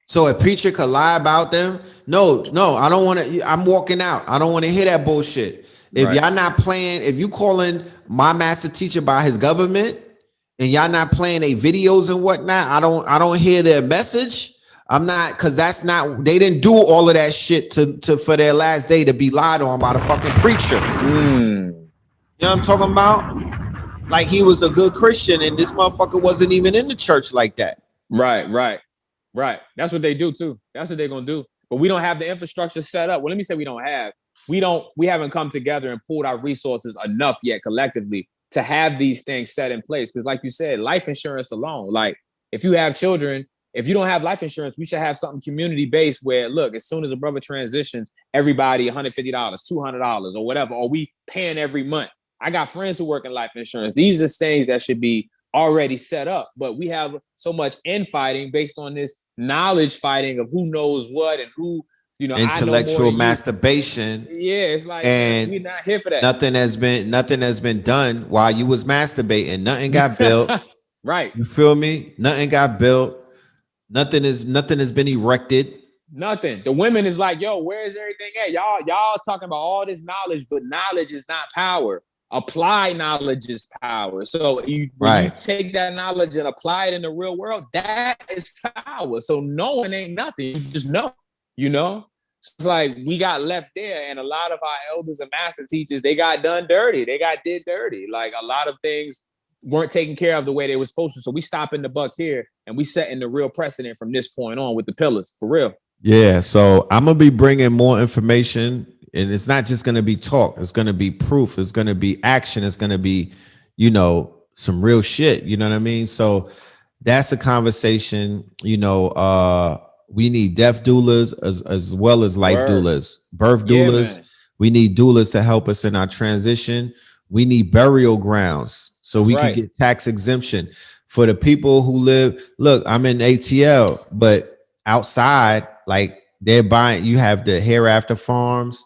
So a preacher could lie about them? No, I don't want to. I'm walking out. I don't want to hear that bullshit. If y'all not playing, if you calling my master teacher by his government and y'all not playing their videos and whatnot, I don't hear their message. I'm not, because they didn't do all of that shit to for their last day to be lied on by the fucking preacher. You know what I'm talking about? Like he was a good Christian and this motherfucker wasn't even in the church like that. Right. That's what they do too. That's what they're gonna do. But we don't have the infrastructure set up. Well, let me say we haven't come together and pulled our resources enough yet collectively to have these things set in place. Because like you said, life insurance alone, like if you have children, if you don't have life insurance, we should have something community-based where, look, as soon as a brother transitions, everybody $150, $200 or whatever, or we paying every month. I got friends who work in life insurance. These are things that should be already set up, but we have so much infighting based on this knowledge fighting of who knows what and who You know, I know more intellectual than you. masturbation. Yeah, it's like, man, And we're not here for that. nothing has been done while you was masturbating. Nothing got built. Right. You feel me? Nothing got built. Nothing has been erected. Nothing. The women is like, yo, where is everything at? Y'all talking about all this knowledge, but knowledge is not power. Applied knowledge is power. So when you Right. take that knowledge and apply it in the real world, that is power. So knowing ain't nothing. You just know, you know? So it's like we got left there, and a lot of our elders and master teachers, they got done dirty. They got did dirty. Like a lot of things weren't taken care of the way they were supposed to. So we stop in the buck here, and we setting the real precedent from this point on with the pillars, for real. Yeah. So I'm gonna be bringing more information, and it's not just gonna be talk. It's gonna be proof. It's gonna be action. It's gonna be, some real shit. You know what I mean? So that's a conversation. We need death doulas as well as life Word. doulas, birth Yeah, doulas. man. We need doulas to help us in our transition. We need burial grounds so That's we can right. get tax exemption for the people who live. Look, I'm in ATL, but outside, like they're buying. You have the Hereafter Farms,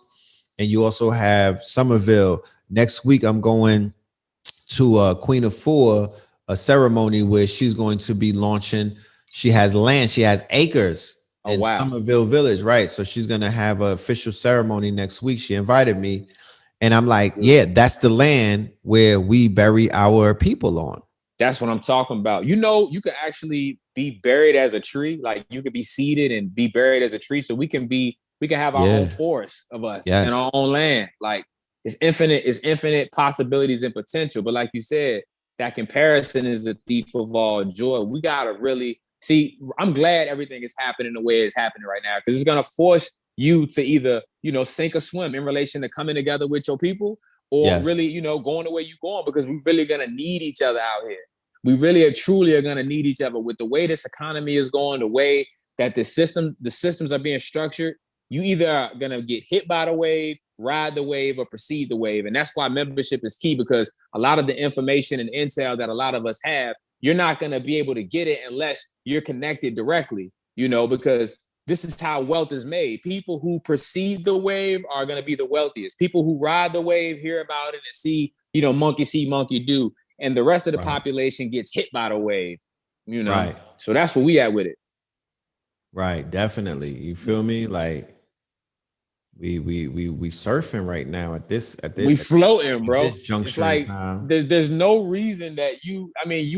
and you also have Somerville. Next week, I'm going to Queen of Four, a ceremony where she's going to be launching. She has land. She has acres Oh, in wow. Somerville Village, right? So she's going to have an official ceremony next week. She invited me, and I'm like, yeah, that's the land where we bury our people on. That's what I'm talking about. You know, you could actually be buried as a tree. Like you could be seated and be buried as a tree. So we can have our own Yeah. forest of us Yes. and our own land. Like it's infinite possibilities and potential. But like you said, that comparison is the thief of all joy. We gotta really see. I'm glad everything is happening the way it's happening right now, because it's gonna force you to either, sink or swim in relation to coming together with your people, or Yes. really, going the way you're going, because we're really gonna need each other out here. We really are truly are gonna need each other with the way this economy is going, the way that the systems are being structured. You either are gonna get hit by the wave, ride the wave, or precede the wave. And that's why membership is key, because a lot of the information and intel that a lot of us have, you're not gonna be able to get it unless you're connected directly, because this is how wealth is made. People who precede the wave are going to be the wealthiest. People who ride the wave hear about it and see, monkey see, monkey do. And the rest of the population gets hit by the wave, Right. So that's where we at with it. Right. Definitely. You feel me? Like we surfing right now at this we floating, bro. This juncture it's like in time. There's no reason that you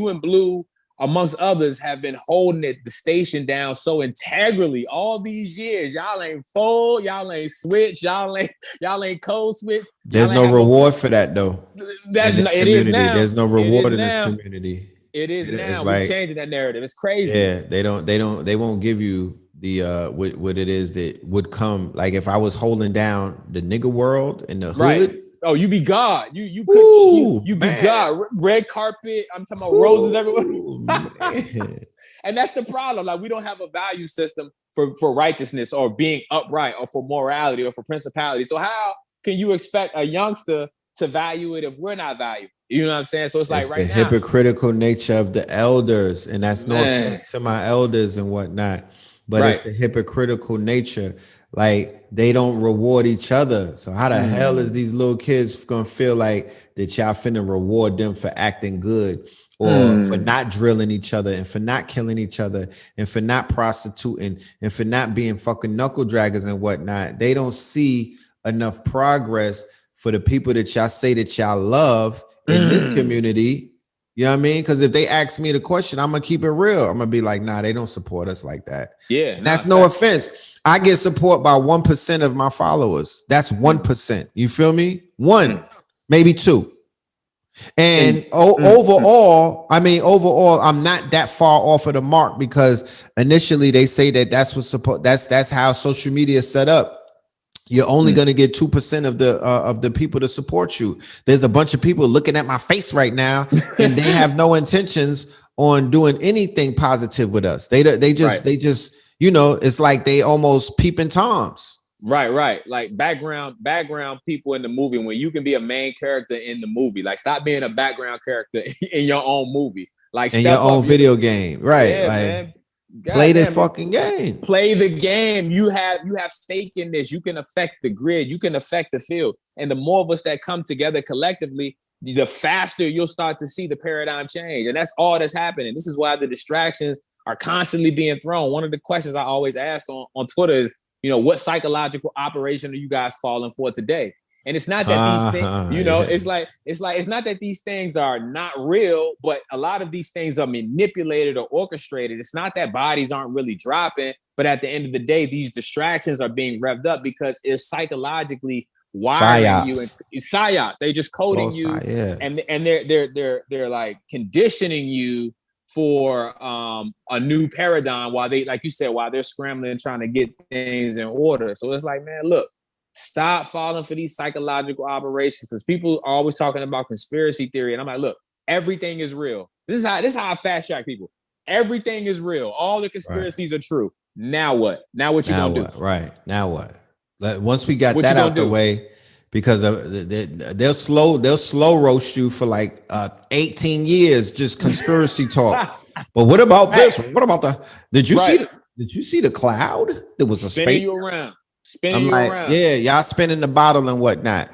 and Blue, amongst others, have been holding the station down so integrally all these years. Y'all ain't fold, y'all ain't switch, y'all ain't code switch. There's no reward for that though. It is now. There's no reward in this community. It is now. We're changing that narrative. It's crazy. Yeah, they won't give you the what it is that would come. Like if I was holding down the nigga world in the hood. Right. Oh, you be God. You be God. Red carpet. I'm talking about roses everywhere. And that's the problem. Like we don't have a value system for righteousness or being upright or for morality or for principality. So how can you expect a youngster to value it if we're not valued? You know what I'm saying? So it's like right the now, hypocritical nature of the elders, and that's no offense to my elders and whatnot, but it's the hypocritical nature. Like they don't reward each other. So how the hell is these little kids gonna feel like that y'all finna reward them for acting good or for not drilling each other and for not killing each other and for not prostituting and for not being fucking knuckle draggers and whatnot? They don't see enough progress for the people that y'all say that y'all love in this community. You know what I mean? Because if they ask me the question, I'm gonna keep it real. I'm gonna be like, nah, they don't support us like that. Yeah, and that's no offense. I get support by 1% of my followers. That's 1%. You feel me? 1, maybe 2. And overall, I'm not that far off of the mark, because initially they say that that's what's supposed. That's how social media is set up. You're only going to get 2% of the people to support you. There's a bunch of people looking at my face right now, and they have no intentions on doing anything positive with us. They just it's like they almost peeping toms. Right. Like background people in the movie, when you can be a main character in the movie. Like stop being a background character in your own movie. Like in your own video game, right? Yeah, like, man. Play the fucking game. Play the game. You have stake in this. You can affect the grid. You can affect the field. And the more of us that come together collectively, the faster you'll start to see the paradigm change. And that's all that's happening. This is why the distractions are constantly being thrown. One of the questions I always ask on Twitter is, what psychological operation are you guys falling for today? And it's not that these things, it's not that these things are not real, but a lot of these things are manipulated or orchestrated. It's not that bodies aren't really dropping, but at the end of the day, these distractions are being revved up because it's psychologically wiring you and psyops. They just coding you, and they're like conditioning you for a new paradigm while they, like you said, while they're scrambling trying to get things in order. So it's like, man, look. Stop falling for these psychological operations, because people are always talking about conspiracy theory. And I'm like, look, everything is real. This is how I fast track people. Everything is real. All the conspiracies are true. Now what? Now what you gonna do? Right. Now what? Once we got that out the way, because they'll slow roast you for like 18 years, just conspiracy talk. But what about this? What about did you see the cloud? There was a spinning space you around. I'm like, yeah, y'all spinning the bottle and whatnot.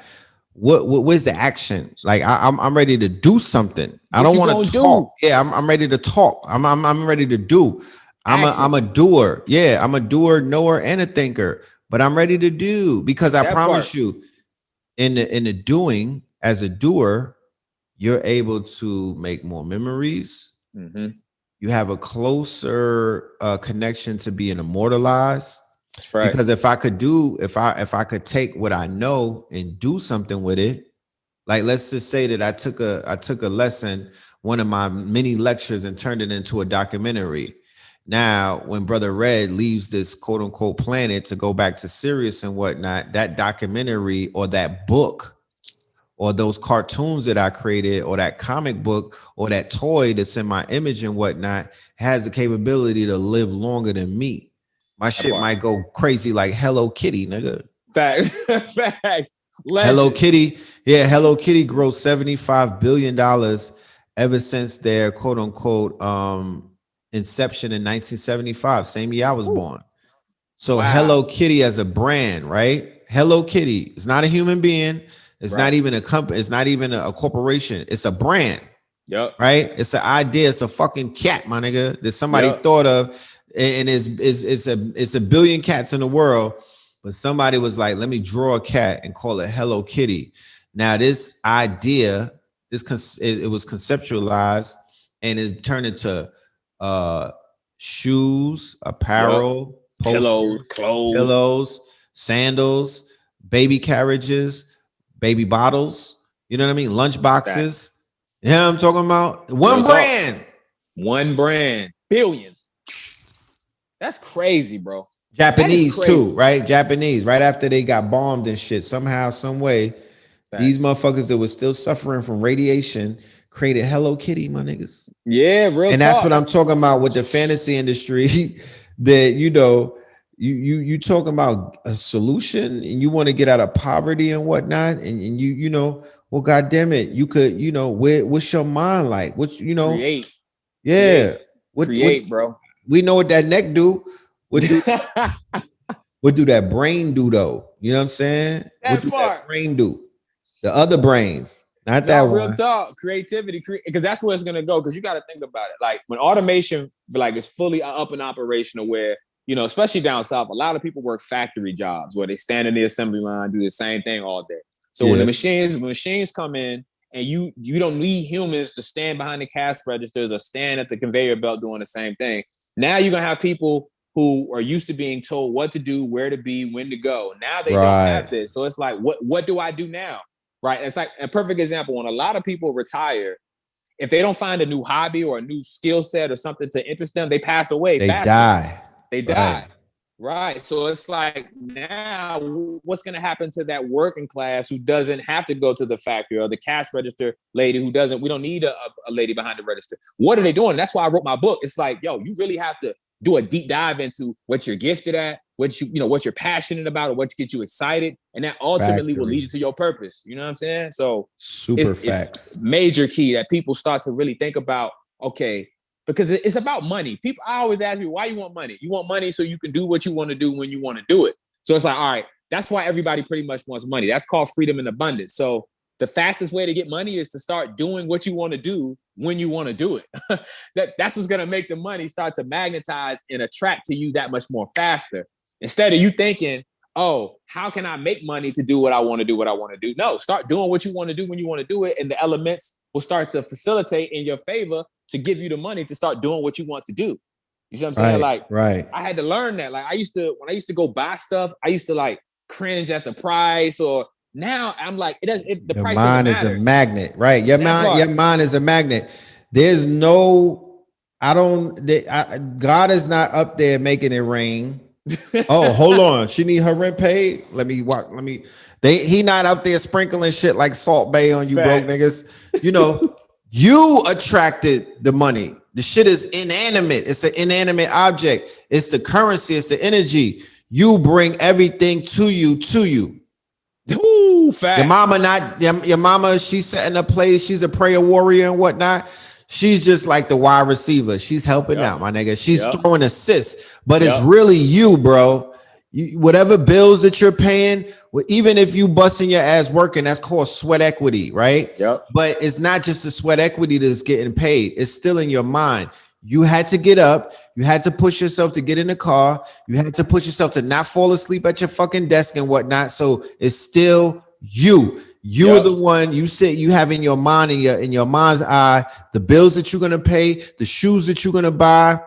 Where's the action? Like, I'm ready to do something. I don't want to talk. Yeah, I'm ready to talk. I'm ready to do. I'm a doer. Yeah, I'm a doer, knower, and a thinker. But I'm ready to do, because I promise you, in the doing, as a doer, you're able to make more memories. Mm-hmm. You have a closer connection to being immortalized. That's right. Because if I could take what I know and do something with it, like let's just say that I took a lesson, one of my mini lectures, and turned it into a documentary. Now, when Brother Red leaves this quote unquote planet to go back to Sirius and whatnot, that documentary or that book or those cartoons that I created or that comic book or that toy that's in my image and whatnot has the capability to live longer than me. My shit might go crazy like Hello Kitty, nigga. Facts. Facts. Hello Kitty. Yeah, Hello Kitty grossed $75 billion ever since their quote unquote inception in 1975, same year I was born. So Hello Kitty as a brand, right? Hello Kitty is not a human being. It's not even a company. It's not even a corporation. It's a brand. Yep. Right? It's an idea. It's a fucking cat, my nigga, that somebody thought of. And it's a billion cats in the world, but somebody was like, let me draw a cat and call it Hello Kitty. Now this idea, it was conceptualized and it turned into shoes, apparel, posters, pillows, sandals, baby carriages, baby bottles. You know what I mean? Lunch boxes. Yeah, I'm talking about one brand, billions. That's crazy, bro. Japanese too, right? Japanese, right after they got bombed and shit, somehow, some way, these motherfuckers that were still suffering from radiation created Hello Kitty, my niggas. Yeah, real. And that's what I'm talking about with the fantasy industry. That you talking about a solution, and you want to get out of poverty and whatnot, and you know, well, God damn it, you could, what's your mind like? What create? Yeah, create, bro. We know what that neck do. What do that brain do though? You know what I'm saying? What do that brain do? The other brains, not that one. Real talk, creativity, because that's where it's gonna go. Because you got to think about it. Like when automation, is fully up and operational, where especially down south, a lot of people work factory jobs where they stand in the assembly line, do the same thing all day. So when machines come in, and you don't need humans to stand behind the cash registers or stand at the conveyor belt doing the same thing. Now you're gonna have people who are used to being told what to do, where to be, when to go. Now they don't have this. So it's like, what do I do now? Right? It's like a perfect example. When a lot of people retire, if they don't find a new hobby or a new skill set or something to interest them, they pass away. They die. Right. So it's like, now what's going to happen to that working class who doesn't have to go to the factory, or the cash register lady who doesn't, we don't need a lady behind the register. What are they doing? That's why I wrote my book. It's like, yo, you really have to do a deep dive into what you're gifted at, what you're passionate about, or what gets you excited. And that ultimately will lead you to your purpose. You know what I'm saying? So super facts. It's major key that people start to really think about, okay, because it's about money. People, I always ask you, why you want money? You want money so you can do what you want to do when you want to do it. So it's like, all right, that's why everybody pretty much wants money. That's called freedom and abundance. So the fastest way to get money is to start doing what you want to do when you want to do it. That's what's going to make the money start to magnetize and attract to you that much more faster. Instead of you thinking, oh, how can I make money to do what I want to do? No, start doing what you want to do when you want to do it. And the elements will start to facilitate in your favor to give you the money to start doing what you want to do. You see what I'm saying? Right. I had to learn that. Like when I used to go buy stuff, I used to like cringe at the price, or now I'm like, the Your price mind is a magnet, right? Your mind is a magnet. There's no, God is not up there making it rain. Oh, hold on. She need her rent paid. He not out there sprinkling shit like Salt Bay on you broke niggas. You know, you attracted the money. The shit is inanimate. It's an inanimate object. It's the currency. It's the energy. You bring everything to you. Ooh, fact. Your mama, she's setting a place. She's a prayer warrior and whatnot. She's just like the wide receiver. She's helping out, my nigga. She's throwing assists, but it's really you, bro. Whatever bills that you're paying, even if you busting your ass working, that's called sweat equity, right? Yep. But it's not just the sweat equity that's getting paid. It's still in your mind. You had to get up. You had to push yourself to get in the car. You had to push yourself to not fall asleep at your fucking desk and whatnot. So it's still you. You're the one. You said you have in your mind, in your mind's eye, the bills that you're gonna pay, the shoes that you're gonna buy,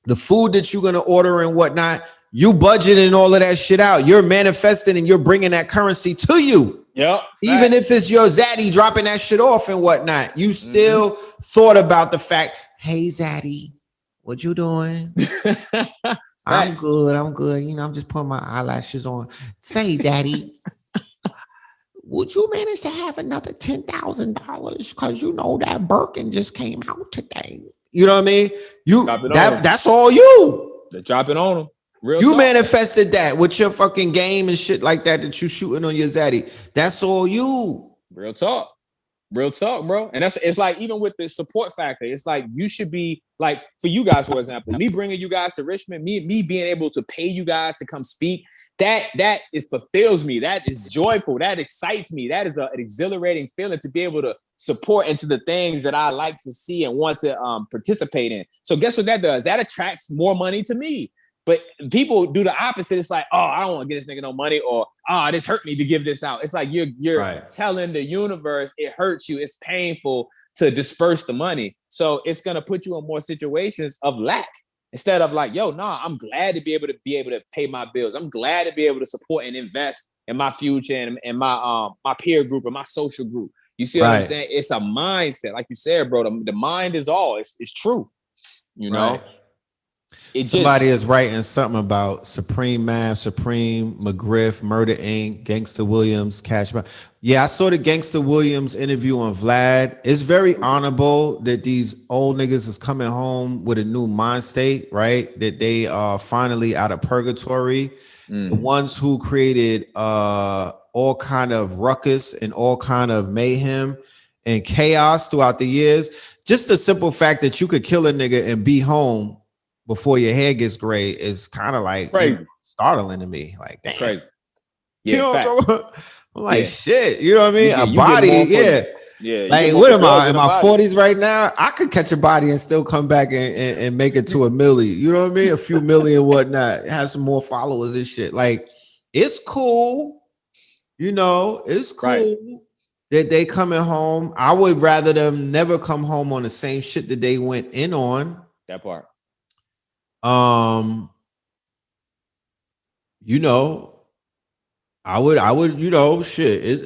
the food that you're gonna order and whatnot. You budgeting all of that shit out. You're manifesting and you're bringing that currency to you. Yep. Even if it's your zaddy dropping that shit off and whatnot, you still thought about the fact, hey, zaddy, what you doing? I'm good. You know, I'm just putting my eyelashes on. Say, daddy, would you manage to have another $10,000? Because you know that Birkin just came out today. You know what I mean? That's all you. They're dropping on them. You manifested that with your fucking game and shit like that you shooting on your zaddy. That's all you. Real talk, bro. And it's like, even with the support factor, it's like you should be like, for you guys, for example, me bringing you guys to Richmond, me being able to pay you guys to come speak, that it fulfills me. That is joyful. That excites me. That is an exhilarating feeling to be able to support into the things that I like to see and want to participate in. So guess what that does? That attracts more money to me. But people do the opposite. It's like, oh, I don't want to get this nigga no money, or oh, this hurt me to give this out. It's like you're telling the universe it hurts you. It's painful to disperse the money. So it's gonna put you in more situations of lack instead of like, yo, nah, I'm glad to be able to pay my bills. I'm glad to be able to support and invest in my future and my peer group and my social group. You see what I'm saying? It's a mindset, like you said, bro. The mind is all. It's true. You know. Somebody is writing something about Supreme Math, Supreme, McGriff, Murder Inc., Gangsta Williams, Cash. Yeah, I saw the Gangsta Williams interview on Vlad. It's very honorable that these old niggas is coming home with a new mind state, right? That they are finally out of purgatory. The ones who created all kind of ruckus and all kind of mayhem and chaos throughout the years. Just the simple fact that you could kill a nigga and be home before your hair gets gray is kind of like startling to me. Like, damn. Crazy. Yeah, you know I'm like, shit. You know what I mean? A body, yeah. Like, what am I in my 40s right now? I could catch a body and still come back and make it to a milli. You know what I mean? A few million, whatnot. Have some more followers and shit. Like, it's cool. You know, it's cool that they coming home. I would rather them never come home on the same shit that they went in on. That part. You know, I would, you know, shit.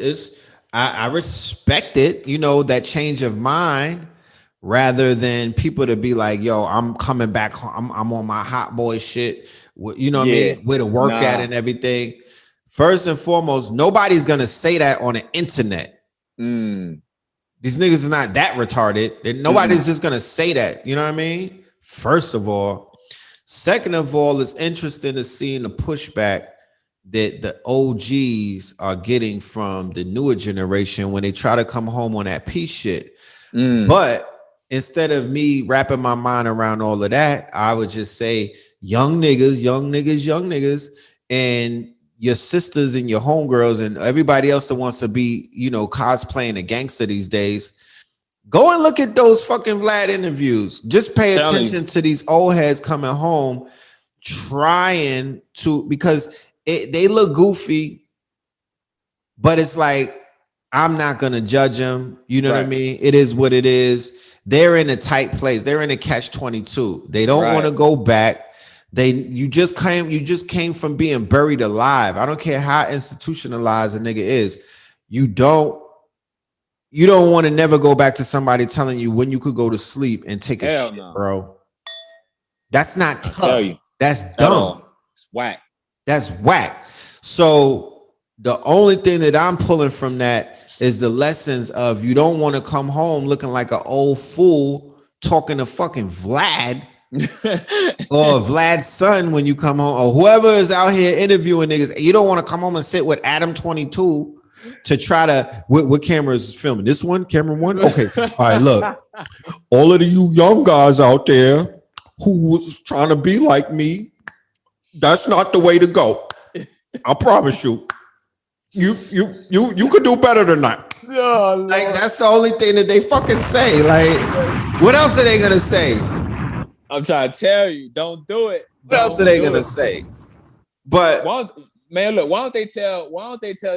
I respect it, you know, that change of mind, rather than people to be like, yo, I'm coming back home. I'm on my hot boy shit. You know what I mean? Where to work at and everything. First and foremost, nobody's gonna say that on the internet. These niggas is not that retarded. Nobody's just gonna say that. You know what I mean? First of all. Second of all, it's interesting to see the pushback that the OGs are getting from the newer generation when they try to come home on that peace shit. But instead of me wrapping my mind around all of that, I would just say young niggas, young niggas, young niggas, and your sisters and your homegirls and everybody else that wants to be, you know, cosplaying a gangster these days. Go and look at those fucking Vlad interviews. Just pay attention to these old heads coming home trying to, because they look goofy, but it's like, I'm not going to judge them. You know what I mean? It is what it is. They're in a tight place. They're in a catch-22. They don't want to go back. You just came from being buried alive. I don't care how institutionalized a nigga is. You don't want to never go back to somebody telling you when you could go to sleep and take a shit, bro. That's not tough. That's dumb. It's whack. That's whack. So the only thing that I'm pulling from that is the lessons of you don't want to come home looking like an old fool talking to fucking Vlad or Vlad's son when you come home, or whoever is out here interviewing niggas. You don't want to come home and sit with Adam 22 to try to, what camera is filming? This one? Camera one? Okay. All right, look. All of you young guys out there who was trying to be like me, that's not the way to go. I promise you. You could do better than that. Oh, like, that's the only thing that they fucking say. Like, what else are they gonna say? I'm trying to tell you, don't do it. What else are they gonna say? But man, look, why don't they tell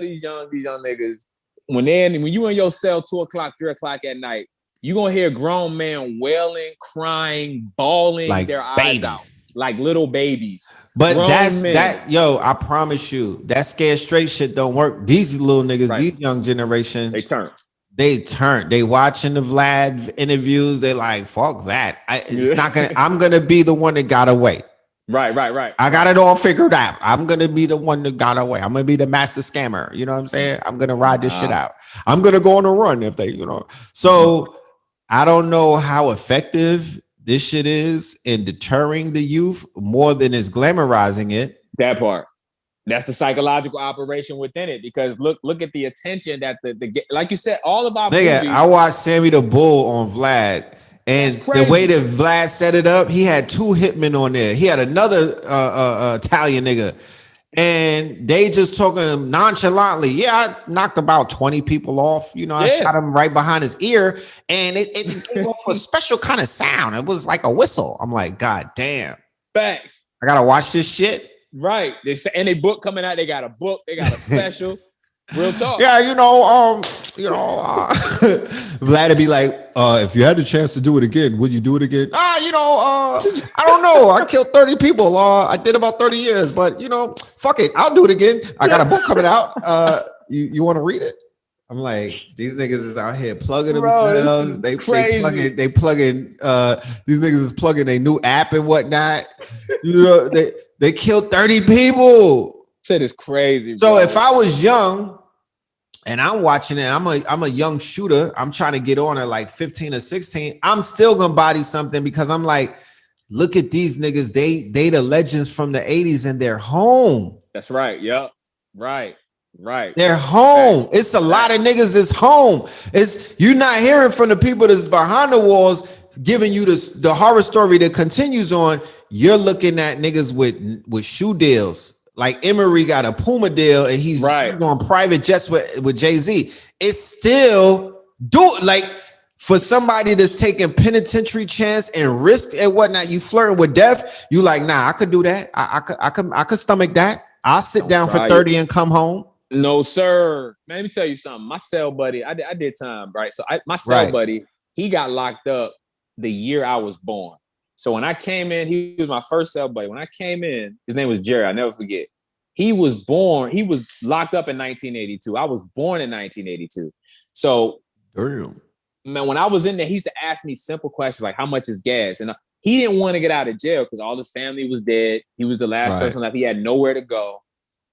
these young niggas when you in your cell 2:00, 3:00 at night, you gonna hear grown men wailing, crying, bawling like their babies. eyes out. Like little babies. But I promise you, that scared straight shit don't work. These little niggas, these young generations, they turn. They watching the Vlad interviews. They like, fuck that. It's not gonna. I'm gonna be the one that got away. Right. I got it all figured out. I'm gonna be the one that got away. I'm gonna be the master scammer. You know what I'm saying? I'm gonna ride this shit out. I'm gonna go on a run if they, you know. So I don't know how effective this shit is in deterring the youth more than it's glamorizing it. That part. That's the psychological operation within it, because look at the attention that the like you said, all of our movies. I watched Sammy the Bull on Vlad, and the way that Vlad set it up, he had 2 hitmen on there. He had another Italian nigga, and they just talking nonchalantly. Yeah, I knocked about 20 people off. You know, I shot him right behind his ear, and it gave off a special kind of sound. It was like a whistle. I'm like, God damn. Facts. I gotta watch this shit. Right. They book coming out. They got a book. They got a special. Real talk. Yeah, Vlad would be like, if you had the chance to do it again, would you do it again? I don't know. I killed 30 people. I did about 30 years, but fuck it. I'll do it again. I got a book coming out. You want to read it? I'm like, these niggas is out here plugging themselves. They plugging. These niggas is plugging a new app and whatnot. They killed 30 people. Shit is crazy. So bro. if I was young and I'm watching it, I'm a young shooter. I'm trying to get on at like 15 or 16. I'm still gonna body something because I'm like, look at these niggas. They the legends from the 80s and they're home. That's right. Yep. Right. They're home. It's a lot of niggas that's home. You're not hearing from the people that's behind the walls giving you the horror story that continues on. You're looking at niggas with shoe deals. Like Emery got a Puma deal and he's on private jets with Jay-Z. It's still for somebody that's taking penitentiary chance and risk and whatnot, you flirting with death, you like, nah, I could do that. I could stomach that. I'll sit down for 30 and come home. No, sir. Man, let me tell you something. My cell buddy, I did time, right? So my cell buddy, he got locked up the year I was born. So when I came in, he was my first cell buddy. When I came in, his name was Jerry. I'll never forget. He was locked up in 1982. I was born in 1982. So, damn. Man, when I was in there, he used to ask me simple questions like, how much is gas? And he didn't want to get out of jail because all his family was dead. He was the last person left. He had nowhere to go.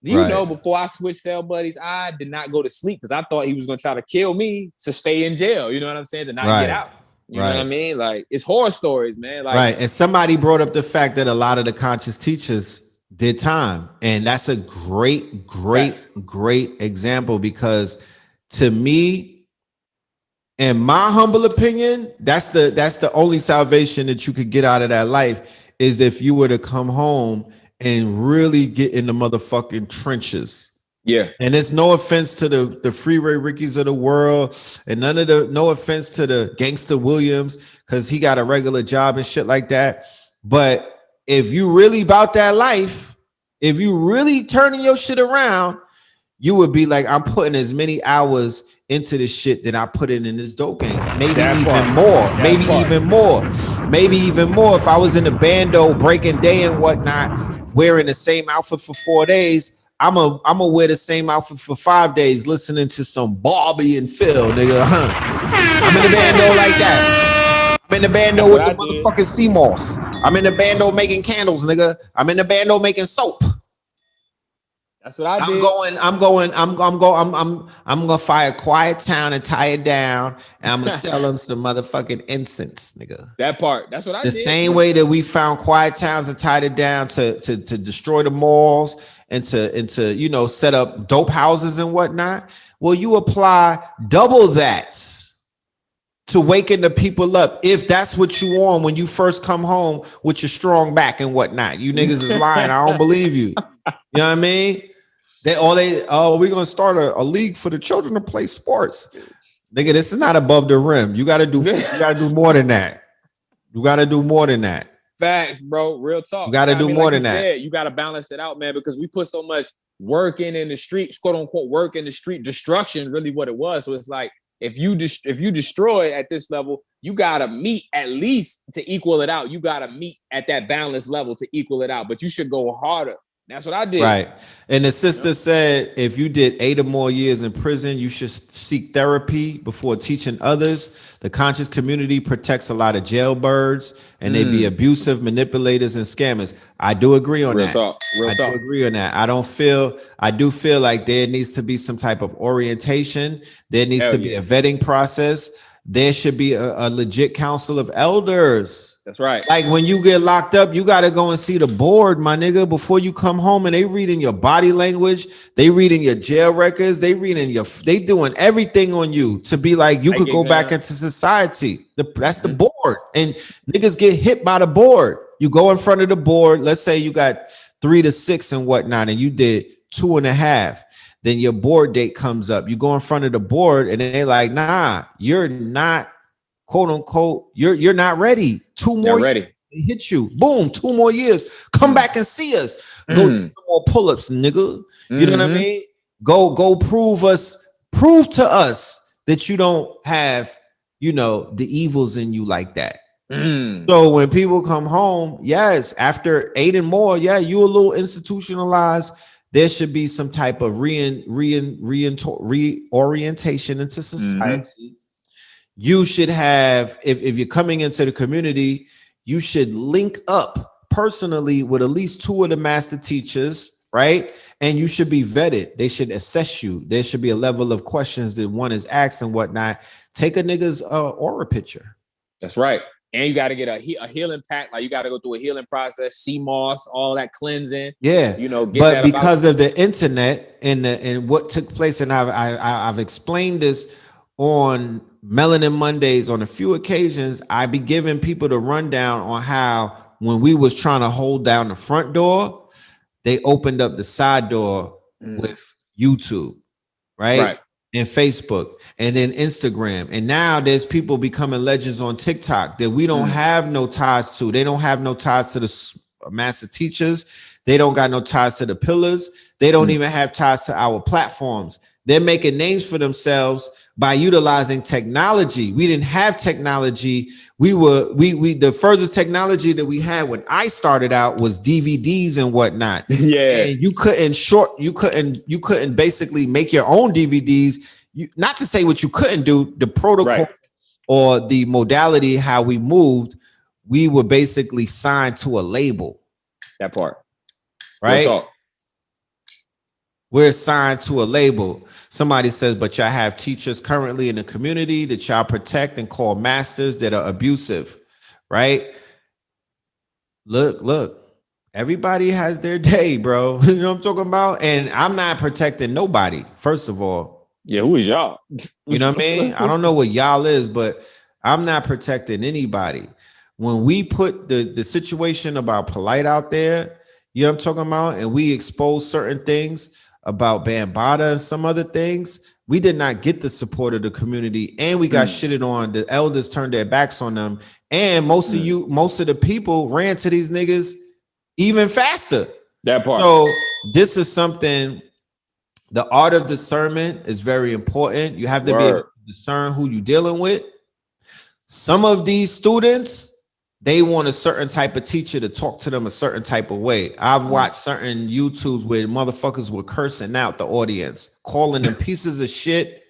Do you know, before I switched cell buddies, I did not go to sleep because I thought he was going to try to kill me to stay in jail. You know what I'm saying? To not get out. You know what I mean? Like, it's horror stories, man. Like, and somebody brought up the fact that a lot of the conscious teachers did time. And that's a great example because to me, In my humble opinion, that's the only salvation that you could get out of that life is if you were to come home and really get in the motherfucking trenches. Yeah. And it's no offense to the Freeway Rickies of the world, and no offense to the Gangster Williams, because he got a regular job and shit like that. But if you really about that life, if you really turning your shit around, you would be like, I'm putting as many hours into this shit that I put in this dope game. Maybe even more. Maybe even more. Maybe even more. If I was in the bando breaking day and whatnot, wearing the same outfit for 4 days, I'm a wear the same outfit for 5 days, listening to some Barbie and Phil, nigga. I'm in the bando like that. I'm in the bando with the motherfucking sea moss. I'm in the bando making candles, nigga. I'm in the bando making soap. That's what I did. I'm gonna fire Quiet Town and tie it down, and I'm gonna sell them some motherfucking incense, nigga. That part. That's what I did. The same way that we found Quiet Towns and tied it down to destroy the malls and to set up dope houses and whatnot. Well, you apply double that to waking the people up, if that's what you want when you first come home with your strong back and whatnot. You niggas is lying. I don't believe you. You know what I mean? We're gonna start a league for the children to play sports. Nigga, this is not above the rim. You gotta do more than that. You gotta do more than that. Facts, bro. Real talk. You gotta do more than that. You gotta balance it out, man, because we put so much work in the streets, quote unquote, work in the street, destruction, really what it was. So it's like, if you destroy at this level, you gotta meet at least to equal it out. You gotta meet at that balanced level to equal it out, but you should go harder. That's what I did. Right. And the sister said, if you did 8 or more years in prison, you should seek therapy before teaching others. The conscious community protects a lot of jailbirds, and they be abusive, manipulators, and scammers. I do agree on that. I do agree on that. I do feel like there needs to be some type of orientation. There needs to be a vetting process. There should be a legit council of elders. That's right. Like when you get locked up, you got to go and see the board, my nigga, before you come home, and they reading your body language. They reading your jail records. They doing everything on you to be like, you could go back into society. That's the board. And niggas get hit by the board. You go in front of the board. Let's say you got 3 to 6 and whatnot, and you did 2.5. Then your board date comes up. You go in front of the board, and they're like, nah, you're not, quote unquote, you're not ready. 2 more years, hit you. Boom, 2 more years. Come back and see us. Go do some more pull-ups, nigga. You know what I mean? Go prove to us that you don't have, the evils in you like that. So when people come home, yes, after 8 and more, you a little institutionalized. There should be some type of reorientation into society. You should have, if you're coming into the community, you should link up personally with at least 2 of the master teachers, right? And you should be vetted. They should assess you. There should be a level of questions that one is asked and whatnot. Take a nigga's aura picture. That's right. And you got to get a healing pack. Like you got to go through a healing process, sea moss, all that cleansing. Yeah, but because of the internet and what took place, and I've explained this on Melanin Mondays on a few occasions. I be giving people the rundown on how when we was trying to hold down the front door, they opened up the side door with YouTube, right? And Facebook, and then Instagram. And now there's people becoming legends on TikTok that we don't have no ties to. They don't have no ties to the master teachers. They don't got no ties to the pillars. They don't even have ties to our platforms. They're making names for themselves by utilizing technology. We didn't have technology. The furthest technology that we had when I started out was DVDs and whatnot. Yeah. And you couldn't basically make your own DVDs. Not to say what you couldn't do, the protocol or the modality, how we moved, we were basically signed to a label. That part. Right? We're assigned to a label. Somebody says, but y'all have teachers currently in the community that y'all protect and call masters that are abusive, right? Look, everybody has their day, bro. You know what I'm talking about? And I'm not protecting nobody, first of all. Yeah, who is y'all? You know what I mean? I don't know what y'all is, but I'm not protecting anybody. When we put the situation about Polite out there, you know what I'm talking about, and we expose certain things about Bambaataa and some other things, we did not get the support of the community, and we got shitted on. The elders turned their backs on them, and most of the people ran to these niggas even faster. That part. So this is something. The art of discernment is very important. You have to be able to discern who you're dealing with. Some of these students, they want a certain type of teacher to talk to them a certain type of way. I've watched certain YouTubes where motherfuckers were cursing out the audience, calling them pieces of shit.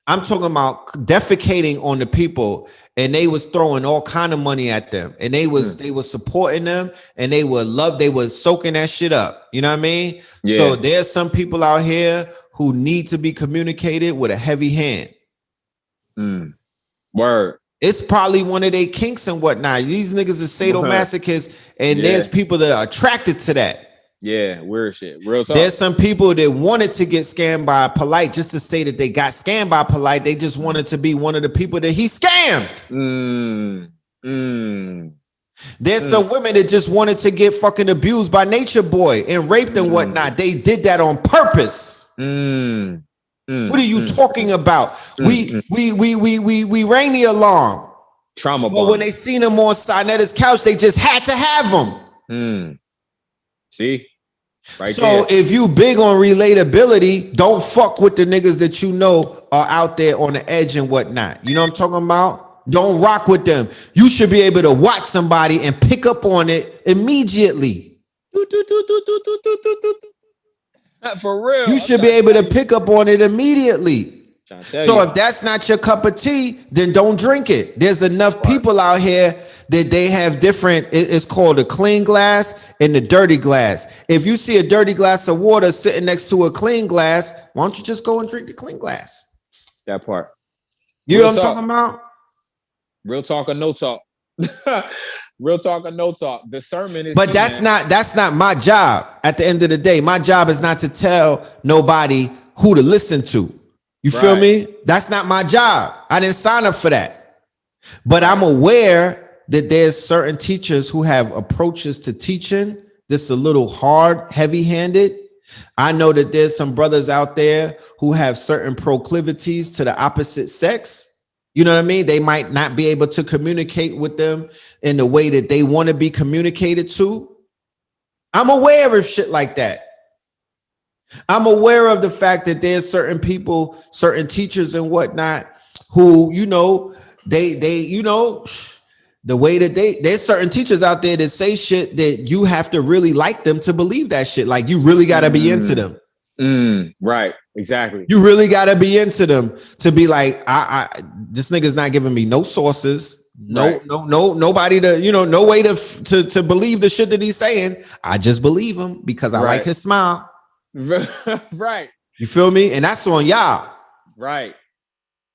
I'm talking about defecating on the people, and they was throwing all kind of money at them, and they was supporting them, and they was soaking that shit up. You know what I mean? Yeah. So there's some people out here who need to be communicated with a heavy hand. Word. It's probably one of their kinks and whatnot. These niggas is sadomasochists, and there's people that are attracted to that. Yeah, weird shit. Real talk. There's some people that wanted to get scammed by Polite just to say that they got scammed by Polite. They just wanted to be one of the people that he scammed. There's some women that just wanted to get fucking abused by Nature Boy and raped and whatnot. They did that on purpose. What are you talking about? We rang the alarm. Trauma. But when they seen him on Sinetta's couch, they just had to have him. See? Right so there. If you big on relatability, don't fuck with the niggas that you know are out there on the edge and whatnot. You know what I'm talking about? Don't rock with them. You should be able to watch somebody and pick up on it immediately. For real. You should be able to pick up on it immediately. So if that's not your cup of tea, then don't drink it. There's enough people out here that they have different, it's called a clean glass and the dirty glass. If you see a dirty glass of water sitting next to a clean glass, why don't you just go and drink the clean glass? That part. You know what I'm talking about? Real talk or no talk. Real talk or no talk. Discernment is. But that's not my job. At the end of the day, my job is not to tell nobody who to listen to. You feel me? That's not my job. I didn't sign up for that. But I'm aware that there's certain teachers who have approaches to teaching that's a little hard, heavy-handed. I know that there's some brothers out there who have certain proclivities to the opposite sex. You know what I mean? They might not be able to communicate with them in the way that they want to be communicated to. I'm aware of shit like that. I'm aware of the fact that there's certain people, certain teachers and whatnot who, you know, they the way that there's certain teachers out there that say shit that you have to really like them to believe that shit. Like you really got to be into them. Right. Exactly. You really got to be into them to be like, this nigga's not giving me no sources. Nobody to, you know, no way to believe the shit that he's saying. I just believe him because I like his smile. Right. You feel me? And that's on y'all. Right.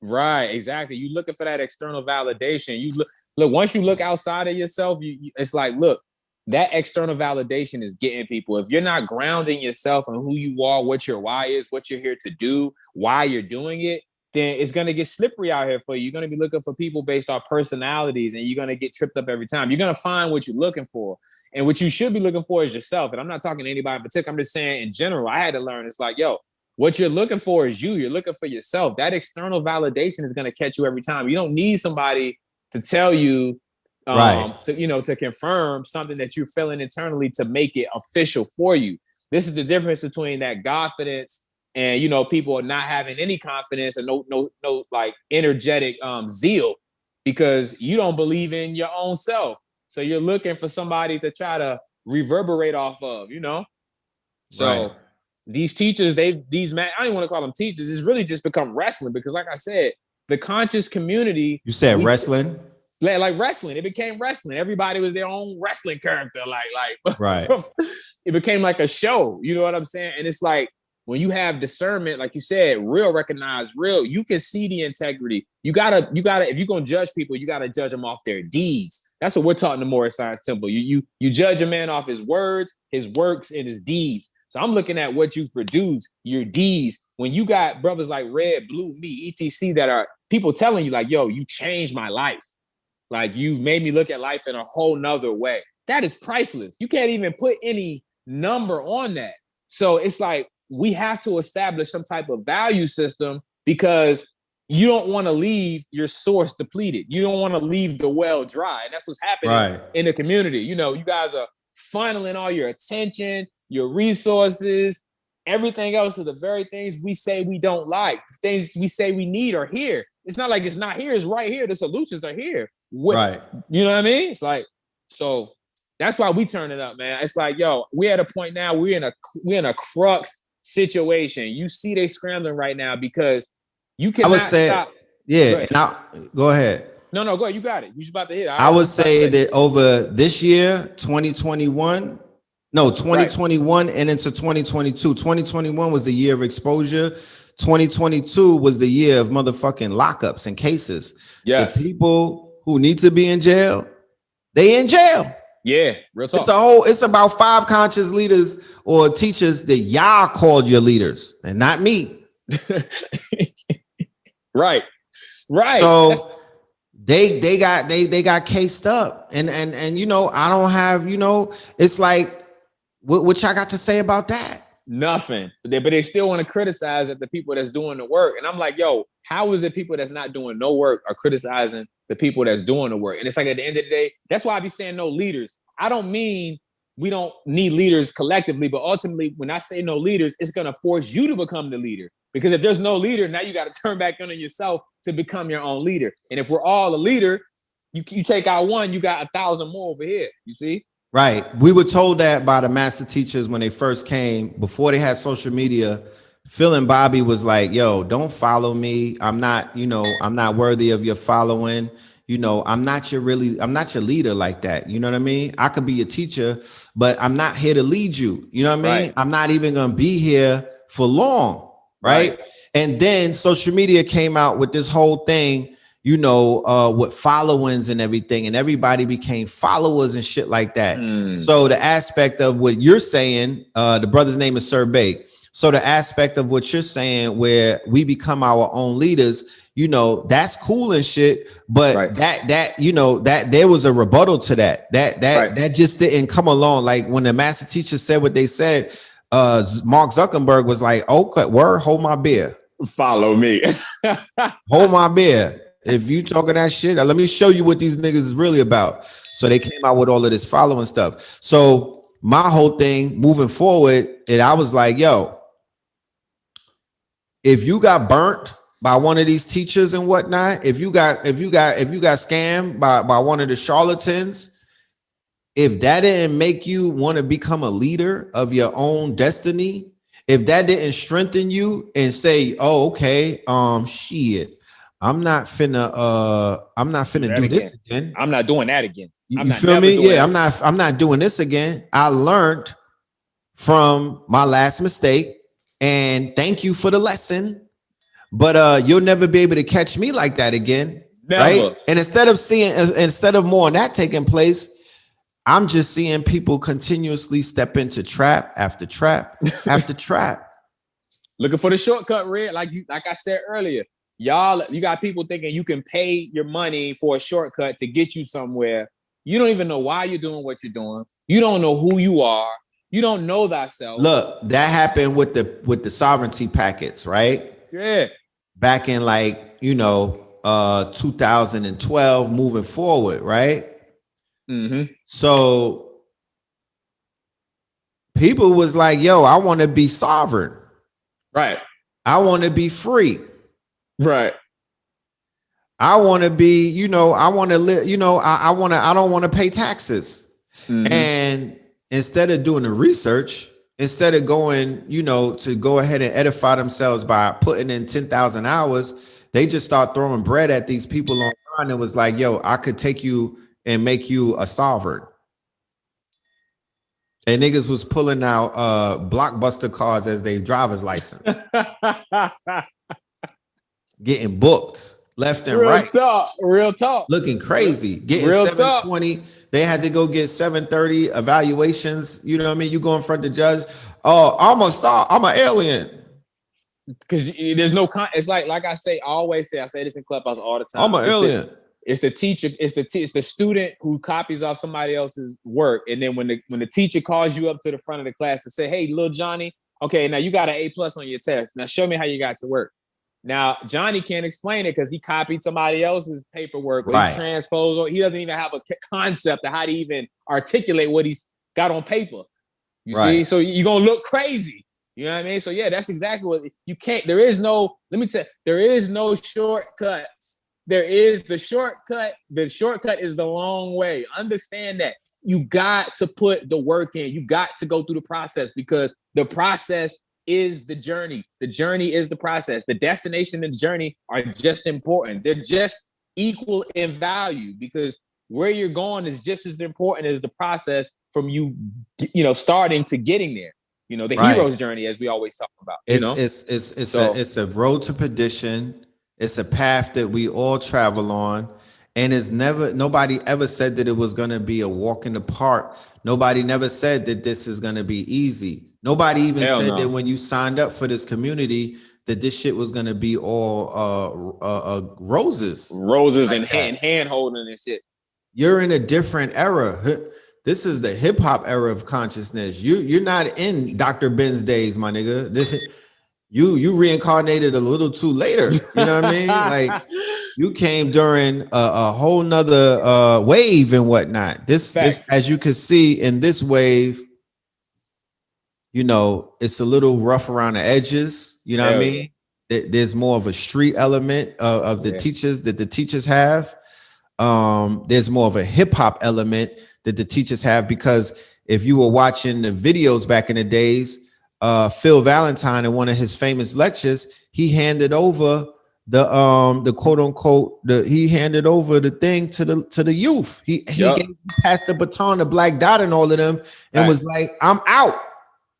Exactly. You looking for that external validation. You look once you look outside of yourself, it's like, look, that external validation is getting people. If you're not grounding yourself and who you are, what your why is, what you're here to do, why you're doing it, then it's going to get slippery out here for you. You're going to be looking for people based off personalities, and you're going to get tripped up every time. You're going to find what you're looking for. And what you should be looking for is yourself. And I'm not talking to anybody in particular. I'm just saying in general, I had to learn. It's like, yo, what you're looking for is you. You're looking for yourself. That external validation is going to catch you every time. You don't need somebody to tell you, to confirm something that you're feeling internally to make it official for you. This is the difference between that confidence and, you know, people are not having any confidence and no like energetic zeal because you don't believe in your own self. So you're looking for somebody to try to reverberate off of, you know? So these teachers, I don't even want to call them teachers. It's really just become wrestling because like I said, the conscious community. You said wrestling? Like wrestling. It became wrestling. Everybody was their own wrestling character. Like right. It became like a show. You know what I'm saying? And it's like, when you have discernment, like you said, real recognize real, you can see the integrity. You gotta, if you're gonna judge people, you gotta judge them off their deeds. That's what we're taught in the Moorish Science Temple. You judge a man off his words, his works, and his deeds. So I'm looking at what you've produced, your D's. When you got brothers like Red, Blue, me, etc., that are people telling you like, yo, you changed my life. Like you made me look at life in a whole nother way. That is priceless. You can't even put any number on that. So it's like we have to establish some type of value system because you don't want to leave your source depleted. You don't want to leave the well dry. And that's what's happening in the community. You know, you guys are funneling all your attention, your resources, everything else to the very things we say we don't like, things we say we need are here. It's not like it's not here, it's right here. The solutions are here. Right. You know what I mean? It's like, so that's why we turn it up, man. It's like, yo, we're at a point now, we're in a crux situation. You see they scrambling right now because you cannot stop. Yeah, go ahead. No, go ahead. You got it. You just about to hit. I would say that over this year, 2021 and into 2022. 2021 was the year of exposure. 2022 was the year of motherfucking lockups and cases. Yes. The people who need to be in jail, they in jail. Yeah, real talk. It's about 5 conscious leaders or teachers that y'all called your leaders and not me. Right. So they got cased up and you know, I don't have, you know, it's like what y'all got to say about that? Nothing. But they still want to criticize at the people that's doing the work. And I'm like, yo, how is it people that's not doing no work are criticizing the people that's doing the work? And it's like at the end of the day, that's why I be saying no leaders. I don't mean we don't need leaders collectively, but ultimately when I say no leaders, it's going to force you to become the leader. Because if there's no leader, now you got to turn back on yourself to become your own leader. And if we're all a leader, you take out one, you got 1,000 more over here. You see? Right. We were told that by the master teachers when they first came, before they had social media. Phil and Bobby was like, yo, don't follow me. I'm not worthy of your following. You know, I'm not your leader like that. You know what I mean? I could be your teacher, but I'm not here to lead you. You know what I mean? I'm not even going to be here for long. Right. And then social media came out with this whole thing, you know, with followings and everything, and everybody became followers and shit like that. So the aspect of what you're saying, the brother's name is Sir Bay. So the aspect of what you're saying, where we become our own leaders, you know, that's cool and shit. But that you know, that there was a rebuttal to that. That just didn't come along. Like when the master teacher said what they said, Mark Zuckerberg was like, okay, word, hold my beer. Follow me. Hold my beer. If you talking that shit, let me show you what these niggas is really about. So they came out with all of this following stuff. So my whole thing moving forward, and I was like, yo, if you got burnt by one of these teachers and whatnot, if you got scammed by one of the charlatans, if that didn't make you want to become a leader of your own destiny, if that didn't strengthen you and say, oh, okay, shit, I'm not finna do this again. I'm not doing that again. You feel me? Yeah, I'm not doing this again. I learned from my last mistake, and thank you for the lesson. But you'll never be able to catch me like that again. Never. Right? And instead of more of that taking place, I'm just seeing people continuously step into trap after trap after trap. Looking for the shortcut, Red. Like I said earlier, y'all, you got people thinking you can pay your money for a shortcut to get you somewhere. You don't even know why you're doing what you're doing. You don't know who you are. You don't know thyself. Look, that happened with the sovereignty packets, right? Yeah. Back in 2012, moving forward, right? Mm-hmm. So people was like, yo, I want to be sovereign. Right. I want to be free. Right. I want to be, you know, I want to live, you know, I don't want to pay taxes. Mm-hmm. And instead of doing the research, instead of going, you know, to go ahead and edify themselves by putting in 10,000 hours, they just start throwing bread at these people online. It was like, yo, I could take you and make you a sovereign. And niggas was pulling out Blockbuster cards as their driver's license. Getting booked left and right. Real talk. Looking crazy. Getting real 720. Talk. They had to go get 730 evaluations. You know what I mean? You go in front of the judge. Oh, I'm an alien. Because there's no it's like I say, I always say, I say this in Clubhouse all the time. I'm an alien. It's the teacher, it's the student who copies off somebody else's work. And then when the teacher calls you up to the front of the class to say, hey, little Johnny, okay, now you got an A+ on your test. Now show me how you got to work. Now Johnny can't explain it because he copied somebody else's paperwork, or he transposed, or he doesn't even have a concept of how to even articulate what he's got on paper. You see? So you're gonna look crazy. You know what I mean? So yeah, that's exactly what you can't. There is no, let me tell you, there is no shortcuts. There is the shortcut. The shortcut is the long way. Understand that. You got to put the work in. You got to go through the process, because the process is the journey. The journey is the process. The destination and the journey are just important. They're just equal in value, because where you're going is just as important as the process from you starting to getting there. The hero's journey, as we always talk about. It's a road to perdition. It's a path that we all travel on, and nobody ever said that it was going to be a walk in the park. Nobody never said that this is going to be easy. Nobody even said that when you signed up for this community that this shit was going to be all roses and hand holding and shit. You're in a different era. This is the hip hop era of consciousness. You're not in Dr. Ben's days, my nigga. You reincarnated a little too later. You know what I mean? Like, you came during a whole nother wave and whatnot. This, as you can see in this wave, it's a little rough around the edges. You know what I mean? There's more of a street element of the teachers that the teachers have. There's more of a hip hop element that the teachers have, because if you were watching the videos back in the days, Phil Valentine, in one of his famous lectures, he handed over the quote unquote, he handed over the thing to the youth. He passed the baton to Black Dot and all of them, and was like, I'm out.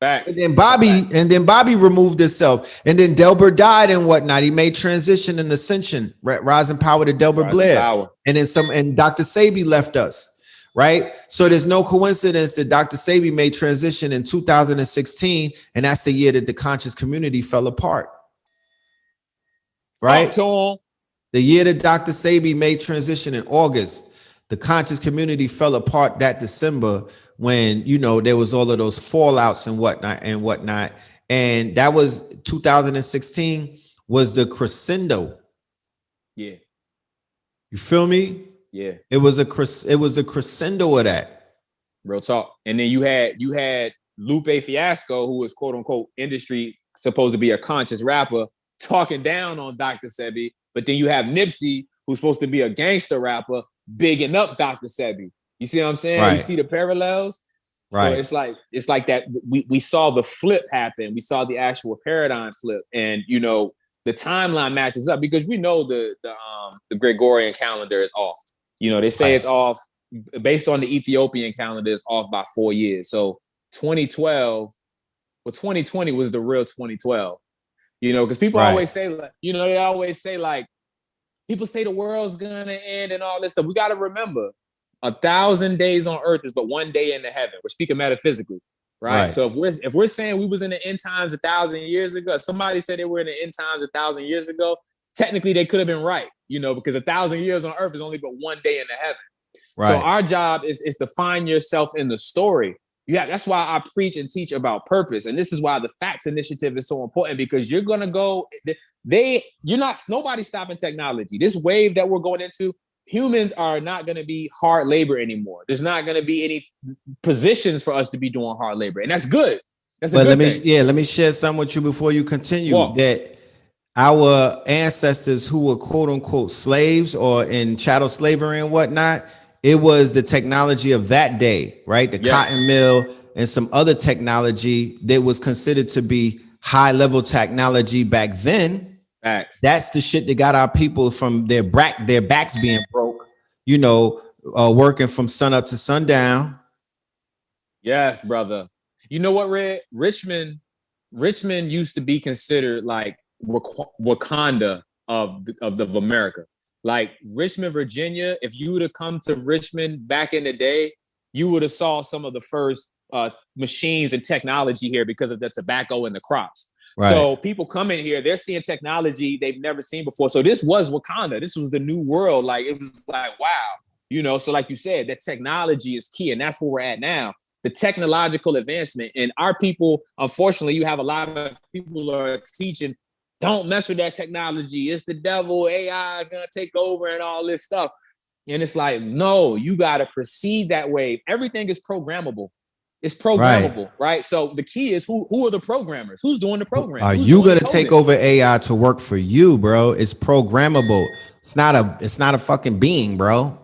And then Bobby removed himself, and then Delbert died and whatnot. He made transition and ascension, rising power to Delbert Blair, and then Dr. Sabi left us. Right. So there's no coincidence that Dr. Sabi made transition in 2016. And that's the year that the conscious community fell apart. Right. The year that Dr. Sabi made transition in August, the conscious community fell apart that December, when, there was all of those fallouts and whatnot. And that was 2016 was the crescendo. Yeah. You feel me? Yeah, it was a crescendo of that. Real talk. And then you had Lupe Fiasco, who was quote unquote industry supposed to be a conscious rapper, talking down on Dr. Sebi. But then you have Nipsey, who's supposed to be a gangster rapper, bigging up Dr. Sebi. You see what I'm saying? You see the parallels? Right. So it's like that. We saw the flip happen. We saw the actual paradigm flip, and the timeline matches up, because we know the Gregorian calendar is off. They say it's off based on the Ethiopian calendar, is off by 4 years. So 2020 was the real 2012. Because people always say, they always say, like, people say the world's gonna end and all this stuff. We got to remember, 1,000 days on earth is but one day in the heaven. We're speaking metaphysically, right? So if we're saying we was in the end times 1,000 years ago, if somebody said they were in the end times 1,000 years ago, technically they could have been right, because 1,000 years on earth is only but one day in the heaven. So our job is to find yourself in the story. That's why I preach and teach about purpose. And this is why the Facts Initiative is so important, because you're going to go, nobody's stopping technology. This wave that we're going into, humans are not going to be hard labor anymore. There's not going to be any positions for us to be doing hard labor. And that's good. That's a good thing. Let me share something with you before you continue. That our ancestors who were quote unquote slaves or in chattel slavery and whatnot, it was the technology of that day, right? The cotton mill and some other technology that was considered to be high level technology back then. That's the shit that got our people from their backs being broke, working from sun up to sundown. Yes, brother. You know what, Red? Richmond used to be considered like Wakanda of America. Like Richmond, Virginia, if you would have come to Richmond back in the day, you would have saw some of the first machines and technology here because of the tobacco and the crops. Right. So people come in here, they're seeing technology they've never seen before. So this was Wakanda. This was the new world. Like, it was like, wow. You know, so like you said, that technology is key. And that's where we're at now. The technological advancement. And our people, unfortunately, you have a lot of people who are teaching, don't mess with that technology. It's the devil. AI is going to take over and all this stuff. And it's like, no, you got to proceed that way. Everything is programmable. It's programmable, right? So the key is who are the programmers? Who's doing the program? Are you going to take over AI to work for you, bro? It's programmable. It's not a fucking being, bro.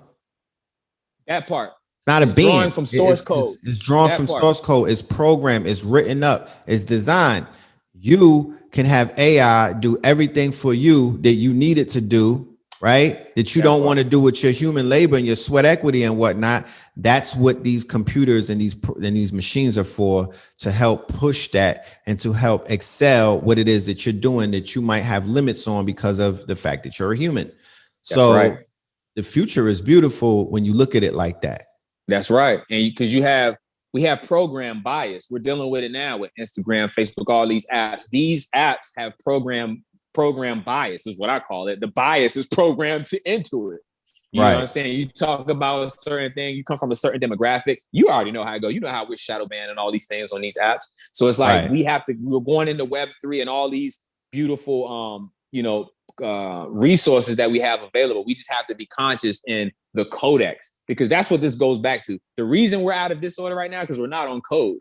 That part. It's not a being. Drawn from source code. It's drawn from source code. It's programmed. It's written up. It's designed. You can have AI do everything for you that you need it to do, right? That you don't want to do with your human labor and your sweat equity and whatnot. That's what these computers and these machines are for, to help push that and to help excel what it is that you're doing that you might have limits on because of the fact that you're a human. So the future is beautiful when you look at it like that. That's right. And because we have program bias. We're dealing with it now with Instagram, Facebook, all these apps. These apps have program bias is what I call it. The bias is programmed into it. You know what I'm saying? You talk about a certain thing, you come from a certain demographic, you already know how it goes. You know how we're shadow banned and all these things on these apps. So it's like we're going into Web3 and all these beautiful resources that we have available. We just have to be conscious in the codex, because that's what this goes back to. The reason we're out of disorder right now, because we're not on code.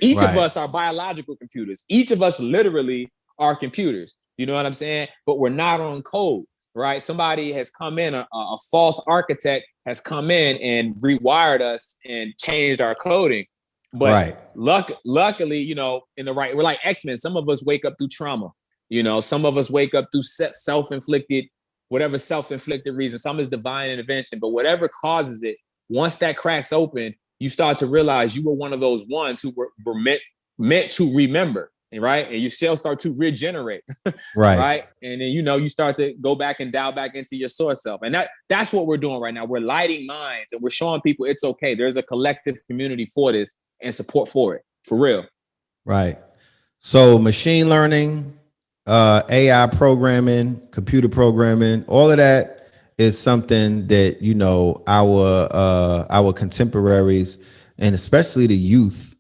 Each of us are biological computers. Each of us literally are computers. You know what I'm saying? But we're not on code, right? Somebody has come in, a false architect has come in and rewired us and changed our coding. But luckily, you know, we're like X-Men. Some of us wake up through trauma. You know, some of us wake up through self-inflicted reason. Some is divine intervention, but whatever causes it, once that cracks open, you start to realize you were one of those ones who were meant to remember, right? And your cells start to regenerate, right? And then, you know, you start to go back and dial back into your source self. And that's what we're doing right now. We're lighting minds and we're showing people it's okay. There's a collective community for this and support for it, for real. Right. So machine learning, AI programming, computer programming, all of that is something that, you know, our contemporaries and especially the youth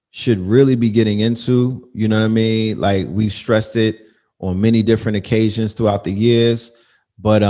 should really be getting into. You know what I mean? Like, we've stressed it on many different occasions throughout the years, but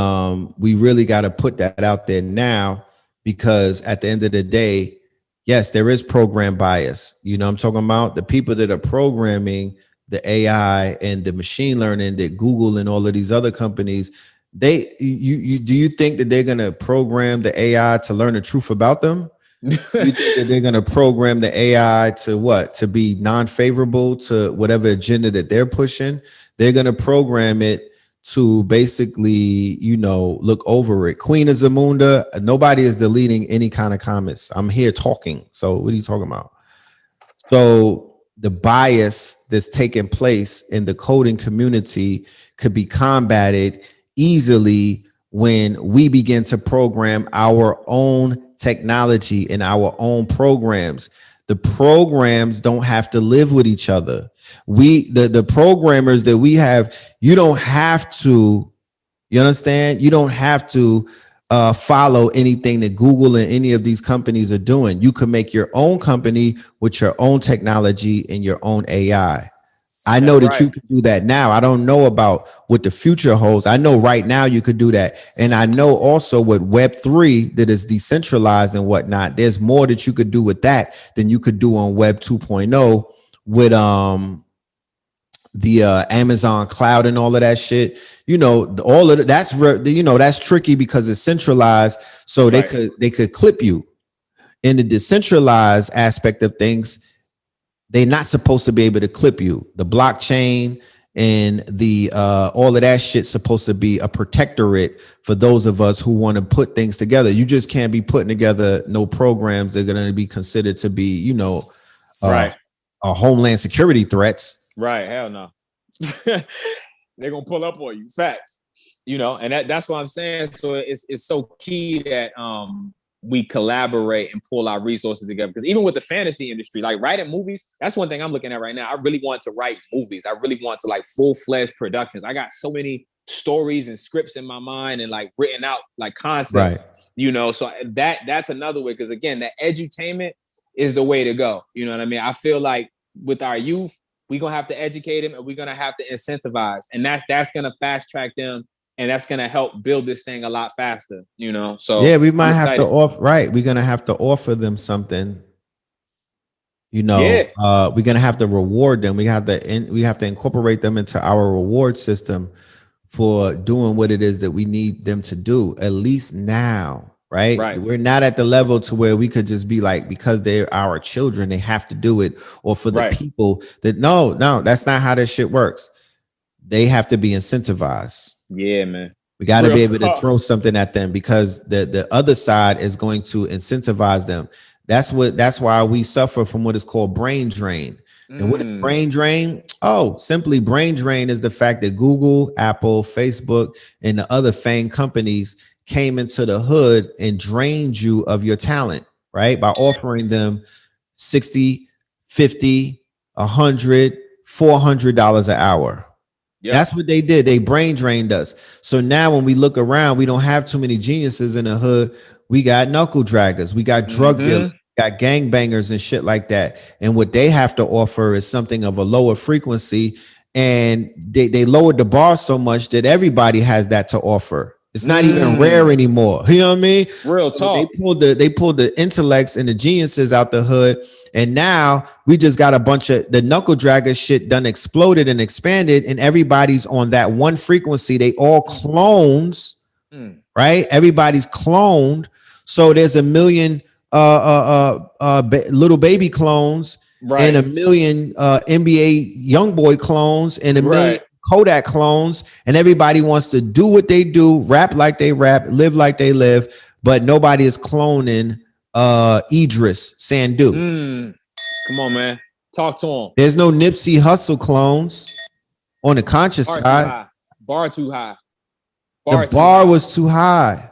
we really got to put that out there now, because at the end of the day, yes, there is program bias. You know, I'm talking about the people that are programming the AI and the machine learning that Google and all of these other companies, do you think that they're going to program the AI to learn the truth about them? You think that they're going to program the AI to be non-favorable to whatever agenda that they're pushing? They're going to program it to basically, you know, look over it. Queen of Zamunda, nobody is deleting any kind of comments. I'm here talking. So what are you talking about? So the bias that's taking place in the coding community could be combated easily when we begin to program our own technology and our own programs. The programs don't have to live with each other. The programmers that we have, you don't have to, you understand? You don't have to follow anything that Google and any of these companies are doing. You can make your own company with your own technology and your own AI. I know that you can do that now. I don't know about what the future holds. I know right now you could do that. And I know also with Web3 that is decentralized and whatnot, there's more that you could do with that than you could do on Web 2.0 with the Amazon cloud and all of that shit. You know, all of that's, you know, that's tricky because it's centralized. So they could clip you. In the decentralized aspect of things, they're not supposed to be able to clip you. The blockchain and the all of that shit's supposed to be a protectorate for those of us who want to put things together. You just can't be putting together no programs that are going to be considered to be, you know, homeland security threats. Right. Hell no. They're gonna pull up on you. Facts. You know, and that's what I'm saying. So it's so key that we collaborate and pull our resources together. Because even with the fantasy industry, like writing movies, that's one thing I'm looking at right now. I really want to write movies. I really want to like full-fledged productions. I got so many stories and scripts in my mind and like written out like concepts, you know. So that's another way. Because again, that edutainment is the way to go. You know what I mean? I feel like with our youth, we're gonna have to educate them and we're gonna have to incentivize. And that's gonna fast track them. And that's gonna help build this thing a lot faster, you know. So yeah, we might have to offer. Right, we're gonna have to offer them something. You know, we're gonna have to reward them. We have to incorporate them into our reward system for doing what it is that we need them to do. At least now, right? We're not at the level to where we could just be like, because they're our children, they have to do it, or for the people that no, that's not how this shit works. They have to be incentivized. Yeah, man. We got to be able to throw something at them, because the other side is going to incentivize them. That's why we suffer from what is called brain drain. And what is brain drain? Oh, simply brain drain is the fact that Google, Apple, Facebook, and the other FANG companies came into the hood and drained you of your talent, right? By offering them $60, $50, $100, $400 an hour. Yep. That's what they did. They brain drained us. So now when we look around, we don't have too many geniuses in the hood. We got knuckle draggers. We got drug dealers. We got gangbangers and shit like that. And what they have to offer is something of a lower frequency. And they lowered the bar so much that everybody has that to offer. It's not even rare anymore. You know what I mean? Real talk. They pulled the intellects and the geniuses out the hood. And now we just got a bunch of the knuckle dragger shit done exploded and expanded, and everybody's on that one frequency. They all clones, right? Everybody's cloned. So there's a million little baby clones, and a million NBA young boy clones, and a million Kodak clones, and everybody wants to do what they do, rap like they rap, live like they live, but nobody is cloning Idris Sandu. Come on, man. Talk to him. There's no Nipsey Hussle clones on the conscious side. Bar too high. The bar was too high.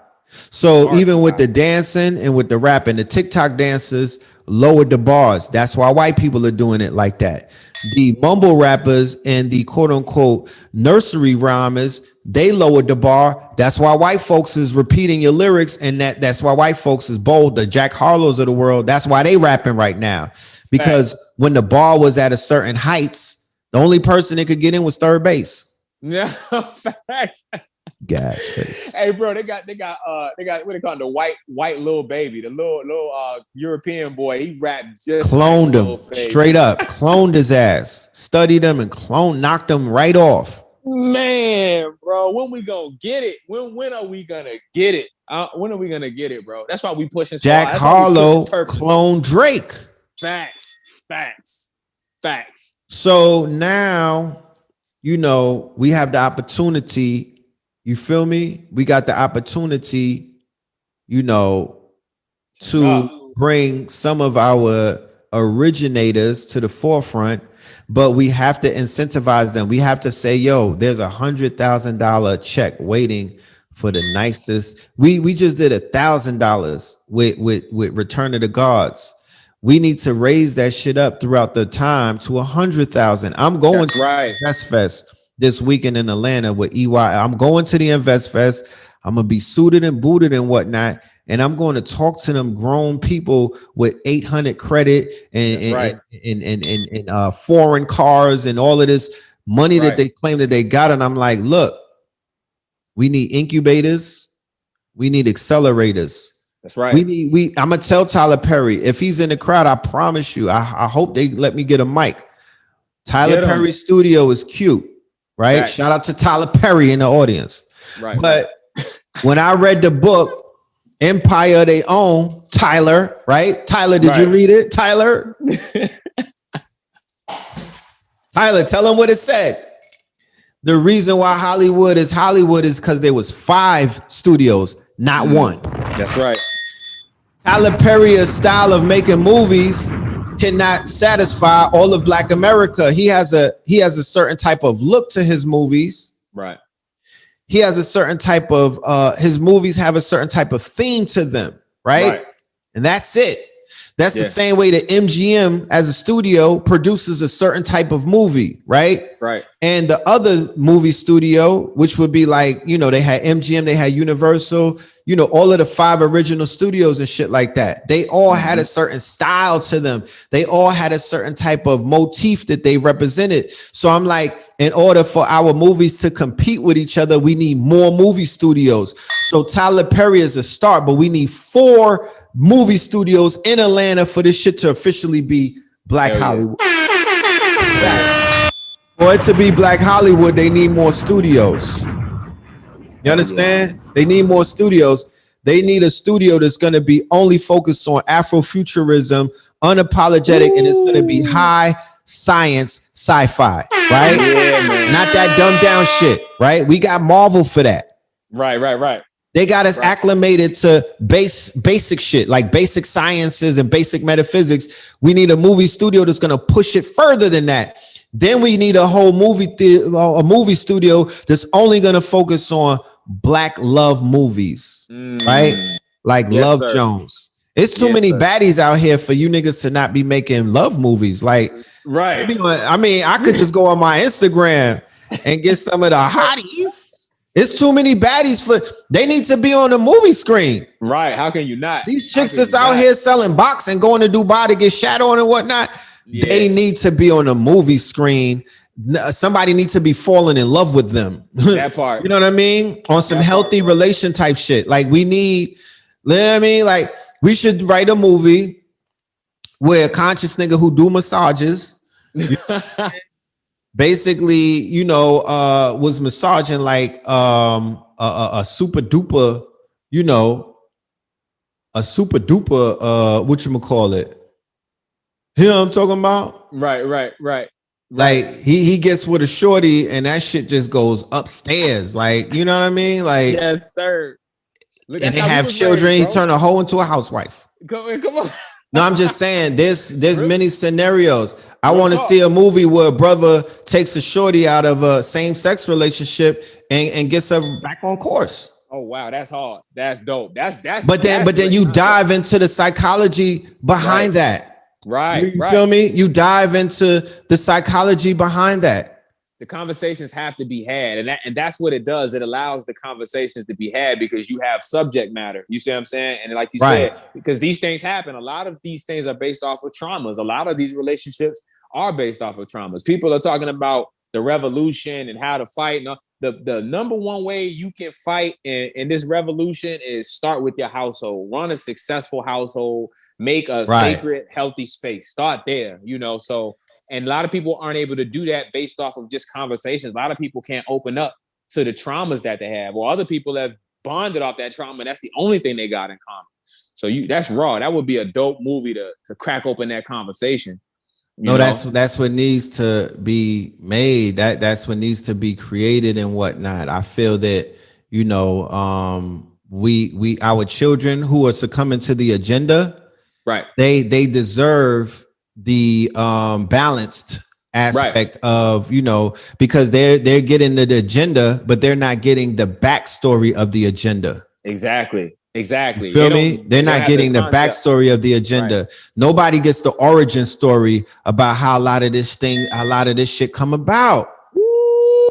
So even with the dancing and with the rapping, the TikTok dancers lowered the bars. That's why white people are doing it like that. The mumble rappers and the quote unquote nursery rhymers, they lowered the bar. That's why white folks is repeating your lyrics, and that's why white folks is bold. The Jack Harlows of the world, that's why they rapping right now. Because when the bar was at a certain heights, the only person that could get in was third base. Yeah, facts. Gas face. Hey, bro, they got what they call the white little baby, the little European boy. He rapped just cloned him straight up, cloned his ass, studied him, and knocked him right off. Man, bro, when we gonna get it? When are we gonna get it? When are we gonna get it, bro? That's why we pushing. Jack Harlow cloned Drake. Facts. So now, you know, we have the opportunity. You feel me? We got the opportunity, you know, to bring some of our originators to the forefront, but we have to incentivize them. We have to say, yo, there's $100,000 check waiting for the nicest. We just did $1,000 with Return of the Gods. We need to raise that shit up throughout the time to 100,000. I'm going to Invest Fest this weekend in Atlanta with EY. I'm going to the Invest Fest. I'm gonna be suited and booted and whatnot, and I'm going to talk to them grown people with 800 credit and foreign cars and all of this money that they claim that they got. And I'm like, look, we need incubators, we need accelerators. That's right. I'm gonna tell Tyler Perry, if he's in the crowd, I promise you, I hope they let me get a mic. Tyler Perry's studio is cute. Right. Shout out to Tyler Perry in the audience. Right. But when I read the book, Empire They Own, Tyler, right? Tyler, did you read it? Tyler? Tyler, tell him what it said. The reason why Hollywood is because there was 5 studios, not one. That's right. Tyler Perry's style of making movies cannot satisfy all of Black America. He has a certain type of look to his movies. Right. he has a certain type of his movies have a certain type of theme to them, right? And that's it. That's the same way that MGM as a studio produces a certain type of movie, right? Right. And the other movie studio, which would be like, you know, they had MGM, they had Universal, you know, all of the 5 original studios and shit like that. They all had a certain style to them. They all had a certain type of motif that they represented. So I'm like, in order for our movies to compete with each other, we need more movie studios. So Tyler Perry is a start, but we need 4 movie studios in Atlanta for this shit to officially be Black Hollywood. For it to be Black Hollywood, they need more studios. You understand? They need more studios. They need a studio that's going to be only focused on Afrofuturism, unapologetic, and it's going to be high science sci-fi, right? Not that dumbed down shit, right? We got Marvel for that. Right. They got us acclimated to basic shit, like basic sciences and basic metaphysics. We need a movie studio that's going to push it further than that. Then we need a whole movie studio that's only going to focus on Black love movies, right? Like Love Jones. It's too many baddies out here for you niggas to not be making love movies. Like, I mean, I could just go on my Instagram and get some of the hotties. It's too many baddies they need to be on the movie screen. Right. How can you not? These chicks that's out here selling box and going to Dubai to get shat on and whatnot. Yeah. They need to be on a movie screen. Somebody needs to be falling in love with them. That part. You know what I mean? On some healthy relation type shit. Like we need, you know what I mean? Like we should write a movie where a conscious nigga who do massages basically, you know, was massaging like a super duper, you know, a super duper whatchamacallit. You know what I'm talking about? Right. Like he gets with a shorty and that shit just goes upstairs. Like, you know what I mean? Like, yes, sir. Look, and they have children. He turn a hoe into a housewife. Come on. No, I'm just saying there's many scenarios. I want to see a movie where a brother takes a shorty out of a same-sex relationship and gets her back on course. Oh wow, that's hard. That's dope. That's but then you dive into the psychology behind that. Right. You feel me? You dive into the psychology behind that. The conversations have to be had, and that's what it does. It allows the conversations to be had because you have subject matter. You see what I'm saying? And like you said, because these things happen, a lot of these things are based off of traumas. A lot of these relationships are based off of traumas. People are talking about the revolution and how to fight. The number one way you can fight in this revolution is start with your household. Run a successful household. Make a sacred, healthy space. Start there, you know, so. And a lot of people aren't able to do that based off of just conversations. A lot of people can't open up to the traumas that they have, or other people have bonded off that trauma. And that's the only thing they got in common. So that's raw. That would be a dope movie to crack open that conversation. No, that's what needs to be made. That's what needs to be created and whatnot. I feel that, you know, we our children who are succumbing to the agenda, right? They deserve the balanced aspect of, you know, because they're getting the agenda, but they're not getting the backstory of the agenda. Exactly. You feel me? They're not getting the backstory of the agenda. Right. Nobody gets the origin story about how a lot of this shit come about. Woo.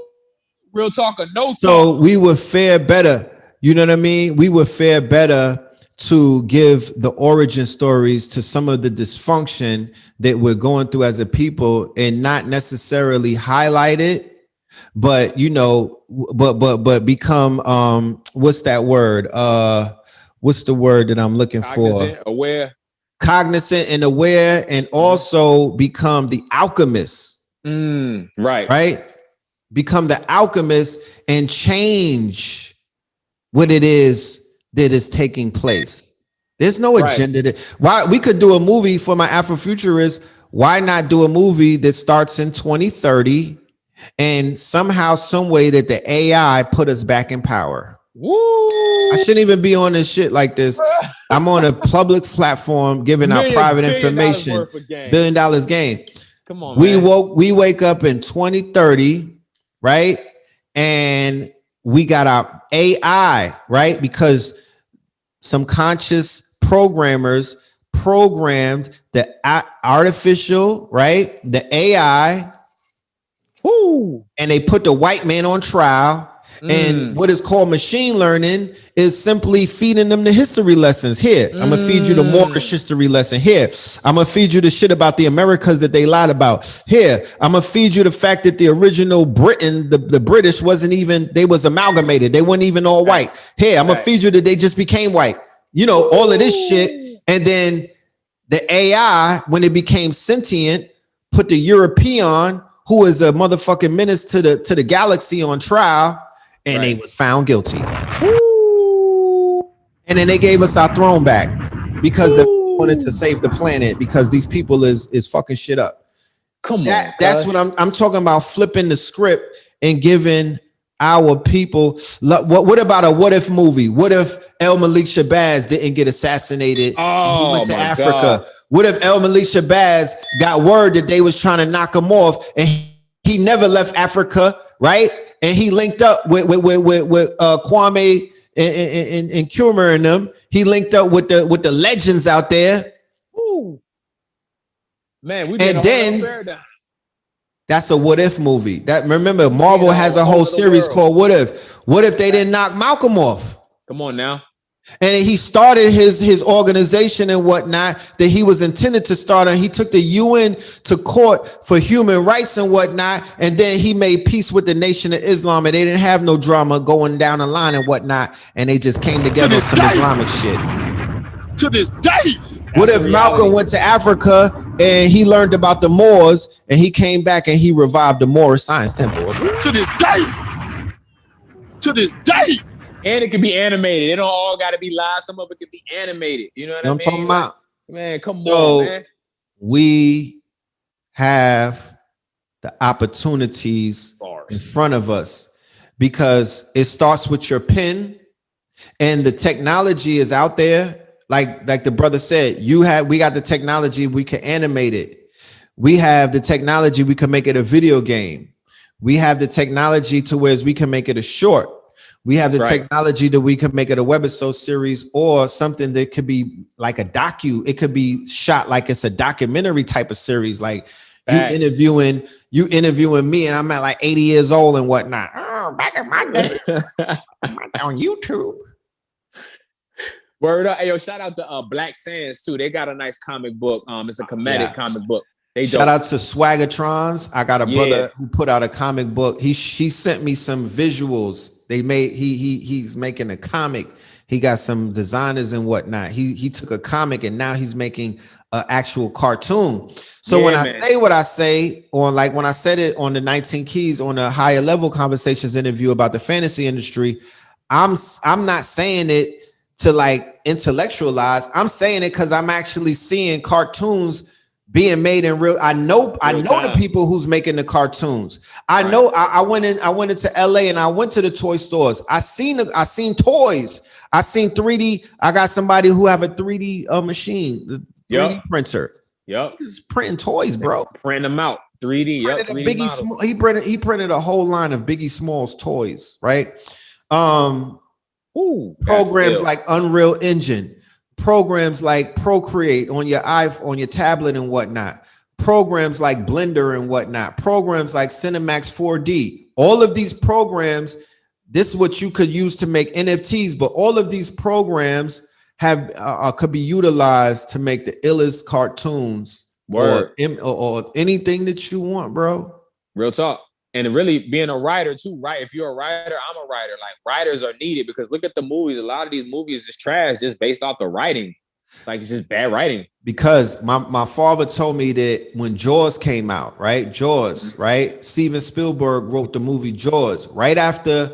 Real talk or no talk. So we would fare better. You know what I mean? We would fare better to give the origin stories to some of the dysfunction that we're going through as a people and not necessarily highlight it, but, you know, but become, what's that word? What's the word that I'm looking for? Cognizant and aware, and also become the alchemist. Right. Become the alchemist and change what it is that is taking place. There's no agenda. Why we could do a movie for my Afrofuturists. Why not do a movie that starts in 2030 and somehow, some way that the AI put us back in power? Woo! I shouldn't even be on this shit like this. I'm on a public platform giving out private information. $1 billion game. Come on, we wake up in 2030, right? And we got our AI, right? Because some conscious programmers programmed the artificial, right? The AI. Woo. And they put the white man on trial. And what is called machine learning is simply feeding them the history lessons. Here, I'm gonna feed you the Moorish history lesson. Here, I'm gonna feed you the shit about the Americas that they lied about. Here, I'm gonna feed you the fact that the original Britain, the British wasn't even, they was amalgamated. They weren't even all white. Here, I'm gonna feed you that they just became white. You know, all of this shit. And then the AI, when it became sentient, put the European, who is a motherfucking menace to the galaxy, on trial, and they was found guilty. Woo. And then they gave us our throne back because they wanted to save the planet, because these people is fucking shit up. Come on. That's what I'm talking about, flipping the script and giving our people. What about a what if movie? What if El Malik Shabazz didn't get assassinated? Oh, he went to Africa. God. What if El Malik Shabazz got word that they was trying to knock him off, and he never left Africa, right? And he linked up with Kwame and Kumar and them. He linked up with the legends out there. Ooh. Man, we and then that's a what if movie. That, remember, Marvel has a whole series called What If. What if they didn't knock Malcolm off? Come on now. And he started his organization and whatnot that he was intended to start, and he took the UN to court for human rights and whatnot. And then he made peace with the Nation of Islam, and they didn't have no drama going down the line and whatnot. And they just came together with some Islamic shit. To this day. What if Malcolm went to Africa and he learned about the Moors, and he came back and he revived the Moorish Science Temple? To this day. To this day. And it can be animated. It don't all got to be live. Some of it can be animated. You know what I mean? I'm talking about. Man, come on, man. We have the opportunities in front of us, because it starts with your pen, and the technology is out there. Like the brother said, we got the technology, we can animate it. We have the technology, we can make it a video game. We have the technology to where we can make it a short. We have the technology that we can make it a webisode series, or something that could be like a docu. It could be shot like it's a documentary type of series. Like you interviewing me, and I'm at like 80 years old and whatnot. Oh, back in my day, on YouTube. Word up. Hey, yo, shout out to Black Sands too. They got a nice comic book. It's a comedic comic book. Shout out to Swaggertrons. I got a brother who put out a comic book. She sent me some visuals. He's making a comic. He got some designers and whatnot. He took a comic and now he's making an actual cartoon. So when I say what I say, on like when I said it on the 19 Keys on a Higher Level Conversations interview about the fantasy industry, I'm not saying it to like intellectualize. I'm saying it because I'm actually seeing cartoons being made in real. I know the people who's making the cartoons. I know. I went into LA and I went to the toy stores. I seen toys. I seen 3D. I got somebody who have a 3D machine, the 3D printer. Yep, he's printing toys, bro. Printing them out 3D. Yep. 3D he printed a whole line of Biggie Smalls toys, right? Programs like Unreal Engine. Programs like Procreate on your iPhone, on your tablet and whatnot. Programs like Blender and whatnot. Programs like Cinemax 4D. All of these programs, this is what you could use to make NFTs, but all of these programs have could be utilized to make the illest cartoons or anything that you want, bro. Real talk. And really being a writer too, right? If you're a writer, I'm a writer. Like, writers are needed, because look at the movies. A lot of these movies is trash just based off the writing. It's like, it's just bad writing. Because my father told me that when Jaws came out, right? Jaws, right? Steven Spielberg wrote the movie Jaws right after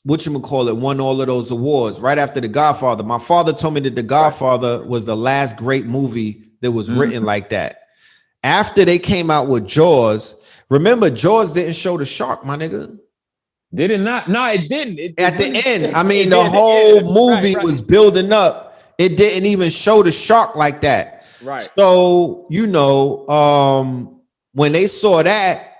whatchamacallit won all of those awards, right after The Godfather. My father told me that The Godfather was the last great movie that was written like that. After they came out with Jaws, remember, Jaws didn't show the shark, my nigga. Did it not? No, it didn't. At the end, I mean, the whole movie was building up. It didn't even show the shark like that. Right. So, you know, when they saw that,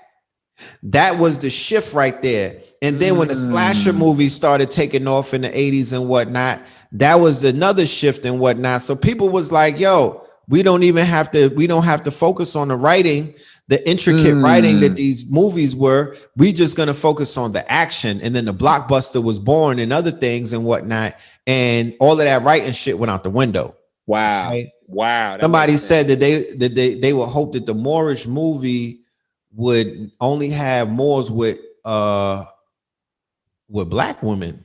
That was the shift right there. And then when the slasher movies started taking off in the 80s and whatnot, that was another shift and whatnot. So people was like, yo, we don't have to focus on the writing, the intricate writing that these movies were. We just gonna focus on the action. And then the blockbuster was born and other things and whatnot. And all of that writing shit went out the window. Wow. Right? Wow. Somebody said that they would hope that the Moorish movie would only have Moors with black women.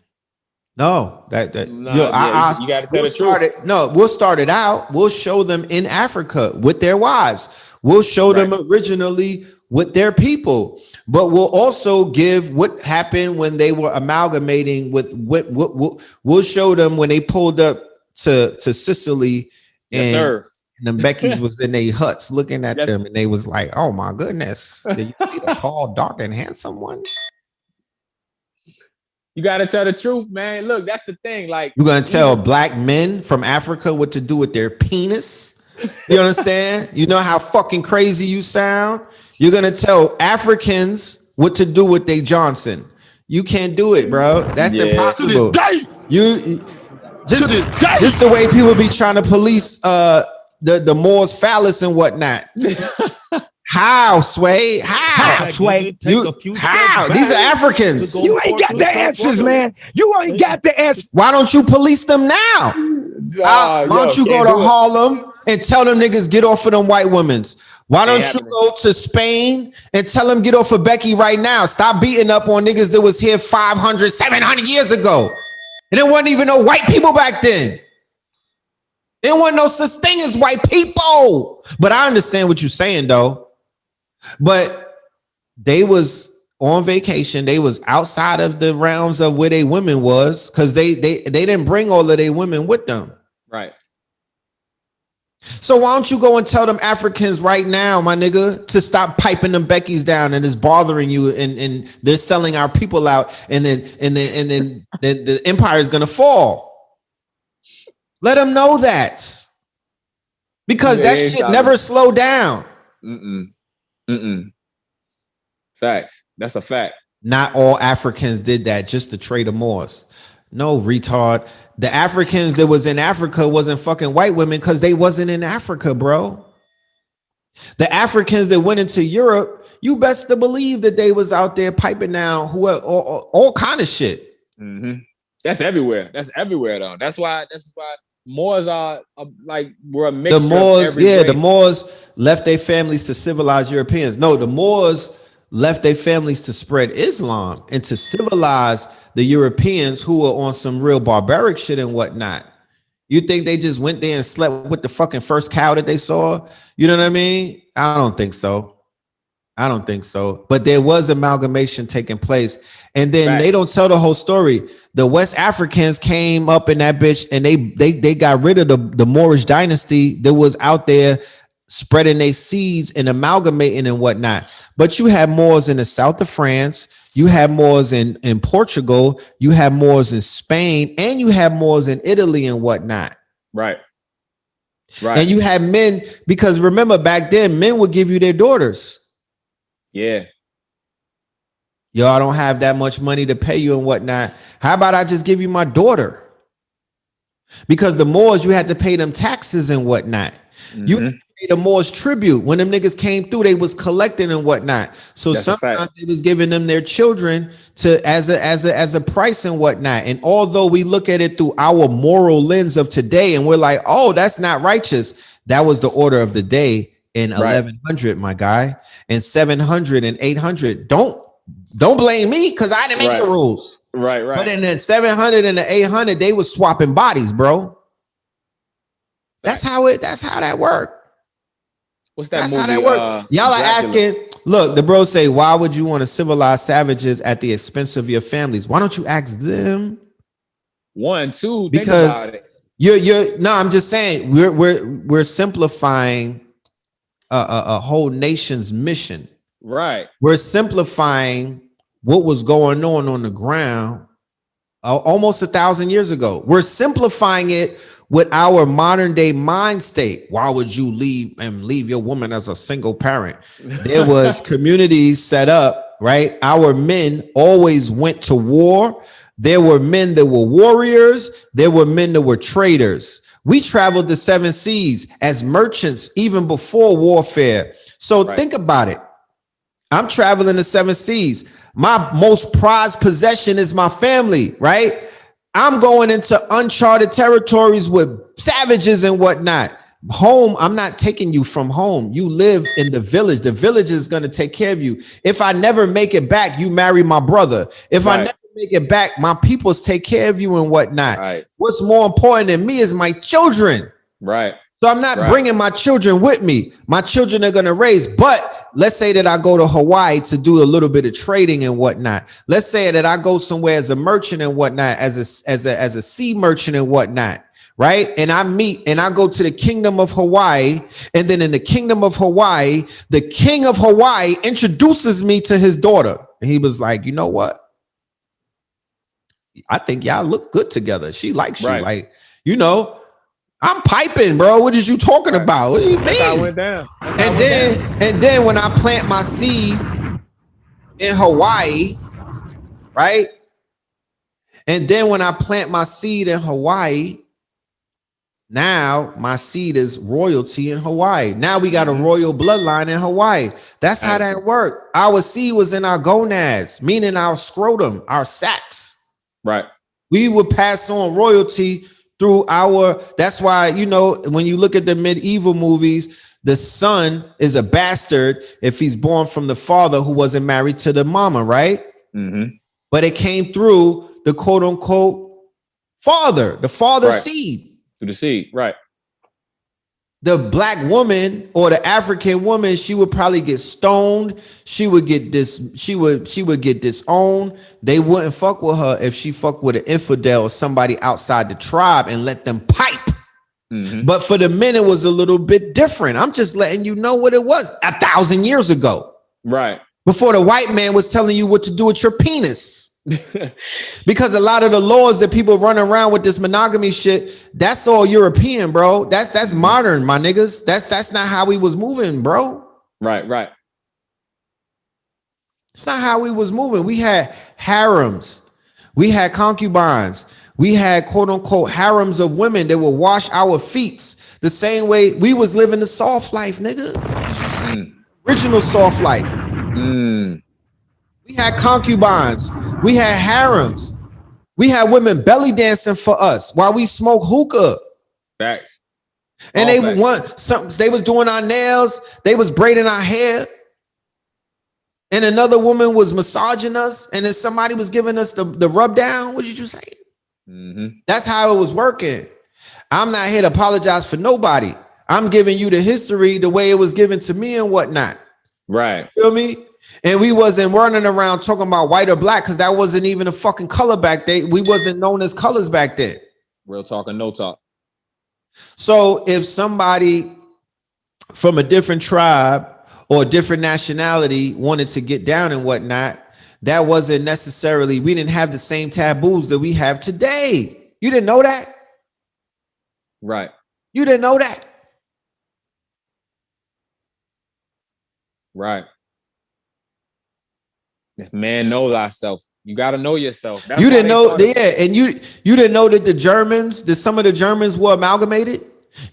No, you got to tell the truth. We'll start it out. We'll show them in Africa with their wives. We'll show them originally with their people, but we'll also give what happened when they were amalgamating with what we'll show them when they pulled up to Sicily. Yes, sir. And the Becky's was in their huts looking at them, and they was like, "Oh my goodness, did you see the tall, dark, and handsome one?" You got to tell the truth, man. Look, that's the thing. Like, you're gonna tell black men from Africa what to do with their penis. You understand? You know how fucking crazy you sound. You're gonna tell Africans what to do with their Johnson. You can't do it, bro. That's impossible. You just the way people be trying to police the Moors phallus and whatnot. How, Sway? How, Sway? How? These are Africans. You ain't got the answers, man. You ain't got the answers. Why don't you police them now? Why don't you go to Harlem and tell them niggas get off of them white women's? Why don't you go to Spain and tell them get off of Becky right now? Stop beating up on niggas that was here 500, 700 years ago. And there wasn't even no white people back then. There wasn't no such thing as white people. But I understand what you're saying, though. But they was on vacation. They was outside of the realms of where they women was, because they didn't bring all of their women with them. Right. So why don't you go and tell them Africans right now, my nigga, to stop piping them Becky's down and it's bothering you, and they're selling our people out, and then the empire is gonna fall. Let them know that, because that shit never slow down. Facts. That's a fact. Not all Africans did that just to trade the Moors. No, retard. The Africans that was in Africa wasn't fucking white women because they wasn't in Africa, bro. The Africans that went into Europe, you best to believe that they was out there piping down all kind of shit. That's everywhere. That's everywhere, though. That's why Moors are like, we're a mixture. The Moors, of every race. The Moors left their families to civilized Europeans. No, the Moors left their families to spread Islam and to civilize the Europeans who were on some real barbaric shit and whatnot. You think they just went there and slept with the fucking first cow that they saw? You know what I mean? I don't think so. But there was amalgamation taking place. And then they don't tell the whole story. The West Africans came up in that bitch, and they got rid of the Moorish dynasty that was out there spreading their seeds and amalgamating and whatnot. But you had Moors in the south of France, you had Moors in Portugal, you had Moors in Spain, and you had Moors in Italy and whatnot. Right. And you had men, because remember back then, men would give you their daughters. Yeah. Yo, I don't have that much money to pay you and whatnot. How about I just give you my daughter? Because the Moors, you had to pay them taxes and whatnot. You had to pay the Moors tribute. When them niggas came through, they was collecting and whatnot. So sometimes they was giving them their children to as a price and whatnot. And although we look at it through our moral lens of today, and we're like, oh, that's not righteous. That was the order of the day in 1100, my guy, and 700 and 800. Don't blame me, because I didn't make the rules. Right. But in the 700 and the 800, they was swapping bodies, bro. That's how that worked. What's that That's movie? how that worked. Y'all are asking, look, the bros say, why would you want to civilize savages at the expense of your families? Why don't you ask them? One, two, because think about it. No, I'm just saying we're simplifying a whole nation's mission. Right. We're simplifying what was going on the ground almost 1,000 years ago. We're simplifying it with our modern day mind state. Why would you leave your woman as a single parent? There was communities set up, right? Our men always went to war. There were men that were warriors. There were men that were traders. We traveled the 7 seas as merchants even before warfare. So think about it. I'm traveling the 7 seas. My most prized possession is my family, right? I'm going into uncharted territories with savages and whatnot. Home, I'm not taking you from home. You live in the village. The village is going to take care of you. If I never make it back, you marry my brother. If I never make it back, my peoples take care of you and whatnot. Right. What's more important than me is my children. Right. So I'm not bringing my children with me. My children are going to raise. But let's say that I go to Hawaii to do a little bit of trading and whatnot. Let's say that I go somewhere as a merchant and whatnot, as a sea merchant and whatnot. Right. And I go to the kingdom of Hawaii. And then in the kingdom of Hawaii, the king of Hawaii introduces me to his daughter. And he was like, you know what? I think y'all look good together. She likes you. Like, you know, I'm piping, bro. What is you talking about? What do you mean? That's how it went down. And then when I plant my seed in Hawaii, right? And then when I plant my seed in Hawaii, now my seed is royalty in Hawaii. Now we got a royal bloodline in Hawaii. That's how that worked. Our seed was in our gonads, meaning our scrotum, our sacs. Right. We would pass on royalty through that's why, you know, when you look at the medieval movies, the son is a bastard if he's born from the father who wasn't married to the mama, right? Mm-hmm. But it came through the quote unquote father, the father's seed. Through the seed, right. The black woman or the African woman, she would probably get stoned. She would get get disowned. They wouldn't fuck with her if she fucked with an infidel or somebody outside the tribe and let them pipe. Mm-hmm. But for the men, it was a little bit different. I'm just letting you know what it was 1,000 years ago. Right. Before the white man was telling you what to do with your penis. Because a lot of the laws that people run around with this monogamy shit, that's all European, bro. That's modern, my niggas. That's not how we was moving, bro. Right. It's not how we was moving. We had harems, we had concubines, we had quote unquote harems of women that would wash our feet the same way we was living the soft life, nigga. Original soft life. We had concubines. We had harems. We had women belly dancing for us while we smoke hookah. Facts. And they was doing our nails. They was braiding our hair. And another woman was massaging us. And then somebody was giving us the rub down. What did you say? Mm-hmm. That's how it was working. I'm not here to apologize for nobody. I'm giving you the history the way it was given to me and whatnot. Right. Feel me? And we wasn't running around talking about white or black because that wasn't even a fucking color back then. We wasn't known as colors back then. Real talk and no talk. So if somebody from a different tribe or a different nationality wanted to get down and whatnot, that wasn't necessarily, we didn't have the same taboos that we have today. You didn't know that? Right. You didn't know that? Right. This man, know thyself. You got to know yourself. That's you didn't know, and you didn't know that some of the Germans were amalgamated.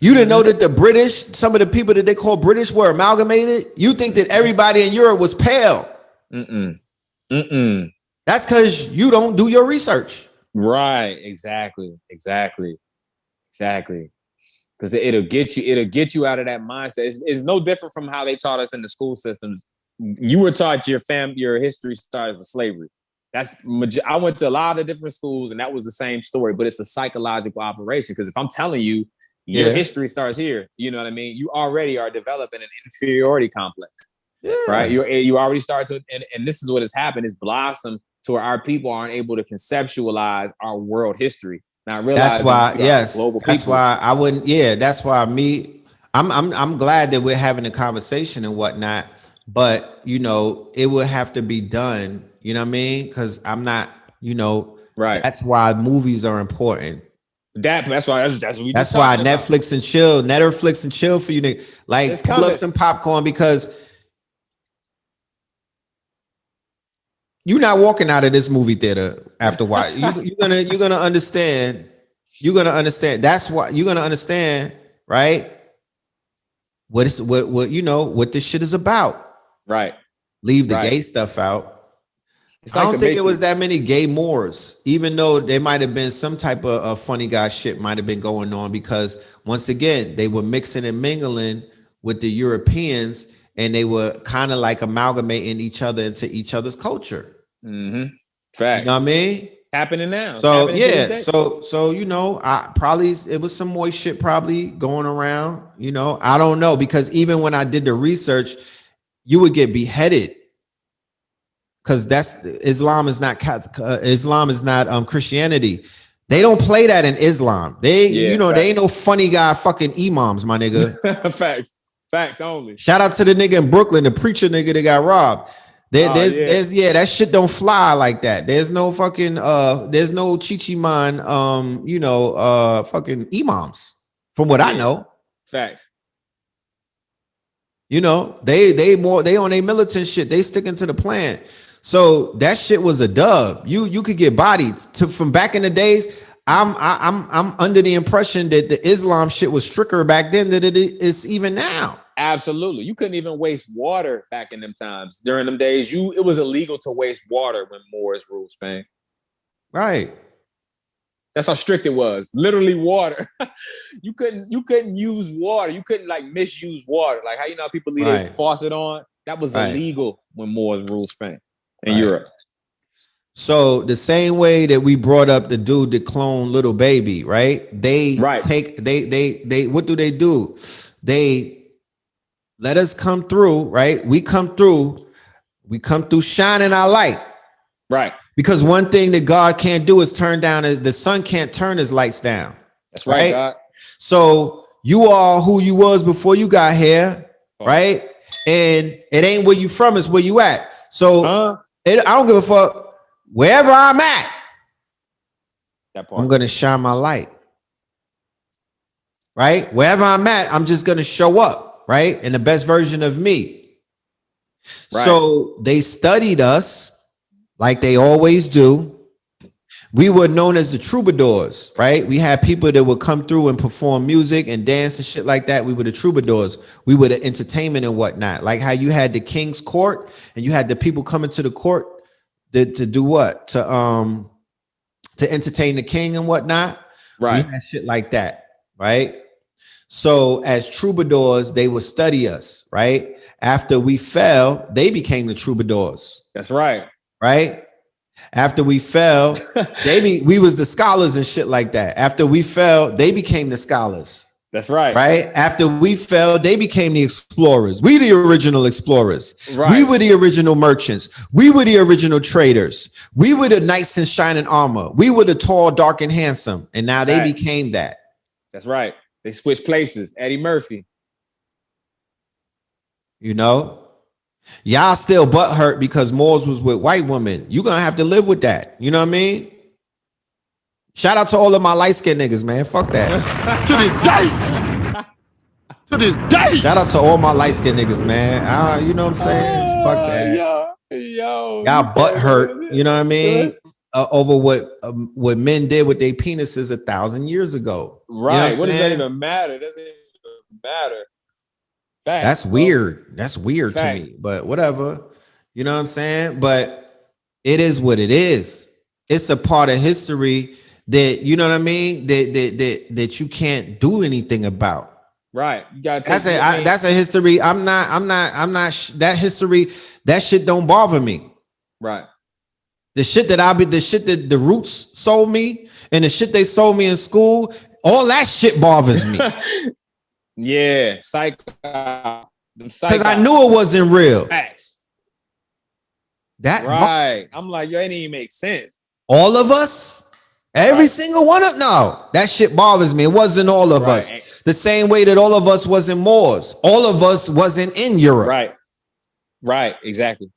You didn't know that the British, some of the people that they call British were amalgamated. You think that everybody in Europe was pale. That's because you don't do your research. Right. Exactly. Because it'll get you out of that mindset. It's no different from how they taught us in the school systems. You were taught your history started with slavery. I went to a lot of different schools and that was the same story, but it's a psychological operation. Because if I'm telling you your history starts here, you know what I mean? You already are developing an inferiority complex, right? You already start to, and this is what has happened is blossom to where our people aren't able to conceptualize our world history. Now, that's why, that's why I wouldn't. Yeah, that's why I'm glad that we're having a conversation and whatnot. But you know, it would have to be done. You know what I mean? Because I'm not. You know, right. That's why movies are important. That's why that's what we That's just why talking about. Netflix and chill for you niggas. Like It's pull coming. up some popcorn because you're not walking out of this movie theater after a while. You're gonna understand. You're gonna understand. That's why you're gonna understand, right? What this shit is about. Right. Leave the Right. gay stuff out. It's I like don't the think it was Matrix. that many gay Moors, even though there might have been some type of funny guy shit might have been going on because once again, they were mixing and mingling with the Europeans and they were kind of like amalgamating each other into each other's culture. Mm-hmm. You Fact. know what I mean? Happening now. It's So happening to yeah, this day. so I probably it was some moist shit probably going around. I don't know because even when I did the research, you would get beheaded because that's Islam is not Christianity. They don't play that in Islam. They ain't no funny guy fucking imams, my nigga. Facts only. Shout out to the nigga in Brooklyn, the preacher nigga that got robbed. There's that shit don't fly like that. There's no fucking there's no chichiman fucking imams from what I know. Facts. They on their militant shit. They sticking to the plan. So that shit was a dub. You could get bodied from back in the days. I'm under the impression that the Islam shit was stricter back then than it is even now. Absolutely. You couldn't even waste water back in them times. During them days, it was illegal to waste water when Moors ruled Spain. Right. That's how strict it was. Literally water. You couldn't use water. You couldn't like misuse water. Like how people leave their faucet on. That was illegal when Moors ruled Spain and Europe. So the same way that we brought up the dude that cloned Little Baby, right? They what do? They let us come through, right? We come through shining our light. Right. Because one thing that God can't do is turn down, the sun can't turn his lights down. That's right, God. So you are who you was before you got here, right? And it ain't where you from, it's where you at. So I don't give a fuck. Wherever I'm at, I'm going to shine my light, right? Wherever I'm at, I'm just going to show up, right? In the best version of me. Right. So they studied us like they always do. We were known as the troubadours, right? We had people that would come through and perform music and dance and shit like that. We were the troubadours. We were the entertainment and whatnot. Like how you had the king's court and you had the people coming to the court to do what? To entertain the king and whatnot. Right. We had shit like that, right? So as troubadours, they would study us, right? After we fell, they became the troubadours. That's right. Right? After we fell, we was the scholars and shit like that. After we fell, they became the scholars. That's right. Right. After we fell, they became the explorers. We the original explorers. Right. We were the original merchants. We were the original traders. We were the knights in shining armor. We were the tall, dark, and handsome. And now they became that. That's right. They switched places. Eddie Murphy. Y'all still butthurt because Moors was with white women. You're gonna have to live with that. You know what I mean? Shout out to all of my light-skinned niggas, man. Fuck that. To this day. To this day. Shout out to all my light-skinned niggas, man. You know what I'm saying? Fuck that. Yo. Y'all butt hurt. You know what I mean? Over what men did with their penises 1,000 years ago. Right. You know what does that even matter? It doesn't even matter. Fact, That's weird. That's weird Fact. to me. But whatever. You know what I'm saying? But it is what it is. It's a part of history that, you know what I mean, that you can't do anything about. Right. You got to that's a history. I'm not that history, that shit don't bother me. Right. The shit that the roots sold me and the shit they sold me in school, all that shit bothers me. Yeah. Because I knew it wasn't real. Facts. That right. I'm like, yo, it didn't even make sense. All of us? Every single one of that shit bothers me. It wasn't all of us. The same way that all of us wasn't Moors. All of us wasn't in Europe. Right. Right. Exactly.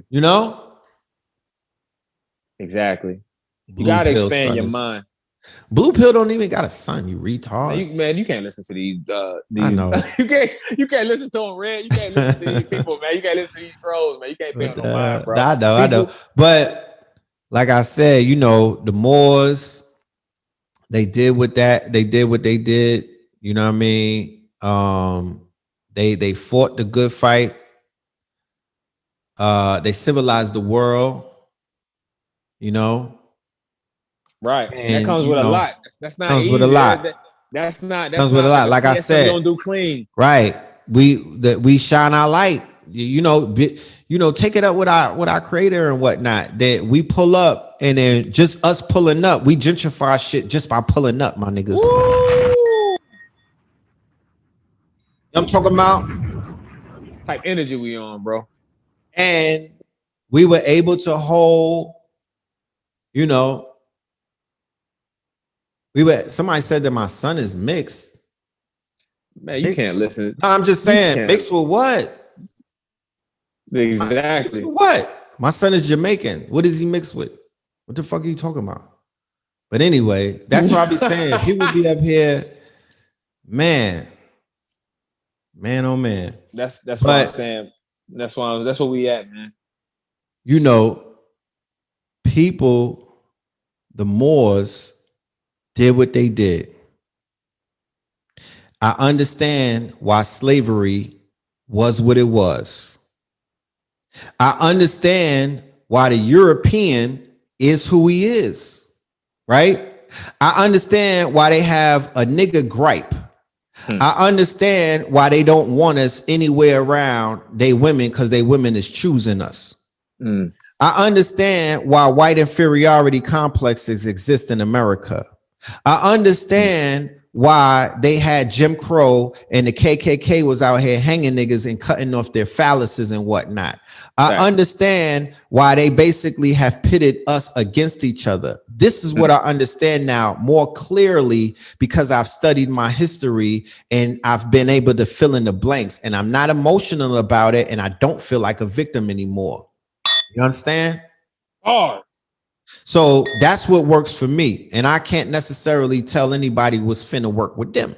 You know? Exactly. You gotta expand your mind. Blue Pill don't even got a son, you Man, retard. you can't listen to these. I know. you can't listen to them, Red. You can't listen to these people, man. You can't listen to these trolls, man. You can't pay But, them no mind, bro. I know. But like I said, the Moors, they did what they did. You know what I mean? They fought the good fight. They civilized the world, you know. Right. And that comes with a lot. That's not comes easy. with a lot. That's not Comes with a like lot. Like I that's something you said, don't do clean. right. We shine our light. Take it up with our creator and whatnot. That we pull up, and then just us pulling up, we gentrify shit just by pulling up, my niggas. Woo! I'm talking about. Type energy we on, bro. And we were able to hold, somebody said that my son is mixed. Man, you can't listen. No, I'm just saying, mixed with what? Exactly. Mixed with what? My son is Jamaican. What is he mixed with? What the fuck are you talking about? But anyway, that's what I be saying. People be up here, man, oh man. That's what I'm saying. That's what we at, man. People, the Moors did what they did. I understand why slavery was what it was. I understand why the European is who he is, right? I understand why they have a nigga gripe. I understand why they don't want us anywhere around they women, because they women is choosing us. I understand why white inferiority complexes exist in America. I understand why they had Jim Crow and the KKK was out here hanging niggas and cutting off their phalluses and whatnot. I understand why they basically have pitted us against each other. This is what I understand now more clearly because I've studied my history and I've been able to fill in the blanks, and I'm not emotional about it, and I don't feel like a victim anymore. You understand? Oh. So that's what works for me. And I can't necessarily tell anybody what's finna work with them.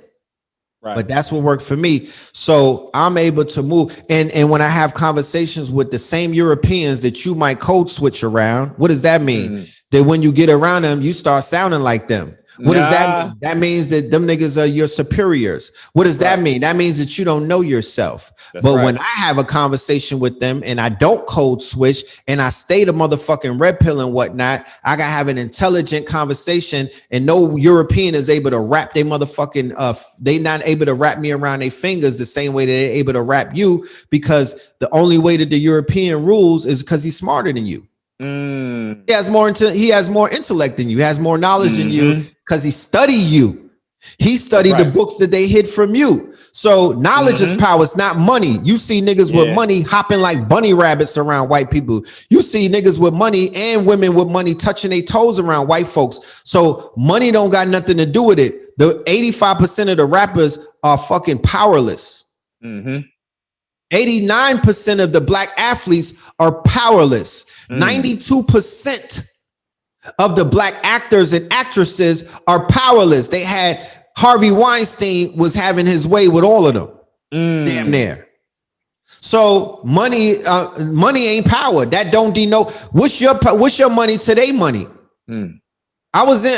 Right. But that's what worked for me. So I'm able to move. And when I have conversations with the same Europeans that you might code switch around, what does that mean? That when you get around them, you start sounding like them. What does that mean? That means that them niggas are your superiors. What does that mean? That means that you don't know yourself. But when I have a conversation with them and I don't code switch and I stay the motherfucking red pill and whatnot, I gotta have an intelligent conversation, and no European is able to wrap their motherfucking they not able to wrap me around their fingers the same way that they're able to wrap you, because the only way that the European rules is because he's smarter than you. He has more intellect than you, has more knowledge than you, because he studied you. He studied the books that they hid from you. So knowledge is power. It's not money. You see niggas with money hopping like bunny rabbits around white people. You see niggas with money and women with money touching their toes around white folks. So money don't got nothing to do with it. The 85% of the rappers are fucking powerless. 89% of the black athletes are powerless. 92% of the black actors and actresses are powerless. They had Harvey Weinstein was having his way with all of them. Damn near. So money ain't power. That don't denote what's your money to their money. I was in,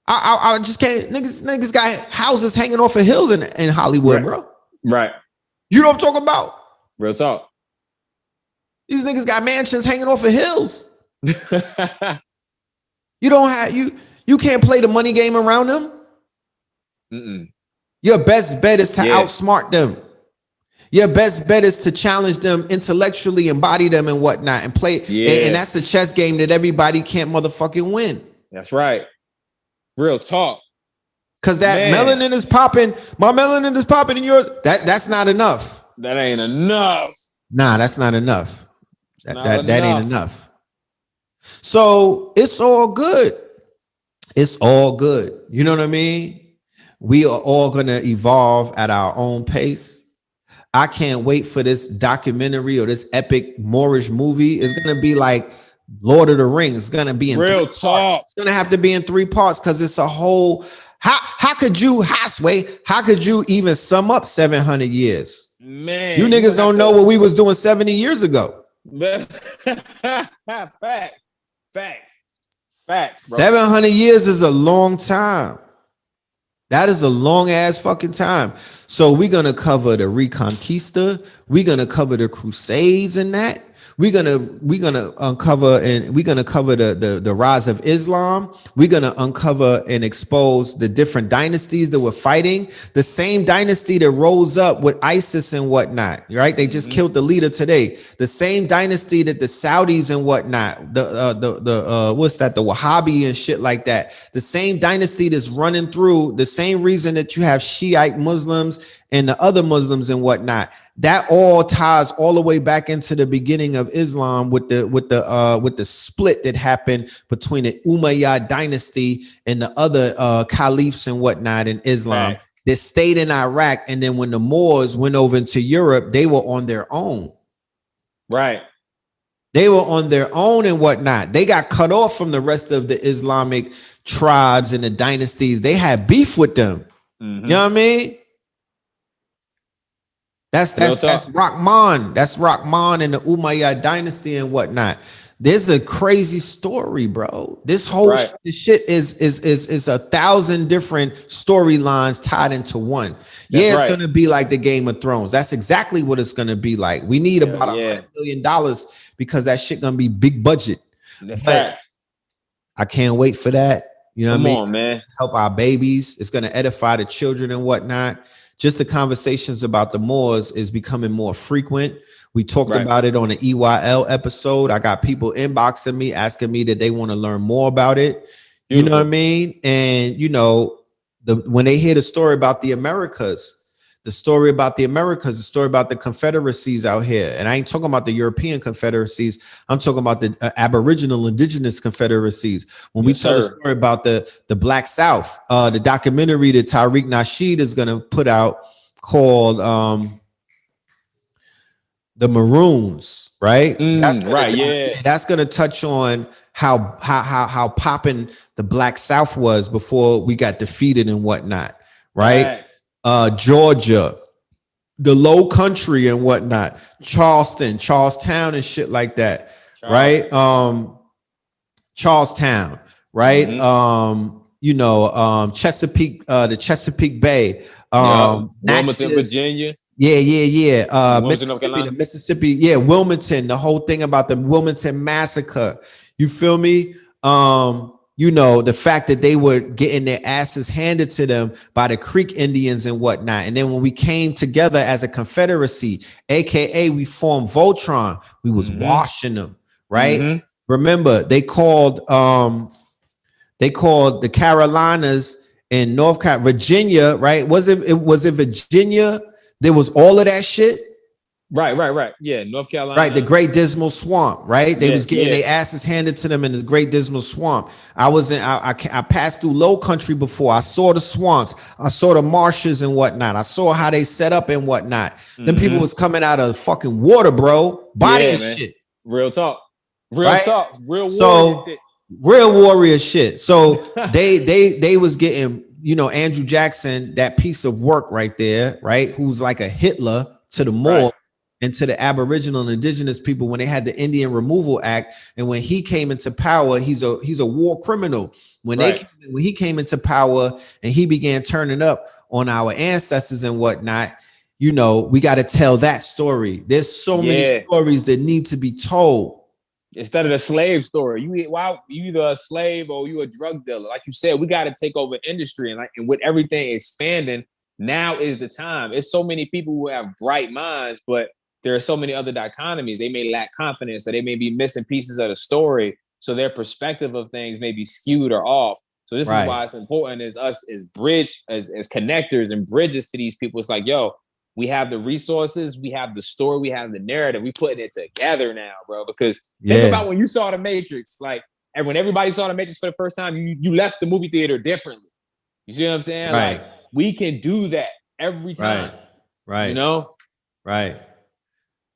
I just can't. Niggas got houses hanging off of hills in Hollywood, bro. Right. You know what I'm talking about? Real talk. These niggas got mansions hanging off of hills. You don't have you can't play the money game around them. Your best bet is to outsmart them. Your best bet is to challenge them intellectually, embody them and whatnot, and play. And that's a chess game that everybody can't motherfucking win. That's right. Real talk. Cause that melanin is popping. My melanin is popping in yours. That's not enough. That ain't enough. Nah, that's not enough. That ain't enough. So it's all good. It's all good. You know what I mean? We are all gonna evolve at our own pace. I can't wait for this documentary or this epic Moorish movie. It's gonna be like Lord of the Rings is gonna be in Real 3 parts. talk. It's gonna have to be in 3 parts because it's a whole. How could you How could you even sum up 700 years? Man, You niggas don't know what we was doing 70 years ago. Facts. Facts, bro. 700 years is a long time. That is a long ass fucking time. So we're gonna cover the Reconquista. We're gonna cover the Crusades and that. We're gonna uncover and we're gonna cover the rise of Islam. We're gonna uncover and expose the different dynasties that were fighting. The same dynasty that rose up with ISIS and whatnot. Right? They just killed the leader today. The same dynasty that the Saudis and whatnot. The what's that? The Wahhabi and shit like that. The same dynasty that's running through. The same reason that you have Shiite Muslims and the other Muslims and whatnot, that all ties all the way back into the beginning of Islam with the split that happened between the Umayyad dynasty and the other caliphs and whatnot in Islam. Facts. They stayed in Iraq, and then when the Moors went over into Europe, they were on their own. Right. They were on their own and whatnot. They got cut off from the rest of the Islamic tribes and the dynasties. They had beef with them. You know what I mean? That's Rahman. That's Rahman and the Umayyad dynasty and whatnot. There's a crazy story, bro. This whole shit is 1,000 different storylines tied into one. It's gonna be like the Game of Thrones. That's exactly what it's gonna be like. We need about $100 million because that shit gonna be big budget. But I can't wait for that. You know what I mean? Come on, man. Help our babies. It's gonna edify the children and whatnot. Just the conversations about the Moors is becoming more frequent. We talked about it on the EYL episode. I got people inboxing me, asking me that they want to learn more about it. You know what I mean? And you know, when they hear the story about the Americas, the story about the confederacies out here, and I ain't talking about the European confederacies. I'm talking about the Aboriginal indigenous confederacies. When we tell the story about the Black South, the documentary that Tariq Nasheed is going to put out called The Maroons, right? That's gonna touch on how popping the Black South was before we got defeated and whatnot, right? Georgia, the Low Country and whatnot, Charlestown and shit like that, right? Charlestown, right? Chesapeake, the Chesapeake Bay, Wilmington, Virginia. Mississippi, Wilmington, the whole thing about the Wilmington massacre. You feel me? The fact that they were getting their asses handed to them by the Creek Indians and whatnot. And then when we came together as a confederacy, aka we formed Voltron, we was washing them, right? Remember, they called the Carolinas and North Carolina, Virginia, right? Was it Virginia? There was all of that shit. Right. Yeah, North Carolina. Right, the Great Dismal Swamp, right? They was getting their asses handed to them in the Great Dismal Swamp. I passed through Low Country before. I saw the swamps. I saw the marshes and whatnot. I saw how they set up and whatnot. Them people was coming out of fucking water, bro. Body and shit. Real talk. Real warrior shit. So they was getting, Andrew Jackson, that piece of work right there, right? Who's like a Hitler to the Moor and to the Aboriginal and indigenous people when they had the Indian Removal Act. And when he came into power, he's a war criminal. When he came into power and he began turning up on our ancestors and whatnot, we got to tell that story. There's so many stories that need to be told. Instead of the slave story, you either a slave or you a drug dealer. Like you said, we got to take over industry, and with everything expanding, now is the time. It's so many people who have bright minds, but there are so many other dichotomies. They may lack confidence, or they may be missing pieces of the story, so their perspective of things may be skewed or off. So this is why it's important as us as connectors and bridges to these people. It's like, yo, we have the resources, we have the story, we have the narrative. We putting it together now, bro. Because think about when you saw The Matrix. Like, when everybody saw The Matrix for the first time, you left the movie theater differently. You see what I'm saying? Right. Like, we can do that every time. Right. Right.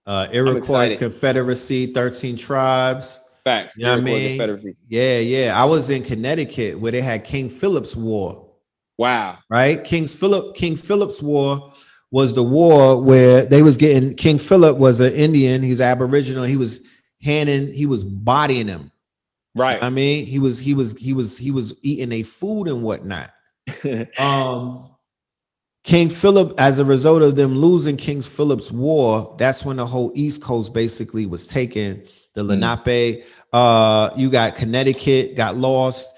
Iroquois Confederacy, 13 tribes. Facts. You know what I Iroquois mean? Confederacy. Yeah. I was in Connecticut where they had King Philip's War. Wow. Right? King Philip's War was the war where they was getting. King Philip was an Indian. He was Aboriginal. He was bodying them. Right. I mean, he was eating their food and whatnot. King Philip, as a result of them losing King Philip's War, that's when the whole East Coast basically was taken. The Lenape, you got Connecticut got lost,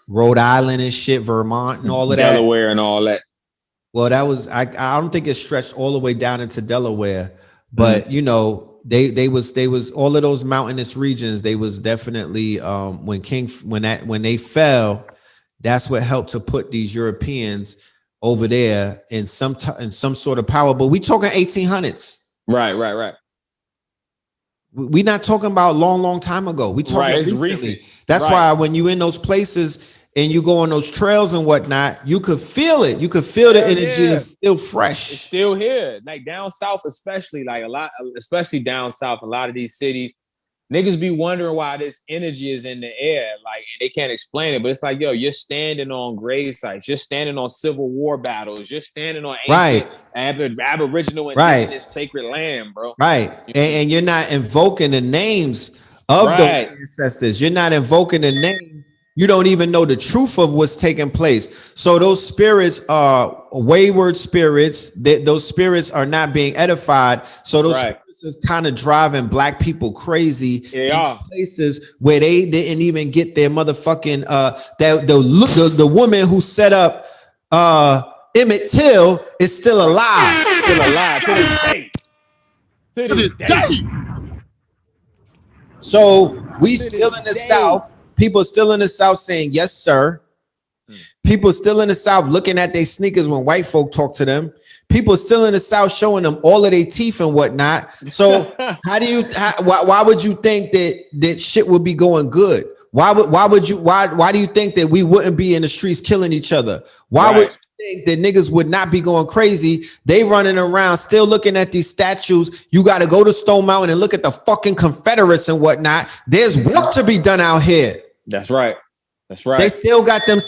Rhode Island and shit, Vermont and all of that. Delaware and all that. Well, that was I don't think it stretched all the way down into Delaware, but they was all of those mountainous regions. They was definitely when they fell, that's what helped to put these Europeans over there in some sort of power. But we talking 1800s. Right. We're not talking about long time ago. We talking recently. That's why when you in those places and you go on those trails and whatnot, you could feel it. You could feel the energy is still fresh. It's still here. Like down south, especially especially down south, a lot of these cities, niggas be wondering why this energy is in the air. Like they can't explain it, but it's like, yo, you're standing on grave sites, you're standing on Civil War battles, you're standing on ancient Aboriginal indigenous sacred land, bro. Right. And you're not invoking the names of the ancestors. You're not invoking the names. You don't even know the truth of what's taking place. So those spirits are wayward spirits. Those spirits are not being edified. So those spirits is kind of driving black people crazy in places where they didn't even get their motherfucking the woman who set up Emmett Till is still alive. Still alive to this day. To this day. So we still in the South. People still in the South saying, yes, sir. People still in the South looking at their sneakers when white folk talk to them. People still in the South showing them all of their teeth and whatnot. So why would you think that shit would be going good? Why do you think that we wouldn't be in the streets killing each other? Why would you think that niggas would not be going crazy? They running around still looking at these statues. You got to go to Stone Mountain and look at the fucking Confederates and whatnot. There's work to be done out here. That's right. They still got them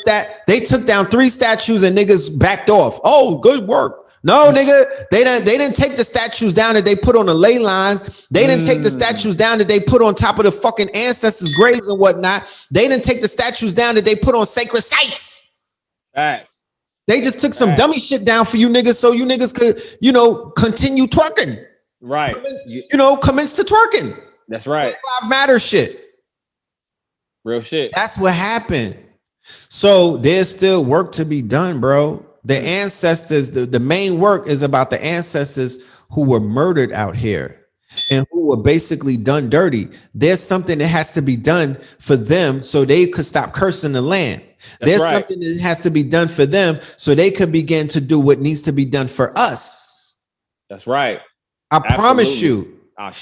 They took down 3 statues and niggas backed off. Oh, good work. No, nigga, they didn't take the statues down that they put on the ley lines. They didn't take the statues down that they put on top of the fucking ancestors' graves and whatnot. They didn't take the statues down that they put on sacred sites. Facts. They just took some dummy shit down for you niggas so you niggas could, continue twerking. Right. Commence to twerking. That's right. Black Lives Matter shit. Real shit. That's what happened. So there's still work to be done, bro. The ancestors, the main work is about the ancestors who were murdered out here and who were basically done dirty. There's something that has to be done for them so they could stop cursing the land. There's something that has to be done for them so they could begin to do what needs to be done for us. That's right. I promise you.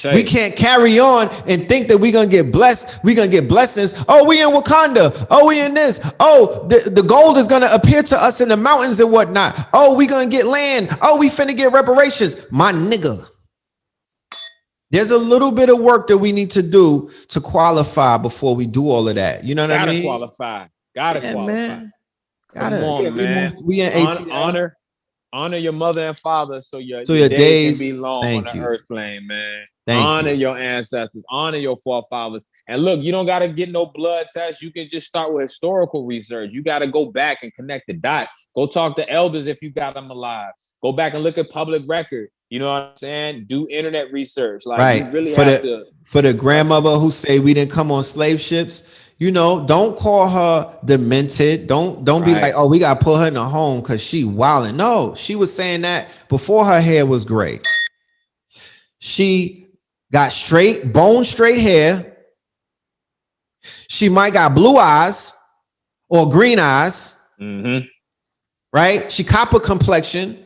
We can't carry on and think that we're going to get blessed. We're going to get blessings. Oh, we in Wakanda. Oh, we in this. Oh, the gold is going to appear to us in the mountains and whatnot. Oh, we going to get land. Oh, we finna get reparations. My nigga. There's a little bit of work that we need to do to qualify before we do all of that. You know what I mean? Gotta qualify. Man. Come on, man. We in 18. Honor your mother and father so your days can be long on the earth plane, man. Honor your ancestors, honor your forefathers. And look, you don't got to get no blood tests. You can just start with historical research. You got to go back and connect the dots. Go talk to elders if you got them alive. Go back and look at public record. You know what I'm saying? Do internet research. Like you really for the grandmother who say we didn't come on slave ships. Don't call her demented. Don't be like, oh, we got to put her in a home because she wilding. No, she was saying that before her hair was gray. She got bone straight hair. She might got blue eyes or green eyes. Mm-hmm. Right? She copper complexion.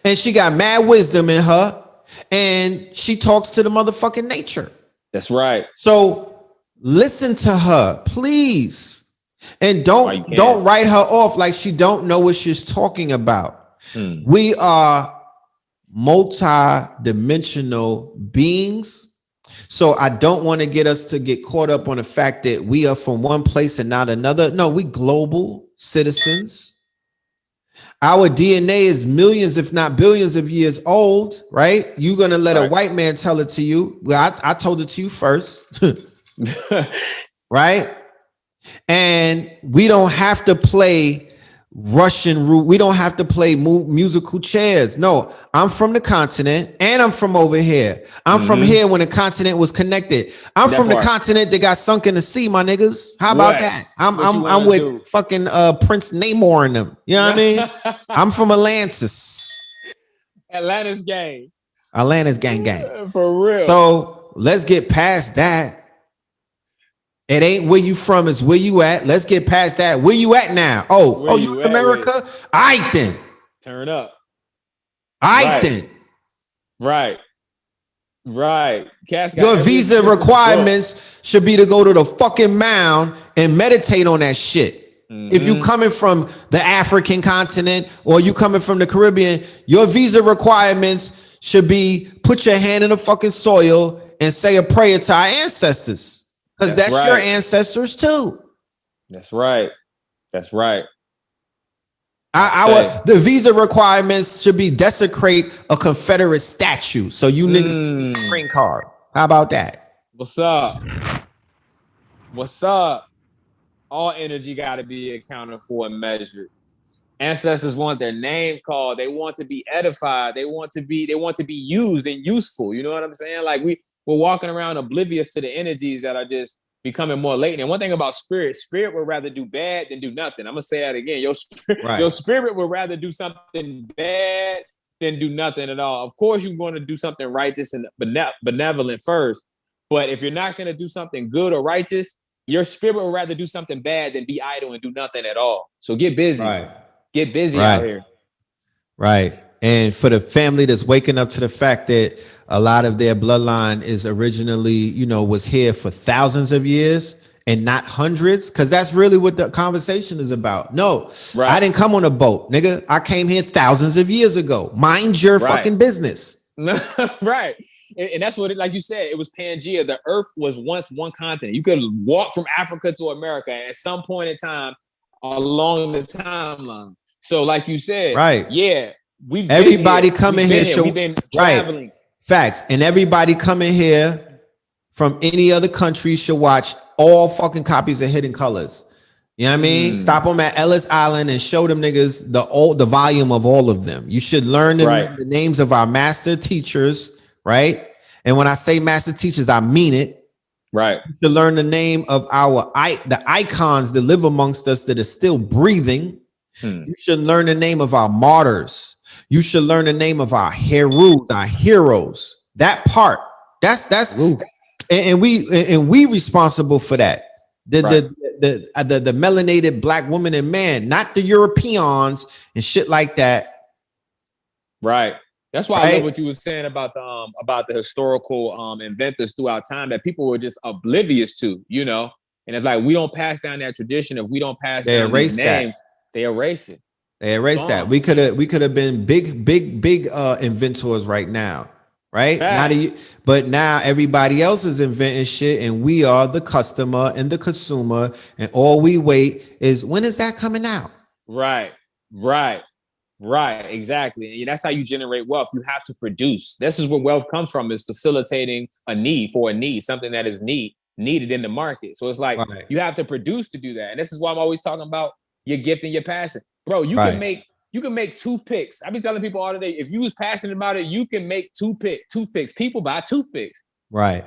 And she got mad wisdom in her. And she talks to the motherfucking nature. That's right. So listen to her, please. And don't write her off like she don't know what she's talking about. We are multi-dimensional beings. So I don't want to get us to get caught up on the fact that we are from one place and not another. No, we global citizens. Our DNA is millions, if not billions of years old, right? You're going to let a white man tell it to you. Well, I told it to you first, right? And we don't have to play Russian root. We don't have to play musical chairs. No, I'm from the continent and I'm from over here. I'm from here when the continent was connected. I'm from the continent that got sunk in the sea, my niggas. How about that? I'm with fucking Prince Namor and them. You know what I mean? I'm from Atlantis. Atlantis gang. Atlantis gang. For real. So let's get past that. It ain't where you from, it's where you at. Let's get past that. Where you at now? Oh, you in America? All right then. Turn up. All right then. Right. Your visa requirements should be to go to the fucking mound and meditate on that shit. If you coming from the African continent or you coming from the Caribbean, your visa requirements should be put your hand in the fucking soil and say a prayer to our ancestors. Because that's your ancestors too. That's right. The visa requirements should be desecrate a Confederate statue. So you niggas can get a green card. How about that? What's up? All energy got to be accounted for and measured. Ancestors want their names called. They want to be edified. They want to be used and useful. You know what I'm saying? Like we're walking around oblivious to the energies that are just becoming more latent. And one thing about spirit would rather do bad than do nothing. I'm gonna say that again. Your spirit would rather do something bad than do nothing at all. Of course, you're going to do something righteous and benevolent first. But if you're not going to do something good or righteous, your spirit would rather do something bad than be idle and do nothing at all. So get busy. Get busy out here. Right. And for the family that's waking up to the fact that a lot of their bloodline is originally, was here for thousands of years and not hundreds, because that's really what the conversation is about. No, I didn't come on a boat, nigga. I came here thousands of years ago. Mind your fucking business. Right. And that's what like you said, it was Pangea. The earth was once one continent. You could walk from Africa to America at some point in time along the timeline. So like you said, we've everybody coming here. We've been traveling. Facts. And everybody coming here from any other country should watch all fucking copies of Hidden Colors. You know what I mean? Stop them at Ellis Island and show them niggas the volume of all of them. You should learn the names of our master teachers, right? And when I say master teachers, I mean it. Right. You should learn the name of the icons that live amongst us that are still breathing. You should learn the name of our martyrs. You should learn the name of our heroes. That part. That's and we responsible for that. The melanated black woman and man, not the Europeans and shit like that. Right. That's why I love what you were saying about the historical inventors throughout time that people were just oblivious to, And it's like we don't pass down that tradition. If we don't pass down these names, they erase it. They erased that. We could have been big inventors right now, right? But now everybody else is inventing shit, and we are the customer and the consumer, and all we wait is when is that coming out? Right, exactly. And that's how you generate wealth. You have to produce. This is where wealth comes from: is facilitating a need, something that is needed in the market. So it's like you have to produce to do that, and this is why I'm always talking about your gift and your passion. Bro, you can make toothpicks. I be telling people all the day, if you was passionate about it, you can make toothpicks. People buy toothpicks. Right.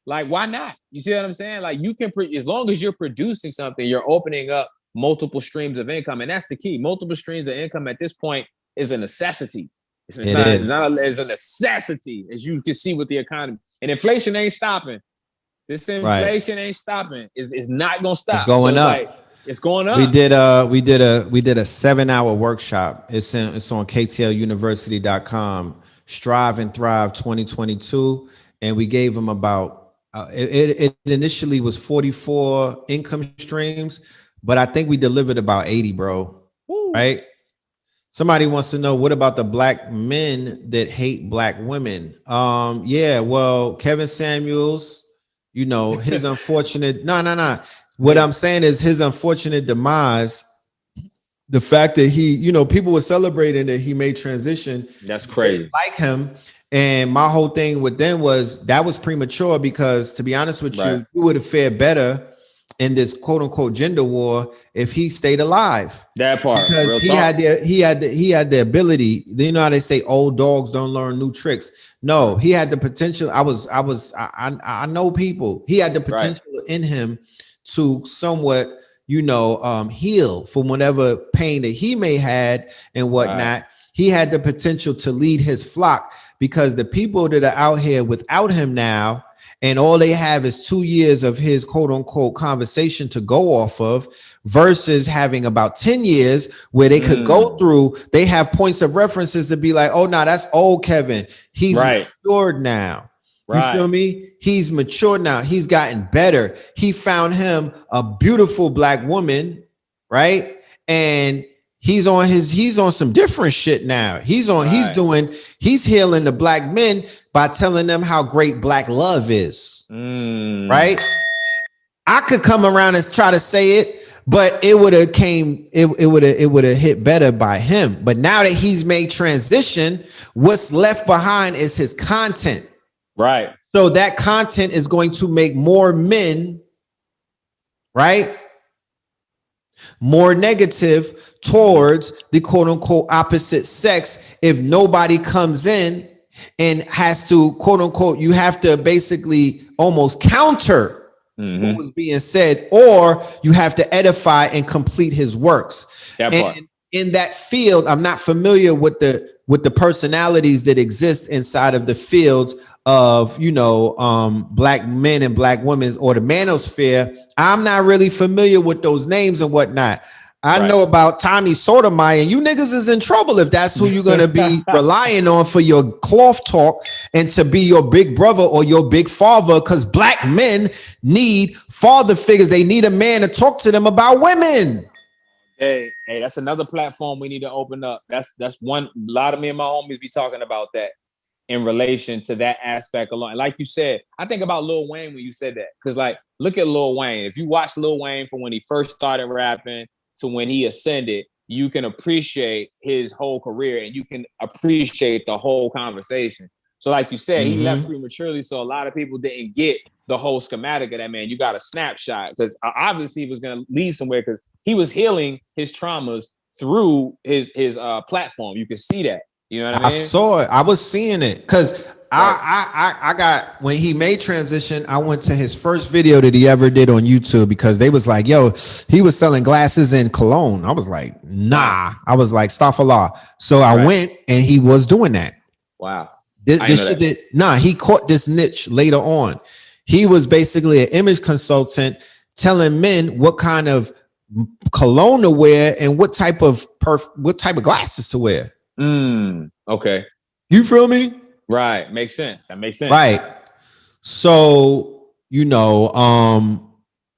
Like, why not? You see what I'm saying? Like, you can, as long as you're producing something, you're opening up multiple streams of income. And that's the key. Multiple streams of income at this point is a necessity. It's a necessity, as you can see with the economy. And inflation ain't stopping. This inflation ain't stopping. It's not going to stop. It's going up. It's going up. We did a 7-hour workshop. It's on KTLUniversity.com. Strive and Thrive 2022, and we gave them about it initially was 44 income streams, but I think we delivered about 80, bro. Woo. Right? Somebody wants to know, what about the black men that hate black women? Yeah, well, Kevin Samuels, you know, his unfortunate, no. What I'm saying is his unfortunate demise, the fact that he, you know, people were celebrating that he made transition. That's crazy. Like him. And my whole thing with them was that was premature because, to be honest with you, you would have fared better in this quote unquote gender war if he stayed alive. That part, because he had the ability. You know how they say old dogs don't learn new tricks. No, he had the potential. I know people. He had the potential in him to somewhat, you know, heal from whatever pain that he may had and whatnot. Right. He had the potential to lead his flock, because the people that are out here without him now, and all they have is 2 years of his quote unquote conversation to go off of, versus having about 10 years where they could go through. They have points of references to be like, oh, no, that's old Kevin. He's matured now. You feel me? He's matured now. He's gotten better. He found him a beautiful black woman, right? And he's on some different shit now. He's healing the black men by telling them how great black love is. Right? I could come around and try to say it, but it would have hit better by him. But now that he's made transition, what's left behind is his content. Right. So that content is going to make more men, right, more negative towards the quote unquote opposite sex. If nobody comes in and has to quote unquote, you have to basically almost counter what was being said, or you have to edify and complete his works. And in that field, I'm not familiar with the personalities that exist inside of the fields of, you know, black men and black women, or the manosphere. I'm not really familiar with those names and whatnot. I know about Tommy Sotomayor, and you niggas is in trouble if that's who you're going to be relying on for your cloth talk and to be your big brother or your big father, because black men need father figures. They need a man to talk to them about women. Hey, that's another platform we need to open up. That's one. A lot of me and my homies be talking about that in relation to that aspect alone. Like you said, I think about Lil Wayne when you said that, because like, look at Lil Wayne. If you watch Lil Wayne from when he first started rapping to when he ascended, you can appreciate his whole career and you can appreciate the whole conversation. So like you said, he left prematurely, so a lot of people didn't get the whole schematic of that man. You got a snapshot, because obviously he was going to lead somewhere, because he was healing his traumas through his platform. You can see that. You know what I mean? I saw it. I was seeing it, because I got, when he made transition, I went to his first video that he ever did on YouTube, because they was like, yo, he was selling glasses in Cologne. I was like, nah. I was like, astaghfirullah. So I went, and he was doing that. Wow. He caught this niche later on. He was basically an image consultant telling men what kind of cologne to wear and what type of glasses to wear. Okay. You feel me? Right. Makes sense. That makes sense. Right. So, you know,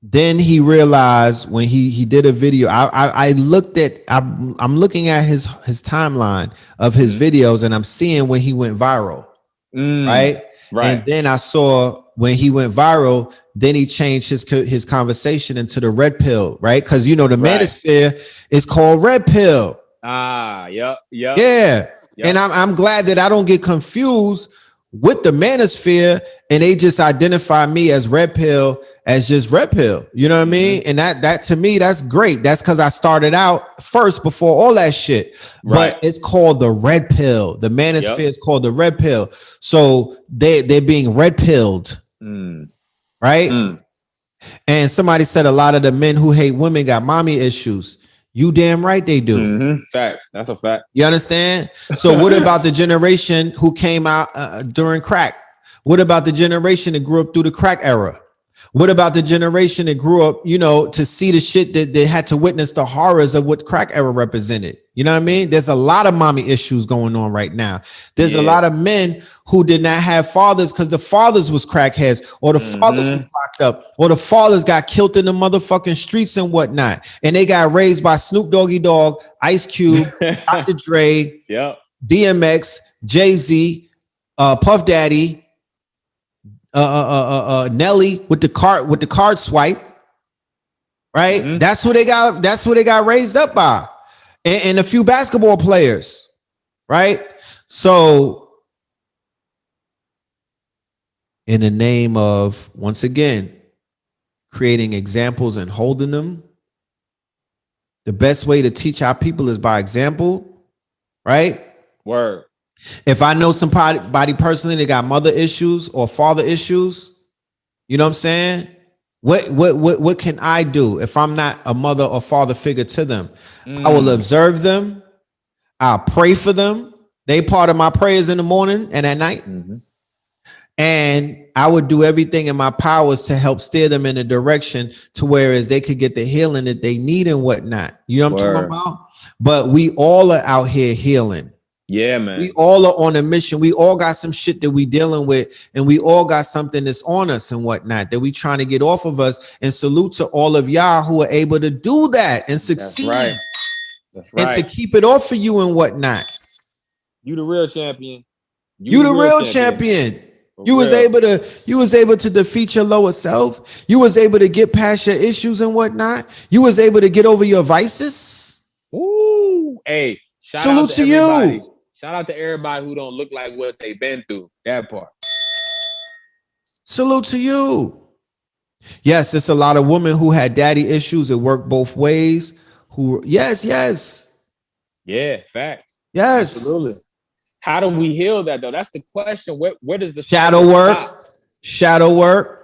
then he realized when he did a video, I'm looking at his timeline of his videos, and I'm seeing when he went viral. Right. And then I saw when he went viral, then he changed his conversation into the red pill, right? Because, you know, the manosphere is called red pill. Yep. Yeah. Yep. And I'm glad that I don't get confused with the manosphere and they just identify me as red pill, as just red pill. You know what I mean? And that to me, that's great. That's because I started out first before all that shit. But it's called the red pill. The manosphere is called the red pill. So they're being red pilled. Right? And somebody said a lot of the men who hate women got mommy issues. You damn right they do. Facts. That's a fact. You understand? So what about the generation who came out during crack? What about the generation that grew up through the crack era? What about the generation that grew up, you know, to see the shit that they had to witness the horrors of what crack era represented? You know what I mean? There's a lot of mommy issues going on right now. There's a lot of men who did not have fathers because the fathers was crackheads, or the fathers was locked up, or the fathers got killed in the motherfucking streets and whatnot. And they got raised by Snoop Doggy Dogg, Ice Cube, Dr. Dre, DMX, Jay-Z, Puff Daddy, Nelly with the card swipe. Right? That's who they got raised up by. And a few basketball players, right? So in the name of, once again, creating examples and holding them, the best way to teach our people is by example, right? Word. If I know somebody personally that got mother issues or father issues, you know what I'm saying? What can I do if I'm not a mother or father figure to them? I will observe them. I'll pray for them. They part of my prayers in the morning and at night. And I would do everything in my powers to help steer them in a direction to whereas they could get the healing that they need and whatnot. You know what I'm talking about? But we all are out here healing. Yeah, man. We all are on a mission. We all got some shit that we dealing with, and we all got something that's on us and whatnot that we trying to get off of us. And salute to all of y'all who are able to do that and succeed. That's right. And to keep it off for you and whatnot. You the real champion. You the real champion. You was able to defeat your lower self. You was able to get past your issues and whatnot. You was able to get over your vices. Ooh, hey, salute to you. Shout out to everybody who don't look like what they've been through. That part. Salute to you. Yes, it's a lot of women who had daddy issues. It worked both ways. Yes. Yeah, facts. Yes. Absolutely. How do we heal that though? That's the question. Where does the shadow work?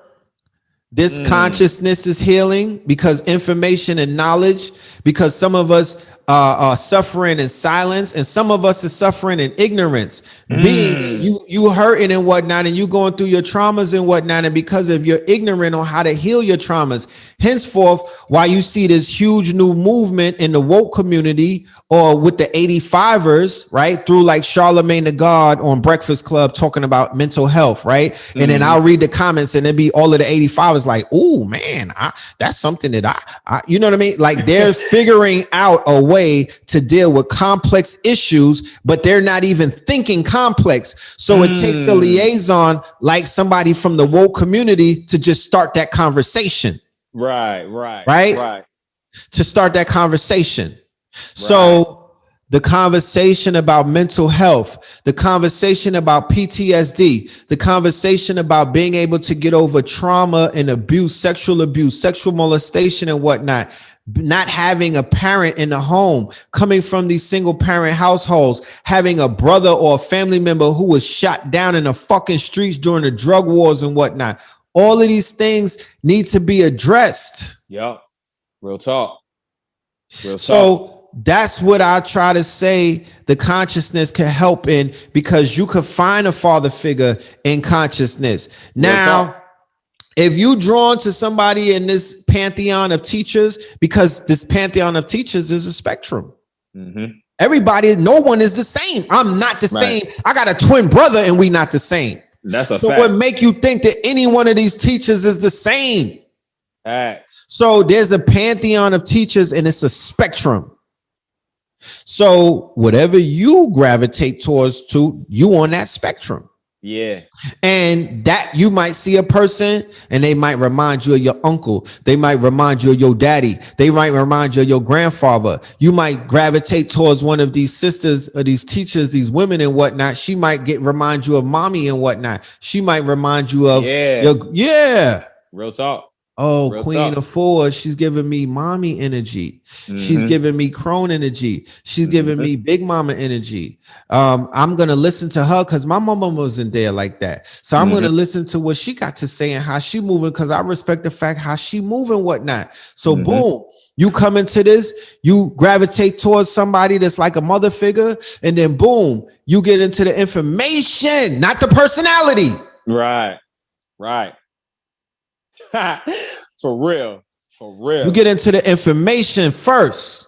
This consciousness is healing because information and knowledge, because some of us are suffering in silence and some of us are suffering in ignorance. Being you hurting and whatnot, and you going through your traumas and whatnot, and because of you're ignorant on how to heal your traumas. Henceforth, while you see this huge new movement in the woke community or with the 85ers, right, through like Charlemagne the God on Breakfast Club talking about mental health, right? And then I'll read the comments and it'd be all of the 85ers like, oh man, that's something that I you know what I mean? Like they're figuring out a way to deal with complex issues, but they're not even thinking complex. So it takes the liaison like somebody from the woke community to just start that conversation. Right. To start that conversation. So the conversation about mental health, the conversation about PTSD, the conversation about being able to get over trauma and abuse, sexual molestation and whatnot, not having a parent in the home, coming from these single parent households, having a brother or a family member who was shot down in the fucking streets during the drug wars and whatnot. All of these things need to be addressed. Yep. Real talk. So that's what I try to say the consciousness can help in, because you could find a father figure in consciousness. Now, if you drawn to somebody in this pantheon of teachers, because this pantheon of teachers is a spectrum. Everybody, no one is the same. I'm not the same. I got a twin brother and we not the same. That's a fact. What make you think that any one of these teachers is the same? So there's a pantheon of teachers and it's a spectrum. So whatever you gravitate towards you on that spectrum. Yeah. And that you might see a person and they might remind you of your uncle. They might remind you of your daddy. They might remind you of your grandfather. You might gravitate towards one of these sisters or these teachers, these women and whatnot. She might remind you of mommy and whatnot. She might remind you of Real talk. Oh, Real Queen of Fours, she's giving me mommy energy. She's giving me crone energy. She's giving me big mama energy. I'm going to listen to her because my mama wasn't there like that. So I'm going to listen to what she got to say and how she moving, because I respect the fact how she moving whatnot. So boom, you come into this, you gravitate towards somebody that's like a mother figure, and then boom, you get into the information, not the personality. Right. For real. You get into the information first.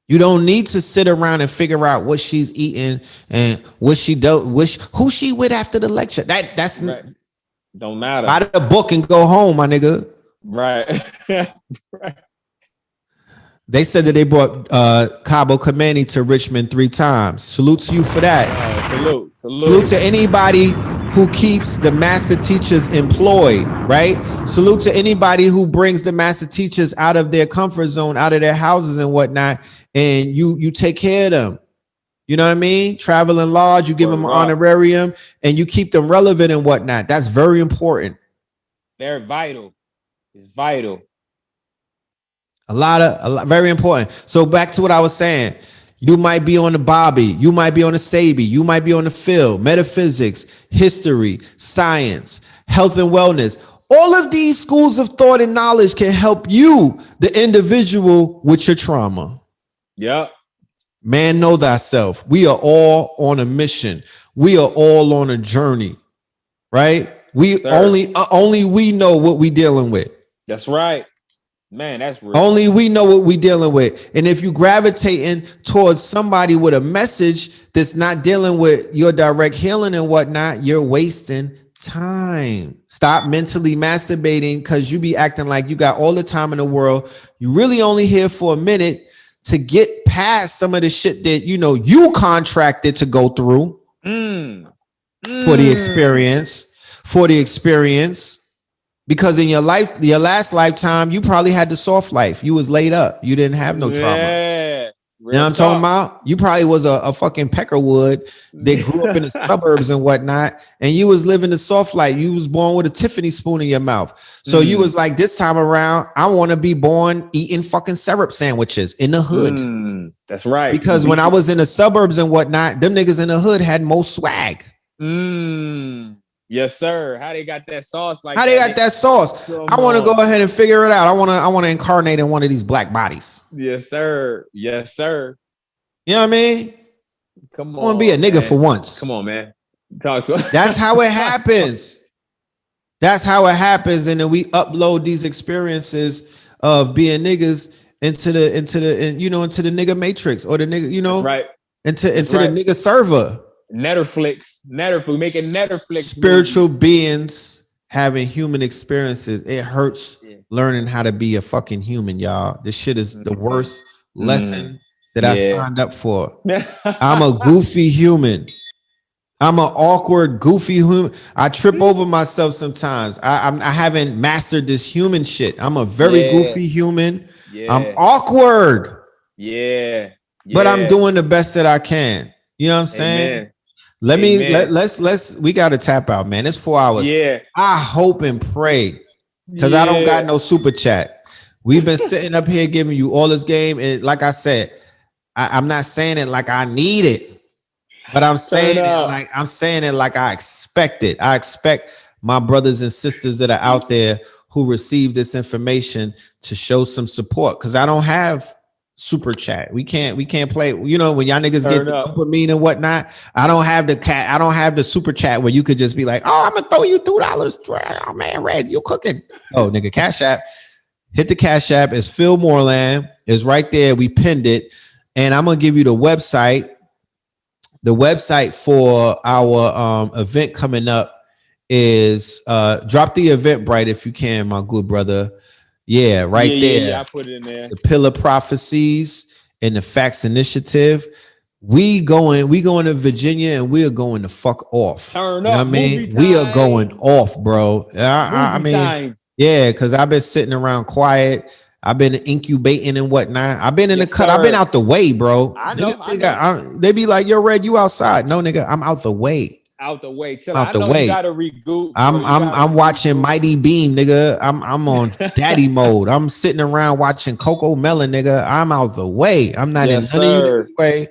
You don't need to sit around and figure out what she's eating and what she do, who she with after the lecture. That's right. Don't matter. Buy the book and go home, my nigga. Right. Right. They said that they brought Cabo Kameni to Richmond 3 times. Salute to you for that. Salute to anybody who keeps the master teachers employed, right? Salute to anybody who brings the master teachers out of their comfort zone, out of their houses and whatnot, and you take care of them. You know what I mean? Traveling large, you give them an honorarium, and you keep them relevant and whatnot. That's very important. They're vital. It's vital. A lot, very important. So back to what I was saying. You might be on the Bobby, you might be on the Sabi, you might be on the Phil, metaphysics, history, science, health and wellness. All of these schools of thought and knowledge can help you, the individual, with your trauma. Yep. Man, know thyself. We are all on a mission. We are all on a journey, right? We only we know what we dealing with. That's right. Man, that's real. Only we know what we dealing with. And if you gravitating towards somebody with a message that's not dealing with your direct healing and whatnot, you're wasting time. Stop mentally masturbating because you be acting like you got all the time in the world. You really only here for a minute to get past some of the shit that you contracted to go through for the experience. Because in your last lifetime, you probably had the soft life. You was laid up. You didn't have no trauma. Yeah. You know what I'm talking about? You probably was a fucking peckerwood that grew up in the suburbs and whatnot, and you was living the soft life. You was born with a Tiffany spoon in your mouth. So you was like, this time around, I want to be born eating fucking syrup sandwiches in the hood. That's right. Because when I was in the suburbs and whatnot, them niggas in the hood had more swag. Yes, sir. How they got that sauce? How they got that sauce? I want to go ahead and figure it out. I want to incarnate in one of these black bodies. Yes, sir. Yes, sir. You know what I mean? Come on. I want to be a nigga for once. Come on, man. Talk to us. That's how it happens. That's how it happens. And then we upload these experiences of being niggas into the nigga matrix or the nigga, right. into the nigga server. Netflix, making Netflix. Spiritual beings having human experiences. It hurts learning how to be a fucking human, y'all. This shit is the worst lesson that I signed up for. I'm a goofy human. I'm an awkward, goofy human. I trip over myself sometimes. I haven't mastered this human shit. I'm a very goofy human. I'm awkward. But I'm doing the best that I can. You know what I'm saying? Amen. Let's we gotta tap out, man. It's 4 hours. Yeah. I hope and pray because I don't got no super chat. We've been sitting up here giving you all this game, and like I said, I'm not saying it like I need it, but I'm saying it like I expect it. I expect my brothers and sisters that are out there who receive this information to show some support because I don't have super chat. We can't play, when y'all niggas get the dopamine and whatnot. I don't have the super chat where you could just be like, oh, I'm gonna throw you $2. Oh man, Red, you cooking. Oh nigga, Cash App. Hit the Cash App. It's PhilMoreland. It's right there. We pinned it. And I'm gonna give you the website. The website for our event coming up is drop the Eventbrite if you can, my good brother. Yeah, right there. Yeah, I put it in there. The Pillar Prophecies and the Facts Initiative. We going to Virginia and we are going to fuck off. Turn up. I mean, we are going off, bro. I mean, yeah, because I've been sitting around quiet. I've been incubating and whatnot. I've been in the cut. I've been out the way, bro. I know. They be like, "Yo, Red, you outside?" No, nigga, I'm out the way. Out the way. Out the way. You gotta regroup. I'm watching Mighty Beam, nigga. I'm on daddy mode. I'm sitting around watching Coco Melon, nigga. I'm out the way. I'm not in none of you way.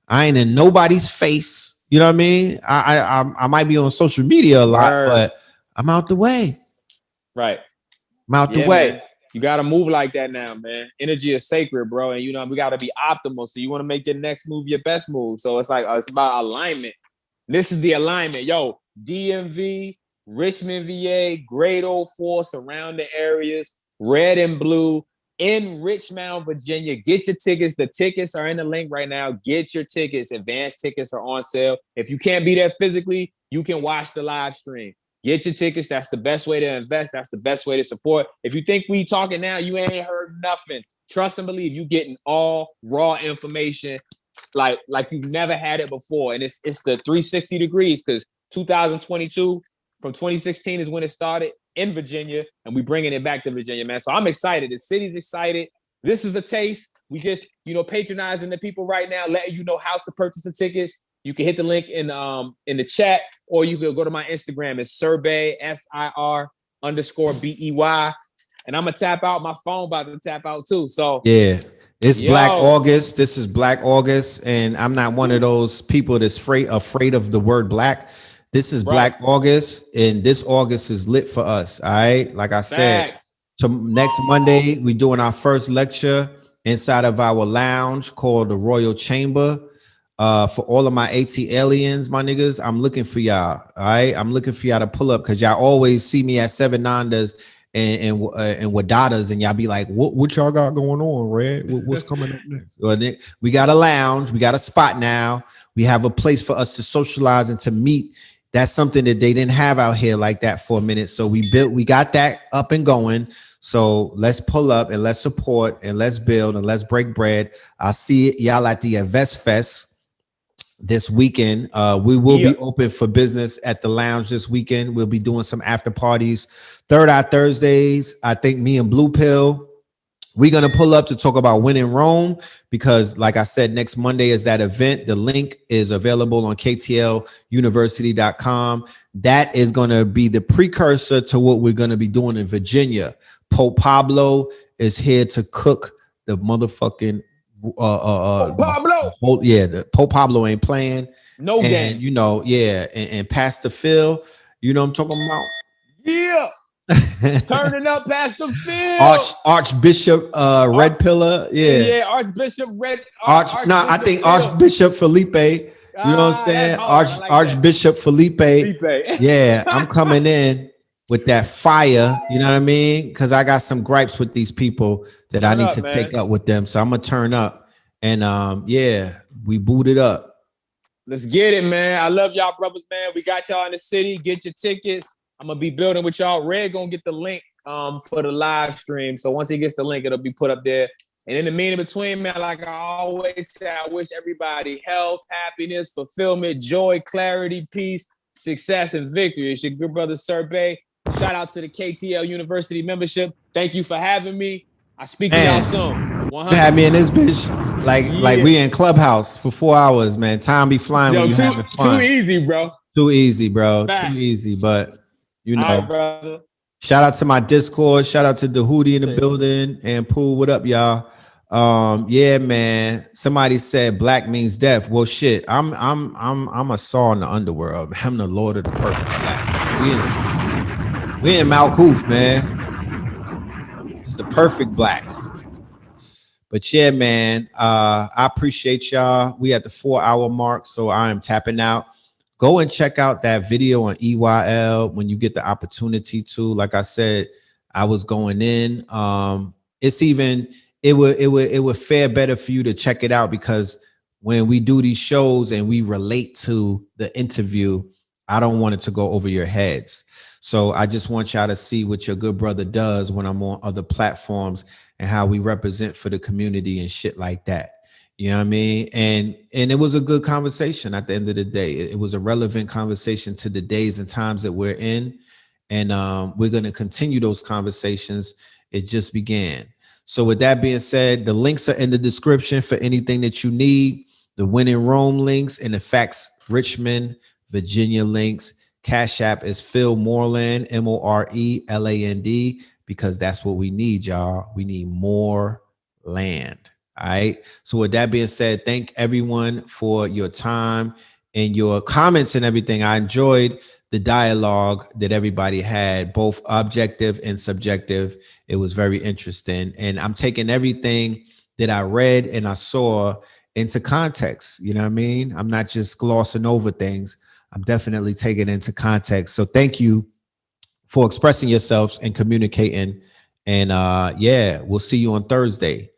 I ain't in nobody's face. You know what I mean? I might be on social media a lot, but I'm out the way. Right. I'm out the way. Man. You gotta move like that now, man. Energy is sacred, bro. And we gotta be optimal. So you want to make your next move your best move. So it's like it's about alignment. This is the alignment. Yo, DMV, Richmond, VA, Grade 04, surrounding areas, red and blue. in Richmond, Virginia. Get your tickets. The tickets are in the link right now. Get your tickets. Advanced tickets are on sale. If you can't be there physically, you can watch the live stream. Get your tickets. That's the best way to invest. That's the best way to support. If you think we talking now, you ain't heard nothing. Trust and believe you getting all raw information like you've never had it before. And it's the 360 degrees because 2022 from 2016 is when it started in Virginia, and we bringing it back to Virginia, man. So I'm excited. The city's excited. This is a taste. We just, patronizing the people right now, letting you know how to purchase the tickets. You can hit the link in the chat, or you can go to my Instagram. It's Sirbey, SIR_BEY. And I'm gonna tap out. My phone about to tap out too. So yeah, it's Black August. This is Black August, and I'm not one of those people that's afraid of the word black. This is Black August, and this August is lit for us. All right, like I said, next Monday we doing our first lecture inside of our lounge called the Royal Chamber. For all of my AT aliens, my niggas, I'm looking for y'all. All right, I'm looking for y'all to pull up because y'all always see me at Seven Nandas and Wadadas, and y'all be like, what y'all got going on, Red? What's coming up next? Well, we got a lounge, we got a spot now. We have a place for us to socialize and to meet. That's something that they didn't have out here like that for a minute. So we got that up and going. So let's pull up and let's support and let's build and let's break bread. I'll see y'all at the Invest Fest this weekend. We will be open for business at the lounge this weekend. We'll be doing some after parties. Third Eye Thursdays, I think me and Blue Pill, we're going to pull up to talk about winning Rome because, like I said, next Monday is that event. The link is available on ktluniversity.com. That is going to be the precursor to what we're going to be doing in Virginia. Pope Pablo is here to cook the motherfucking Pablo. The Pope Pablo ain't playing. No game. And Pastor Phil, you know what I'm talking about? Yeah. Turning up Pastor Phil. Archbishop Red Pillar. Yeah, Archbishop Red. I think Phil. Archbishop Felipe. You know what I'm saying? Archbishop Felipe. Yeah, I'm coming in with that fire. You know what I mean? Because I got some gripes with these people that I need to take up with them. So I'm gonna turn up. And we booted up. Let's get it, man. I love y'all, brothers, man. We got y'all in the city. Get your tickets. I'm gonna be building with y'all. Red gonna get the link for the live stream. So once he gets the link, it'll be put up there. And in the mean between, man, like I always say, I wish everybody health, happiness, fulfillment, joy, clarity, peace, success, and victory. It's your good brother Sirbey. Shout out to the KTL University membership. Thank you for having me. I speak to y'all soon. You had me in this bitch like we in Clubhouse for 4 hours, man. Time be flying when you having fun. Too easy, bro. Too easy, bro. Too easy, but you know. All right, brother. Shout out to my Discord. Shout out to the Hootie in the building and Pooh. What up, y'all? Yeah, man. Somebody said black means death. Well, shit. I'm a saw in the underworld. I'm the Lord of the perfect black. We in Malkuth, man. It's the perfect black. But yeah, man. I appreciate y'all. We at the 4-hour mark, so I am tapping out. Go and check out that video on EYL when you get the opportunity to. Like I said, I was going in. It would fare better for you to check it out because when we do these shows and we relate to the interview, I don't want it to go over your heads. So I just want y'all to see what your good brother does when I'm on other platforms and how we represent for the community and shit like that. You know what I mean? And it was a good conversation at the end of the day. It was a relevant conversation to the days and times that we're in. And we're going to continue those conversations. It just began. So with that being said, the links are in the description for anything that you need. The Winning Rome links and the Facts Richmond, Virginia links. Cash App is PhilMoreland, MoreLand, because that's what we need, y'all. We need more land. All right. So with that being said, thank everyone for your time and your comments and everything. I enjoyed the dialogue that everybody had, both objective and subjective. It was very interesting. And I'm taking everything that I read and I saw into context. You know what I mean? I'm not just glossing over things. I'm definitely taking it into context. So thank you for expressing yourselves and communicating And yeah, we'll see you on Thursday.